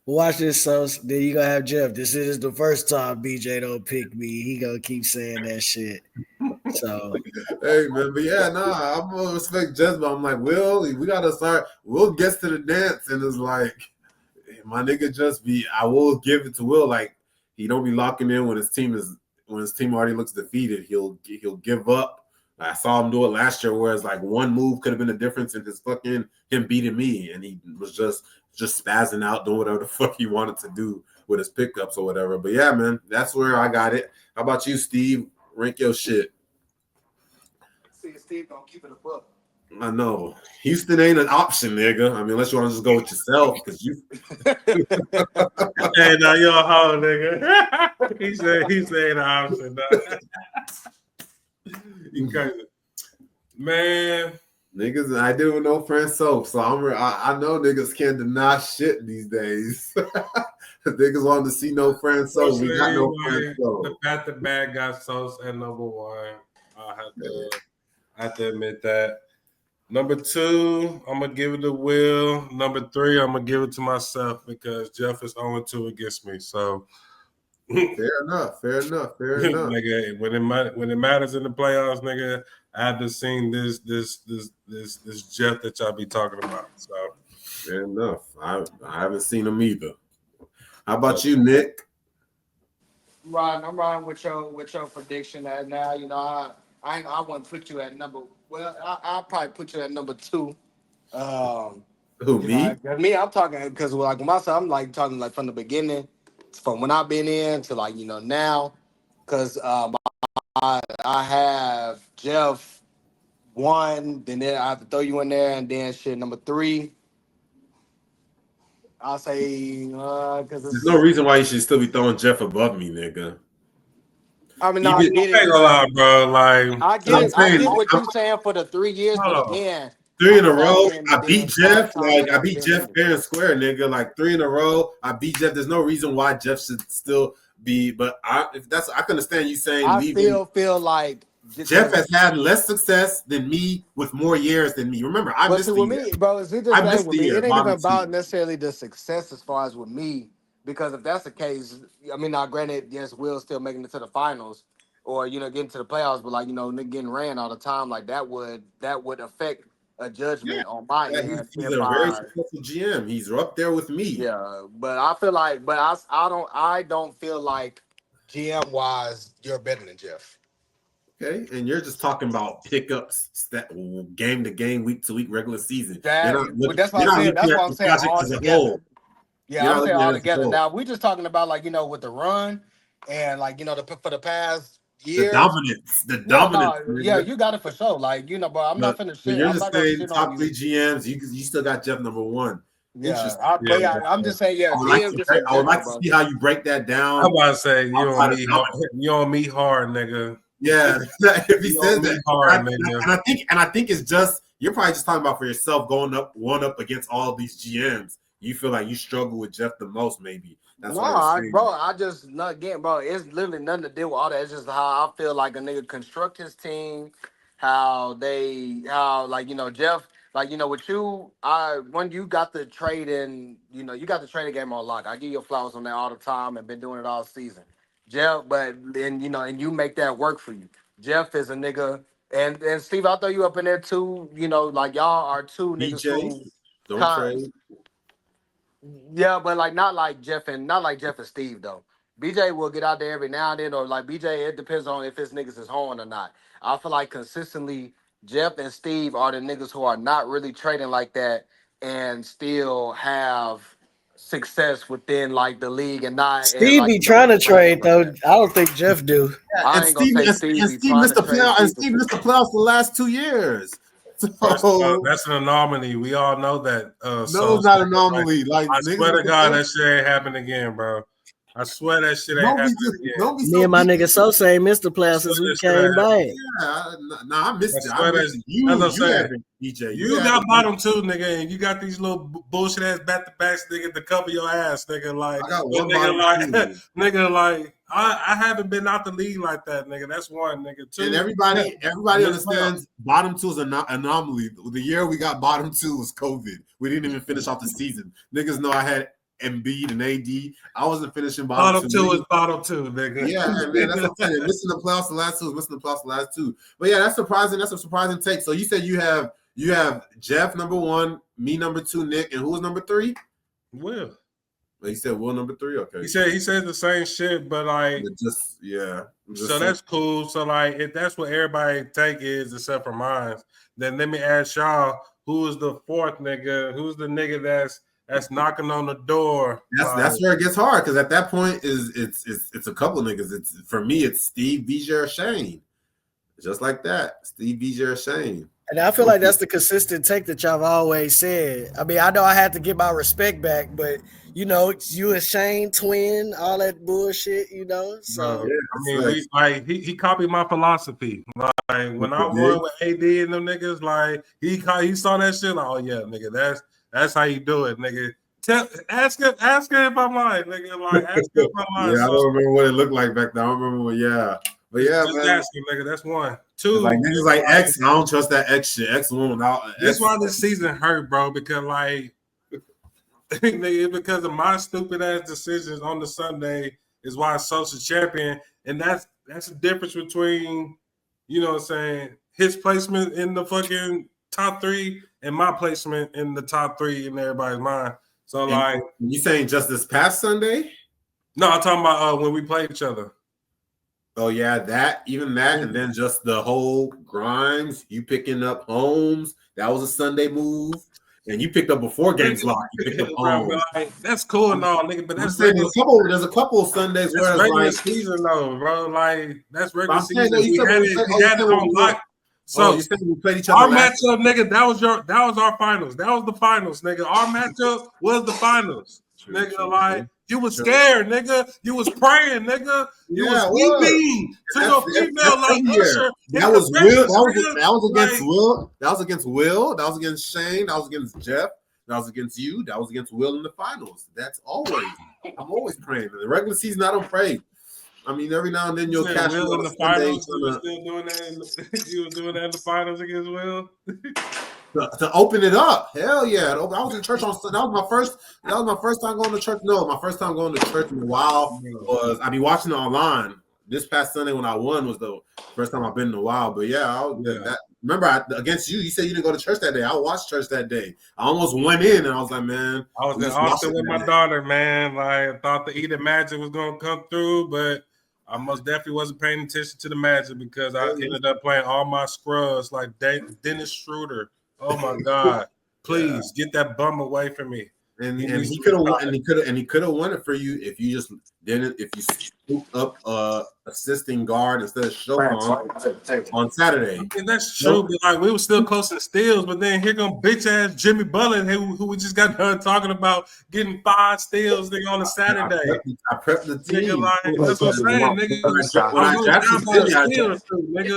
Watch this, so then you gonna have Jeff. This is the first time BJ don't pick me. He gonna keep saying that shit. So hey man, but yeah, I'm gonna respect Jeff, but I'm like, Will, we gotta start. Will gets to the dance and it's like, my nigga I will give it to Will. Like he don't be locking in when his team already looks defeated. He'll give up. I saw him do it last year, where it's like one move could have been the difference in him beating me, and he was just spazzing out, doing whatever the fuck he wanted to do with his pickups or whatever. But yeah, man, that's where I got it. How about you, Steve? Rank your shit. See, Steve gonna keep it a book. I know. Houston ain't an option, nigga. I mean, unless you want to just go with yourself, because you. Hey, now you're a hoe, nigga. he said an option. You crazy, man. Niggas, I didn't know Franco, so I know niggas can't deny shit these days. Niggas want to see no Franco. We got no Franco. The fact that bad got Sos at number 1, I have to admit that. Number 2, I'm gonna give it to Will. Number 3, I'm gonna give it to myself because Jeff is 0-2 against me. So Fair enough. Nigga, when it matters in the playoffs, nigga, I haven't seen this Jeff that y'all be talking about. So Fair enough. I haven't seen him either. How about you, Nick? I'm riding with your prediction. That now, I wouldn't put you at number. Well, I'll probably put you at number 2. Who, me? Me, I'm talking because like with myself, I'm like talking like from the beginning, from when I've been in to like now, because I have Jeff 1, then I have to throw you in there, and then shit number 3. I'll say because There's no reason why you should still be throwing Jeff above me, nigga. I mean, You no, I be- get I it. ain't gonna lie, bro. Like, I I'm get it. I saying, get what you're saying for the 3 years, hold but on. again, 3 in a I'm row. talking I beat the Jeff. entire time Like I that beat I've Jeff been in fair and square, nigga. Like 3 in a row. I beat Jeff. There's no reason why Jeff should still be. But I can understand you saying I leaving. still feel like Jeff has had less success than me with more years than me. Remember, I but missed see, the with year. me, bro, it's just I the thing missed with the me. It year, ain't even bottom about 2. necessarily the success as far as with me, because if that's the case, I mean, now granted, yes, Will's still making it to the finals, or getting to the playoffs, but like Nick getting ran all the time, like that would affect a Yeah, judgment on my end he's if a very I. successful GM. He's up there with me. Yeah, but I feel like, but I don't feel like GM wise, you're better than Jeff. Okay, and you're just talking about pickups, game to game, week to week, regular season. That's what You're I'm not saying. looking That's at what I'm the saying project all as a together. whole. Yeah, You're I'm not saying looking at all it as a together. whole. Now we just talking about like with the run and like for the past The years. dominance, Yeah, no, yeah, nigga. you got it for sure. Like but I'm not finna But shit. you're I'm just not gonna saying shit on top you. 3 GMs. You still got Jeff number 1. Yeah, Interesting. yeah, I'm just saying, yeah, I would like GM to. just in I would like general, to bro. see how you break that I'm down about to say outside of dominance. you on me hard, nigga. Yeah, if he You says on me that, hard, and nigga. I think it's just you're probably just talking about for yourself going up against all of these GMs. You feel like you struggle with Jeff the most, maybe. That's No, why you're saying. bro, I just not again, bro. It's literally nothing to do with all that. It's just how I feel like a nigga construct his team, how like Jeff, like with you, when you got the trade in, you got the trading game on lock. I give you flowers on that all the time and been doing it all season. Jeff, but then and you make that work for you. Jeff is a nigga, and Steve, I'll throw you up in there too. Like y'all are two niggas BJ, who. don't trade. Yeah, but like not like Jeff and Steve though. BJ will get out there every now and then, or like BJ, it depends on if his niggas is on or not. I feel like consistently Jeff and Steve are the niggas who are not really trading like that and still have success within like the league and not and Steve like be trying to break stuff trade like though. that. I don't think Jeff do. Yeah, I ain't gonna say Steve be trying to trade. Steve missed the playoffs the last 2 years. First of all, So that's an anomaly. We all know that. no, it's not an anomaly. Like I niggas swear with to the God, playoffs. that shit ain't happen again, bro. I swear that shit ain't Don't be happening again. don't be Me so and my deep. nigga Sosa ain't missed the I playoffs swear since we that shit ain't came happening. back. Yeah, I I missed it. I swear missed that, it. You as I'm saying, haven't, DJ. you got haven't. bottom 2, nigga, and you got these little bullshit ass back to backs, nigga, to cover your ass, nigga. Like, I got but one bottom two. nigga, like, I haven't been out the league like that, nigga. That's one, nigga. 2, And yeah, everybody missed playoffs. understands bottom 2 is an anomaly. The year we got bottom 2 was COVID. We didn't even finish off the season. Niggas know I had Embiid and AD. I wasn't finishing bottom Bottom 2 is bottom 2, nigga. Yeah, man, that's what I'm saying. Missing the playoffs the last 2 is missing the playoffs the last 2. But yeah, that's surprising. That's a surprising take. So you said you have Jeff number 1, me number 2, Nick, and who was number 3? Will. He said Will number 3. Okay. He said the same shit, but like, so that's cool. So like, if that's what everybody take is, except for mine, then let me ask y'all, who is the 4th nigga? Who's the nigga that's knocking on the door? That's where it gets hard because at that point it's a couple of niggas. It's for me, it's Steve, BJ, or Shane. Just like that. Steve, BJ, or Shane. And I feel like that's the consistent take that y'all have always said. I mean, I know I had to get my respect back, but you and Shane twin, all that bullshit, So he copied my philosophy. Like when I won with AD and them niggas, like he saw that shit. Like, oh yeah, nigga, that's how you do it, nigga. Ask him if I'm lying, nigga. Like ask him if I'm lying. Yeah, I don't remember what it looked like back then. I don't remember what. Yeah, but yeah, just man. ask him, nigga. That's 1. 2. Like niggas like X. I don't trust that X shit. X one without. That's why this season hurt, bro. Because like, nigga, because of my stupid ass decisions on the Sunday is why Sosa's champion, and that's the difference between, you know what I'm saying, his placement in the fucking top 3 and my placement in the top 3 in everybody's mind. So like, you saying just this past Sunday? No, I'm talking about when we played each other. Oh yeah, that, and then just the whole Grimes, you picking up Holmes, that was a Sunday move, and you picked up before games locked. You picked up Holmes. Like, that's cool and all, nigga, but that's there's a couple of Sundays that's where it's regular like season though, bro. Like that's regular saying, season. We had it on lock. So you said we played each other. Our matchup, nigga, that was our finals. That was the finals, nigga. Our matchup was the finals, nigga. Like. You was scared, nigga. You was praying, nigga. You was weeping to your female like Usher. That was Will. That was against Will. That was against Will. That was against Shane. That was against Jeff. That was against you. That was against Will in the finals. That's always. I'm always praying. In the regular season, I don't pray. I mean, every now and then you'll catch Will in the finals. You were still doing that. You were doing that in the finals against Will. To open it up, hell yeah! I was in church on. That was my first time going to church. No, my first time going to church in a while was I be watching it online. This past Sunday when I won was the first time I've been in a while. But yeah, remember against you. You said you didn't go to church that day. I watched church that day. I almost went in and I was like, man, I was in Austin with my daughter, man. Like I thought the Eden Magic was gonna come through, but I most definitely wasn't paying attention to the Magic because I ended up playing all my scrubs like Dennis Schroeder. Oh my God! Please get that bum away from me. And he could have won, and he could have won it for you if you just didn't. If you scooped up assisting guard instead of Shogun on Saturday. And that's true. But like we were still close in steals, but then here come bitch ass Jimmy Butler, who we just got done talking about getting 5 steals nigga on a Saturday. I prepped the team. Nigga, like, that's what I'm saying, nigga.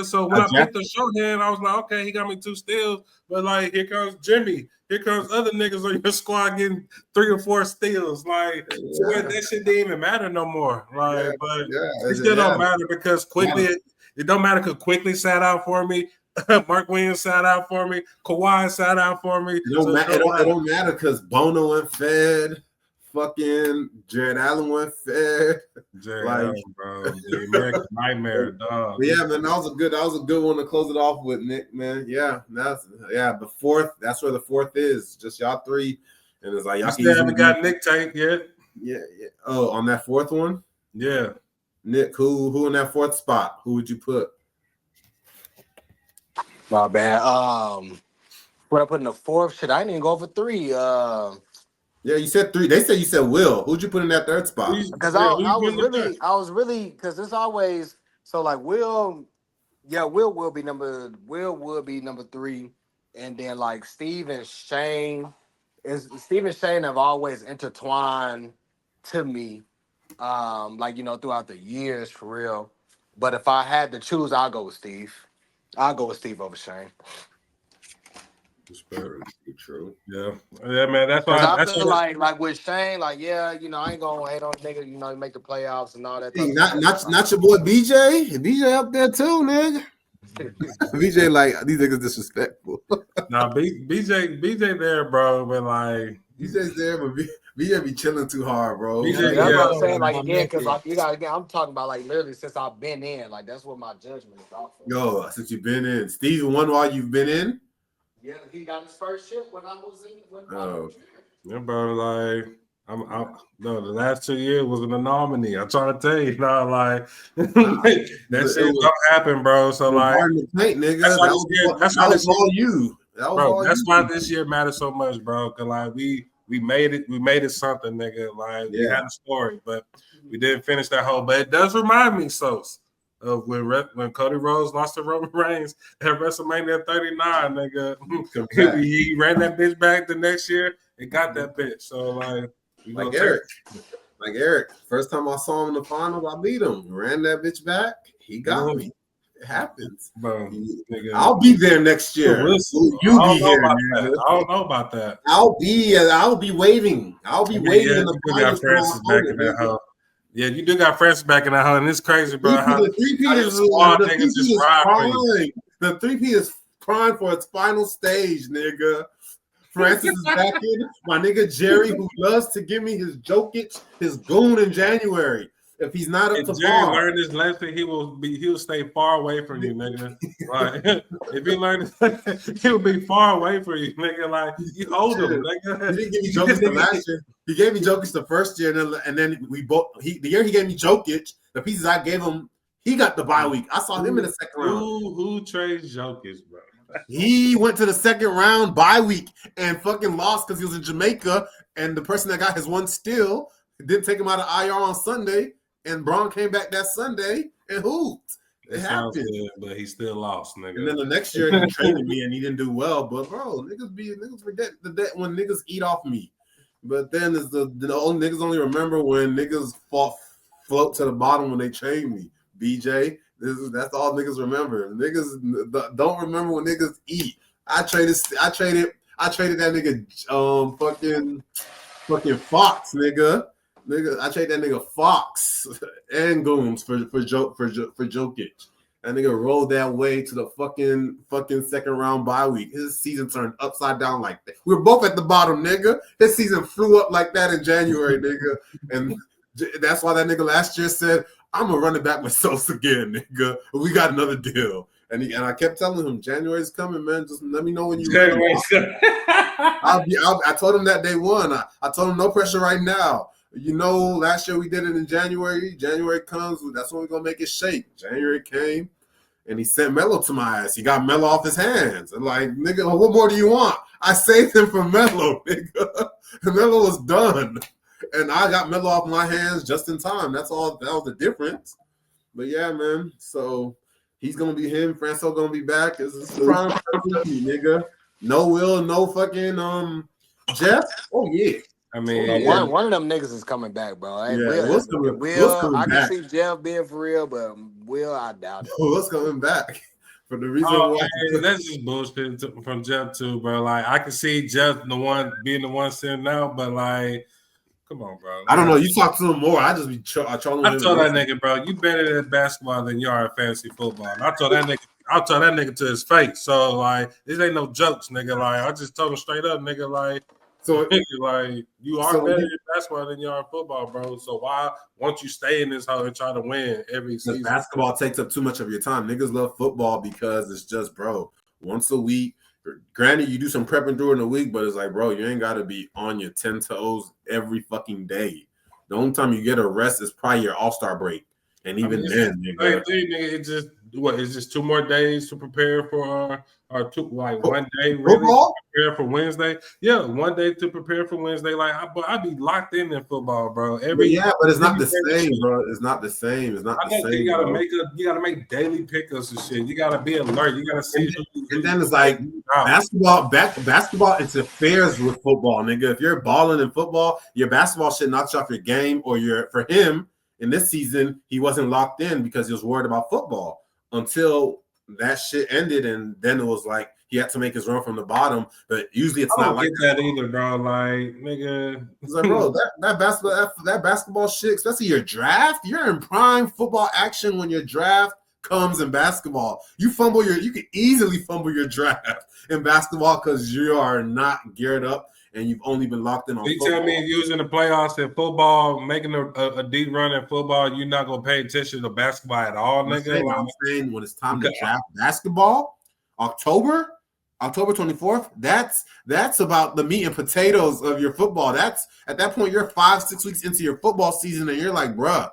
So when I picked the shorthand, I was like, okay, he got me 2 steals. But like, here comes Jimmy. Here comes other niggas on your squad getting 3 or 4 steals. Like, that shit didn't even matter no more. Like, but it still don't matter because quickly, it don't matter because quickly sat out for me. Mark Williams sat out for me. Kawhi sat out for me. It don't matter because Bono went fed. Fucking Jared Allen went fed. Jared Allen, bro. The American Nightmare, dog. But yeah, man, that was a good one to close it off with, Nick, man. Yeah, the fourth. That's where the fourth is. Just y'all 3, and it's like y'all still haven't got Nick Tank yet. Yeah. Oh, on that 4th one. Yeah, Nick. Who in that 4th spot? Who would you put? My bad. What I put in the 4th? Shit, I didn't even go for 3. Yeah, you said 3. They said you said Will. Who'd you put in that 3rd spot? Because I was really because it's always so like Will would be number 3, and then like Steve and Shane have always intertwined to me, like throughout the years for real. But if I had to choose, I'll go with Steve. I'll go with Steve over Shane. It's very true. Yeah, man. That's why I feel like with Shane, like I ain't gonna hate on nigga. You make the playoffs and all that. Hey, not your boy BJ. BJ up there too, nigga. BJ like these niggas disrespectful. Nah, BJ there, bro. But like BJ's there, but BJ be chilling too hard, bro. BJ, that's what I'm saying. Like again, because I'm talking about like literally since I've been in. Like that's what my judgment is off of. Yo, since you've been in, Steve won while you've been in. Yeah, he got his first ship when I was in. Yeah, bro. Like, the last 2 years was an anomaly. I'm trying to tell you, like that shit don't happen, bro. So like, nigga, that's why this year matters so much, bro. Cause like we made it something, nigga. Like we had a story, but we didn't finish that whole. But it does remind me, of when Cody Rhodes lost to Roman Reigns at WrestleMania 39, nigga. He ran that bitch back the next year and got that bitch. So like Eric, first time I saw him in the finals, I beat him. Ran that bitch back. He got me. It happens. Bro, I'll be there next year. You be here. I don't know about that. I'll be waiting. I'll be waiting in the finals. Yeah, you do got Francis back in that hole, and it's crazy, bro. The 3P is crying for its final stage, nigga. Francis is back in. My nigga Jerry, who loves to give me his Jokic, his goon in January. If he's not up If to Jerry par, learned his lesson, he'll stay far away from you, nigga. Like if he learned, he'll be far away from you, nigga. Like you hold him, nigga. he didn't give me Jokic the last year. He gave me Jokic the first year, and then we both. The year he gave me Jokic, the pieces I gave him, he got the bye week. I saw him in the second round. Who trades Jokic, bro? He went to the second round bye week and fucking lost because he was in Jamaica, and the person that got his one steal didn't take him out of IR on Sunday, and Braun came back that Sunday and hooped. It happened, good, but he still lost, nigga. And then the next year he traded me and he didn't do well. But bro, niggas forget the when niggas eat off me. But then is the only niggas only remember when niggas float to the bottom when they trade me. BJ, that's all niggas remember. Niggas don't remember when niggas eat. I traded that nigga fucking Fox, nigga. I traded that nigga Fox and Gooms for Jokic. That nigga rolled that way to the fucking second round bye week. His season turned upside down like that. We were both at the bottom, nigga. His season flew up like that in January, nigga. And that's why that nigga last year said, I'm gonna run it back with Sosa again, nigga. We got another deal. And I kept telling him, January's coming, man. Just let me know when you're ready. I told him that day one. I told him no pressure right now. You know, last year we did it in January. January comes, that's when we're gonna make it shake. January came, and he sent Melo to my ass. He got Melo off his hands. And like, nigga, what more do you want? I saved him from Melo, nigga. Melo was done. And I got Melo off my hands just in time. That's all. That was the difference. But yeah, man. So he's gonna be him. Franco gonna be back. This is prime nigga. No Will, no fucking Jeff. Oh yeah. I mean, one of them niggas is coming back, bro. Hey, yeah, Will, I can see Jeff being for real, but Will, I doubt it. Will's coming back for the reason why. Man, that's just bullshit from Jeff too, bro. Like I can see Jeff being the one sitting now, but like, come on, bro. I don't know. You talk to him more. I just be trolling. I told that nigga, bro, you better at basketball than you are at fantasy football. And I told that nigga to his face. So like, this ain't no jokes, nigga. Like I just told him straight up, nigga. Like. So like you are better at basketball than you are in football, bro. So why won't you stay in this hole and try to win every season? Basketball takes up too much of your time. Niggas love football because it's just, bro, once a week. Granted, you do some prepping during the week, but it's like, bro, you ain't got to be on your 10 toes every fucking day. The only time you get a rest is probably your All-Star break. And even then, nigga. It's just 2 more days to prepare for or 1 day really football? To prepare for Wednesday. Yeah, 1 day to prepare for Wednesday. Like I'd be locked in football, bro. But it's not the same, bro. It's not the same. It's not the same. You gotta make daily pickups and shit. You gotta be alert. You gotta see. And then it's like basketball interferes with football, nigga. If you're balling in football, your basketball shit knocks you off your game, or for him. In this season, he wasn't locked in because he was worried about football until that shit ended, and then it was like he had to make his run from the bottom. But usually it's not like that either, bro. Like, nigga, it's like, bro, that basketball shit, especially your draft, you're in prime football action when your draft comes in basketball. You can easily fumble your draft in basketball because you are not geared up. And you've only been locked in on football. You tell me if you was in the playoffs in football, making a deep run in football, you're not going to pay attention to basketball at all, nigga? I'm saying when it's time to draft basketball, October 24th, that's about the meat and potatoes of your football. That's at that point, you're 5-6 weeks into your football season, and you're like, bruh,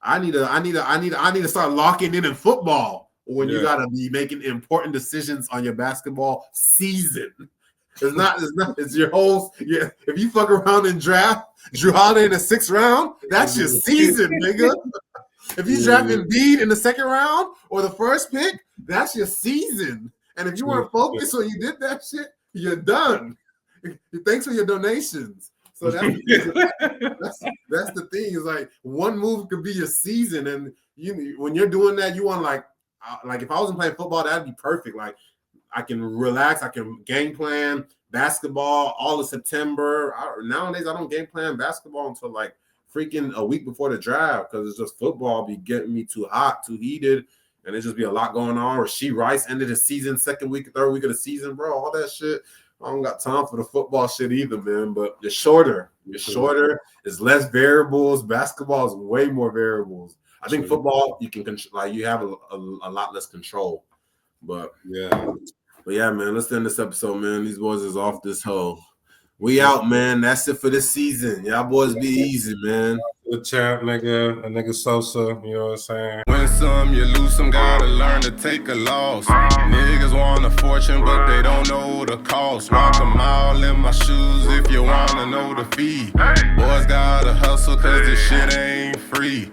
I need to start locking in football when you got to be making important decisions on your basketball season. It's your whole. Yeah, if you fuck around and draft Drew Holiday in the 6th round, that's your season, nigga. If you draft Embiid in the 2nd round or the 1st pick, that's your season. And if you weren't focused or you did that shit, you're done. Thanks for your donations. So that's the thing. Is like one move could be your season, and when you're doing that, you want like if I wasn't playing football, that'd be perfect. Like. I can relax. I can game plan basketball all of September. Nowadays, I don't game plan basketball until like freaking a week before the draft because it's just football be getting me too hot, too heated, and it just be a lot going on. Rasheed Rice ended his season, 2nd week, 3rd week of the season, bro. All that shit. I don't got time for the football shit either, man. But you're shorter. You're shorter. There's less variables. Basketball is way more variables. I think football you can you have a lot less control. But yeah, man. Let's end this episode, man. These boys is off this hole. We out, man. That's it for this season. Y'all boys be easy, man. The champ, nigga, a nigga Sosa, you know what I'm saying? Win some, you lose some, gotta learn to take a loss. Niggas want a fortune, but they don't know the cost. Walk a mile in my shoes if you wanna know the fee. Boys gotta hustle, cause this shit ain't free.